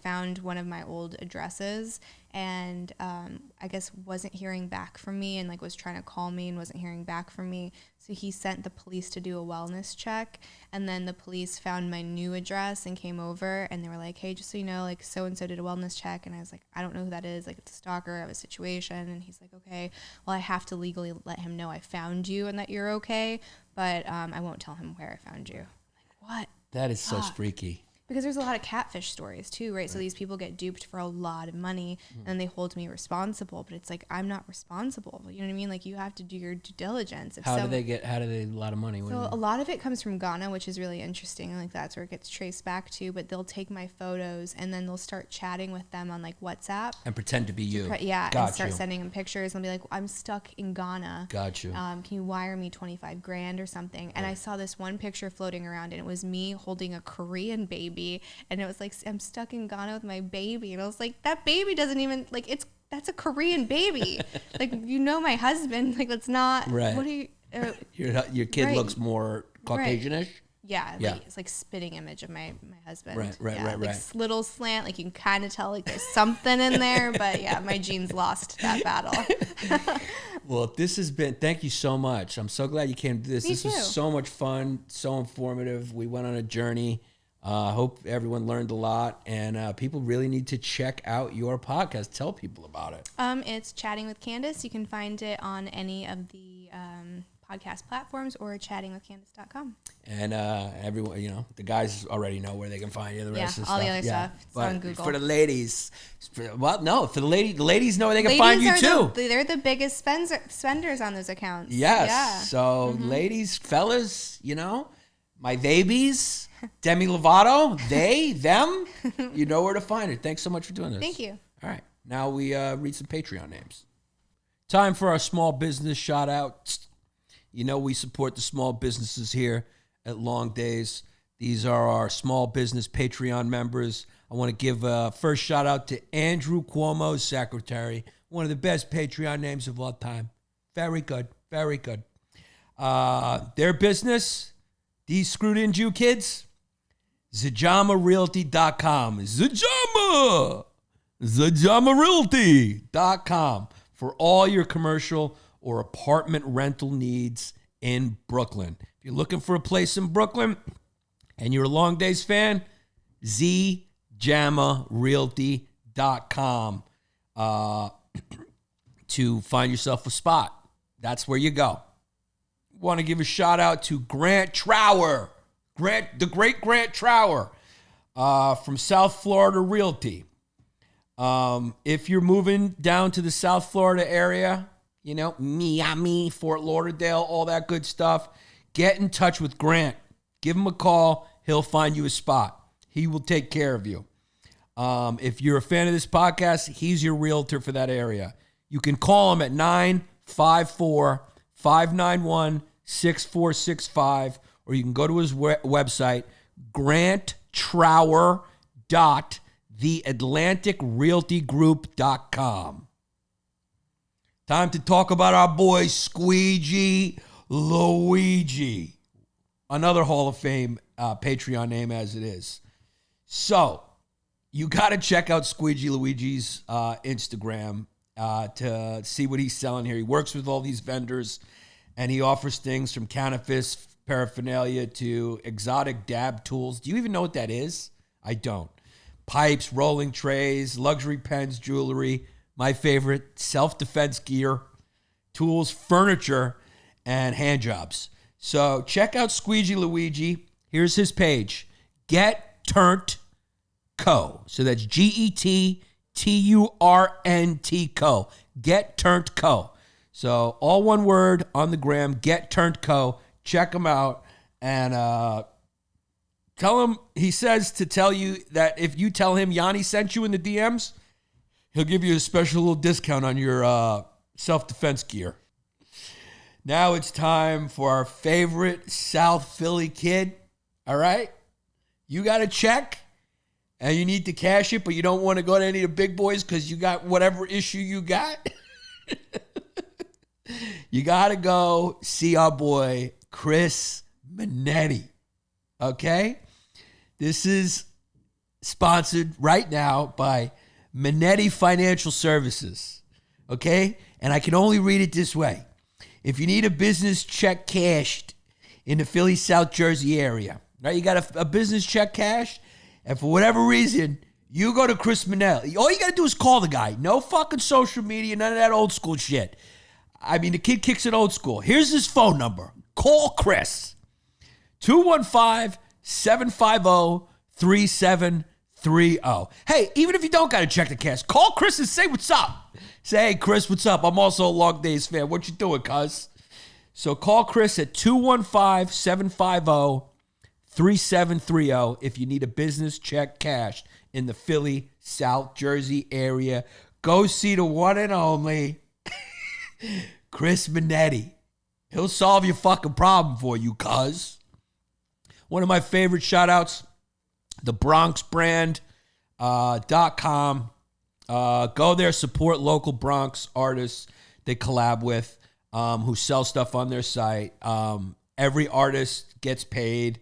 found one of my old addresses and I guess wasn't hearing back from me and like was trying to call me and wasn't hearing back from me. So he sent the police to do a wellness check, and then the police found my new address and came over and they were like, hey, just so you know, like so-and-so did a wellness check. And I was like, I don't know who that is. Like it's a stalker. I have a situation. And he's like, okay, well, I have to legally let him know I found you and that you're okay. But I won't tell him where I found you. I'm like, what? That is so freaky. Because there's a lot of catfish stories too, right? So these people get duped for a lot of money and they hold me responsible, but it's like, I'm not responsible. You know what I mean? Like you have to do your due diligence. How do they a lot of money? So a lot of it comes from Ghana, which is really interesting. Like that's where it gets traced back to, but they'll take my photos and then they'll start chatting with them on like WhatsApp. And pretend to be you. And start sending them pictures and be like, I'm stuck in Ghana. Got you. Can you wire me $25,000 or something? And I saw this one picture floating around and it was me holding a Korean baby. And it was like, I'm stuck in Ghana with my baby. And I was like, that baby doesn't even, like, that's a Korean baby. Like, you know my husband. Like, that's not, right. What are you? Your kid looks more Caucasianish? Yeah, like, it's like spitting image of my husband. Right. Like little slant, like you can kind of tell like there's something in there, but yeah, my genes lost that battle. Well, thank you so much. I'm so glad you came to this. This was so much fun, so informative. We went on a journey. I hope everyone learned a lot, and people really need to check out your podcast. Tell people about it. It's Chatting with Candice. You can find it on any of the podcast platforms or chattingwithcandice.com. And everyone, the guys already know where they can find you. The rest of the all stuff. The other stuff. It's on Google. For the ladies, for the ladies know where they can find you too. They're the biggest spenders on those accounts. Yes. Yeah. So ladies, fellas, my babies, Demi Lovato, they, them, you know where to find it. Thanks so much for doing this. Thank you. All right. Now we read some Patreon names. Time for our small business shout outs. We support the small businesses here at LongDays. These are our small business Patreon members. I want to give a first shout out to Andrew Cuomo's secretary, one of the best Patreon names of all time. Very good. Very good. Their business, these screwed in Jew kids, ZajamaRealty.com. ZajamaRealty.com for all your commercial or apartment rental needs in Brooklyn. If you're looking for a place in Brooklyn and you're a LongDays fan, ZajamaRealty.com to find yourself a spot. That's where you go. Want to give a shout out to Grant Trower, the great Grant Trower from South Florida Realty. If you're moving down to the South Florida area, Miami, Fort Lauderdale, all that good stuff, get in touch with Grant. Give him a call. He'll find you a spot. He will take care of you. If you're a fan of this podcast, he's your realtor for that area. You can call him at 954-591-6465, or you can go to his website, granttrower.theatlanticrealtygroup.com. Time to talk about our boy Squeegee Luigi. Another Hall of Fame Patreon name as it is. So, you got to check out Squeegee Luigi's Instagram to see what he's selling here. He works with all these vendors, and he offers things from cannabis paraphernalia to exotic dab tools. Do you even know what that is? I don't. Pipes, rolling trays, luxury pens, jewelry, my favorite, self-defense gear, tools, furniture, and hand jobs. So check out Squeegee Luigi. Here's his page, Get Turnt Co. So that's GETTURNT Co. Get Turnt Co. So all one word on the gram, Get Turnt Co. Check him out and tell him, he says to tell you that if you tell him Yanni sent you in the DMs, he'll give you a special little discount on your self-defense gear. Now it's time for our favorite South Philly kid. All right? You got a check and you need to cash it, but you don't want to go to any of the big boys because you got whatever issue you got. You got to go see our boy Chris Minetti. Okay? This is sponsored right now by Minetti Financial Services. Okay? And I can only read it this way. If you need a business check cashed in the Philly, South Jersey area, right? You got a business check cashed, and for whatever reason, you go to Chris Minetti. All you got to do is call the guy. No fucking social media, none of that old school shit. I mean, the kid kicks it old school. Here's his phone number. Call Chris. 215-750-3600. 3730. Hey, even if you don't got to check the cash, call Chris and say what's up. Say, hey, Chris, what's up? I'm also a LongDays fan. What you doing, cuz? So call Chris at 215-750-3730 if you need a business check cashed in the Philly, South Jersey area. Go see the one and only Chris Minetti. He'll solve your fucking problem for you, cuz. One of my favorite shout-outs, the BronxBrand.com. Go there, support local Bronx artists they collab with, who sell stuff on their site. Every artist gets paid.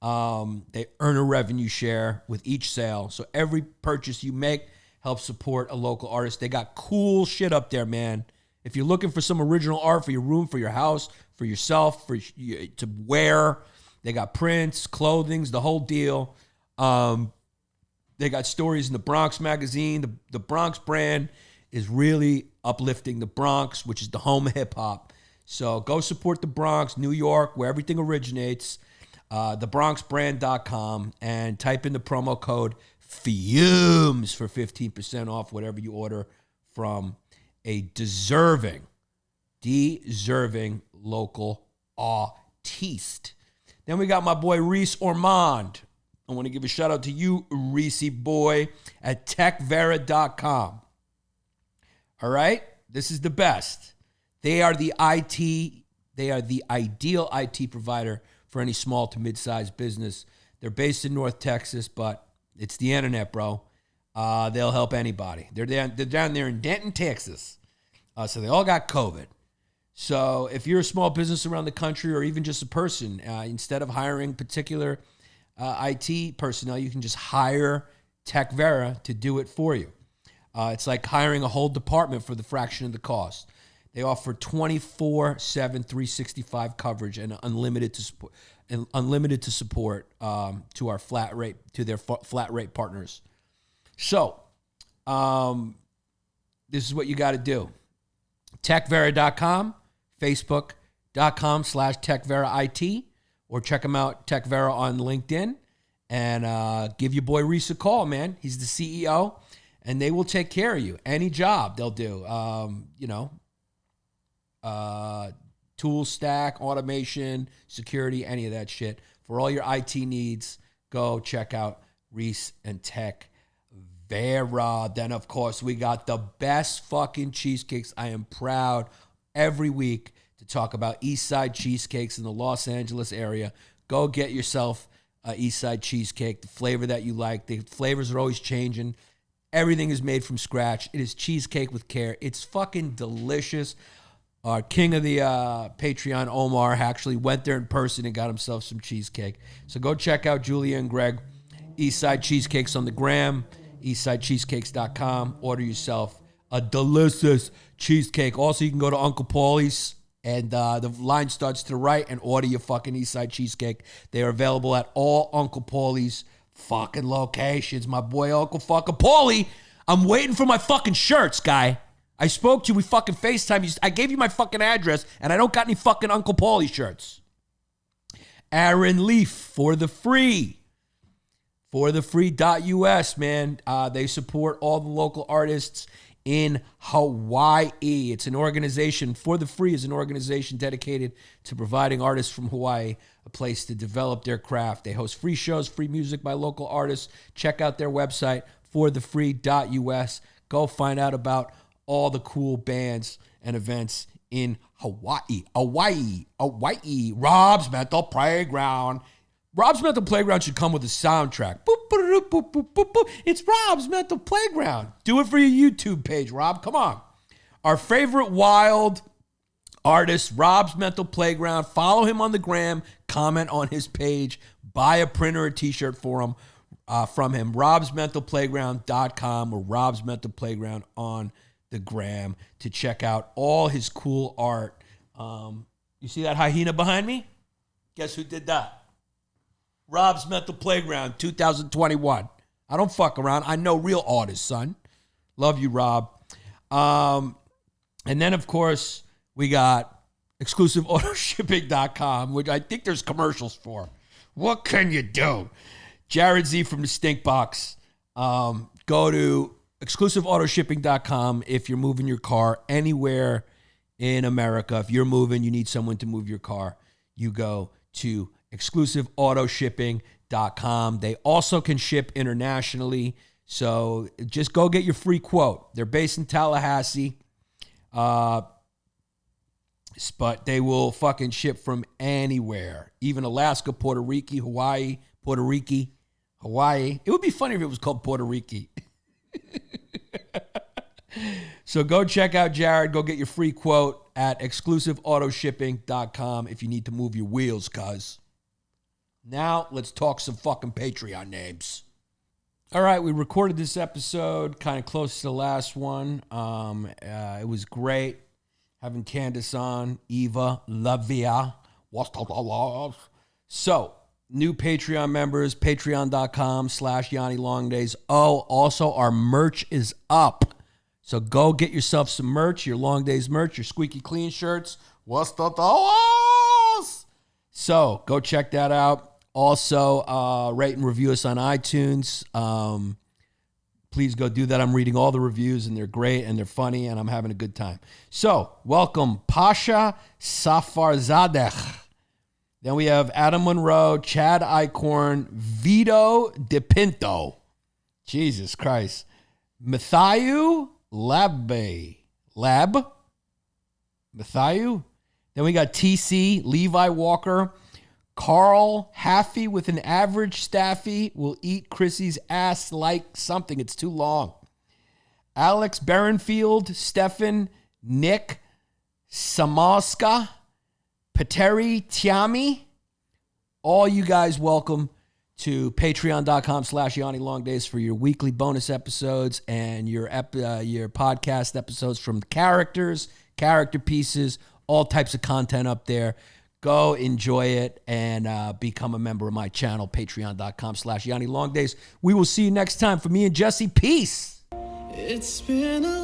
They earn a revenue share with each sale. So every purchase you make helps support a local artist. They got cool shit up there, man. If you're looking for some original art for your room, for your house, for yourself, to wear, they got prints, clothings, the whole deal. They got stories in the Bronx magazine. The Bronx brand is really uplifting the Bronx, which is the home of hip-hop. So go support the Bronx, New York, where everything originates. TheBronxBrand.com, and type in the promo code FUMES for 15% off whatever you order from a deserving local artiste. Then we got my boy Reese Ormond. I want to give a shout out to you, Reese boy, at techvera.com. All right? This is the best. They are the ideal IT provider for any small to mid-sized business. They're based in North Texas, but it's the internet, bro. They'll help anybody. They're down there in Denton, Texas. So they all got COVID. So if you're a small business around the country, or even just a person, instead of hiring particular IT personnel, you can just hire TechVera to do it for you. It's like hiring a whole department for the fraction of the cost. They offer 24/7, 365 coverage and unlimited to support to our flat rate, to their flat rate partners. So this is what you got to do. TechVera.com, Facebook.com/TechVeraIT, or check them out, TechVera, on LinkedIn, and give your boy Reese a call, man. He's the CEO, and they will take care of you. Any job they'll do, tool stack, automation, security, any of that shit. For all your IT needs, go check out Reese and TechVera. Then, of course, we got the best fucking cheesecakes. I am proud every week to talk about Eastside Cheesecakes in the Los Angeles area. Go get yourself a Eastside cheesecake, the flavor that you like. The flavors are always changing. Everything is made from scratch. It is cheesecake with care. It's fucking delicious. Our king of the Patreon, Omar, actually went there in person and got himself some cheesecake. So go check out Julia and Greg, Eastside Cheesecakes on the gram, eastsidecheesecakes.com. Order yourself a delicious cheesecake. Also, you can go to Uncle Paulie's, and the line starts to the right, and order your fucking Eastside cheesecake. They are available at all Uncle Paulie's fucking locations. My boy Uncle fucking Paulie, I'm waiting for my fucking shirts, guy. I spoke to you, we fucking FaceTime. I gave you my fucking address, and I don't got any fucking Uncle Paulie shirts. Aaron Leaf, for the free.us, man. They support all the local artists in Hawaii. It's an organization, For the Free is an organization dedicated to providing artists from Hawaii a place to develop their craft. They host free shows, free music by local artists. Check out their website, forthefree.us. Go find out about all the cool bands and events in Hawaii. Rob's Mental Playground. Rob's Mental Playground should come with a soundtrack. Boop, boop, boop, boop, boop, boop. It's Rob's Mental Playground. Do it for your YouTube page, Rob. Come on. Our favorite wild artist, Rob's Mental Playground. Follow him on the gram. Comment on his page. Buy a print or a t-shirt for him, from him. robsmentalplayground.com or Rob's Mental Playground on the gram to check out all his cool art. You see that hyena behind me? Guess who did that? Rob's Mental Playground 2021. I don't fuck around. I know real artists, son. Love you, Rob. And then, of course, we got exclusiveautoshipping.com, which I think there's commercials for. What can you do? Jared Z from the Stink Box. Go to exclusiveautoshipping.com if you're moving your car anywhere in America. If you're moving, you need someone to move your car, you go to exclusiveautoshipping.com. They also can ship internationally, so just go get your free quote. They're based in Tallahassee, but they will fucking ship from anywhere, even Alaska, Puerto Rico, Hawaii. It would be funny if it was called Puerto Rico. So go check out Jared. Go get your free quote at exclusiveautoshipping.com if you need to move your wheels, cuz. Now, let's talk some fucking Patreon names. All right, we recorded this episode kind of close to the last one. It was great having Candice on, Eva Lovia. Wasdadealis. So, new Patreon members, patreon.com/Yanni LongDays. Oh, also our merch is up. So go get yourself some merch, your Long Days merch, your squeaky clean shirts. Wasdadealis. So go check that out. Also, rate and review us on iTunes. Please go do that. I'm reading all the reviews, and they're great, and they're funny, and I'm having a good time. So welcome, Pasha Safarzadeh. Then we have Adam Monroe, Chad Eichhorn, Vito DePinto. Jesus Christ. Matthew Lab. Matthew. Then we got TC, Levi Walker, Carl Haffey with an average staffy will eat Chrissy's ass like something. It's too long. Alex Berenfield, Stefan, Nick, Samaska, Pateri Tiami. All you guys welcome to patreon.com/Yanni LongDays for your weekly bonus episodes and your podcast episodes from characters, character pieces, all types of content up there. Go enjoy it and become a member of my channel, patreon.com/Yanni LongDays. We will see you next time. For me and Jesse, peace. It's been a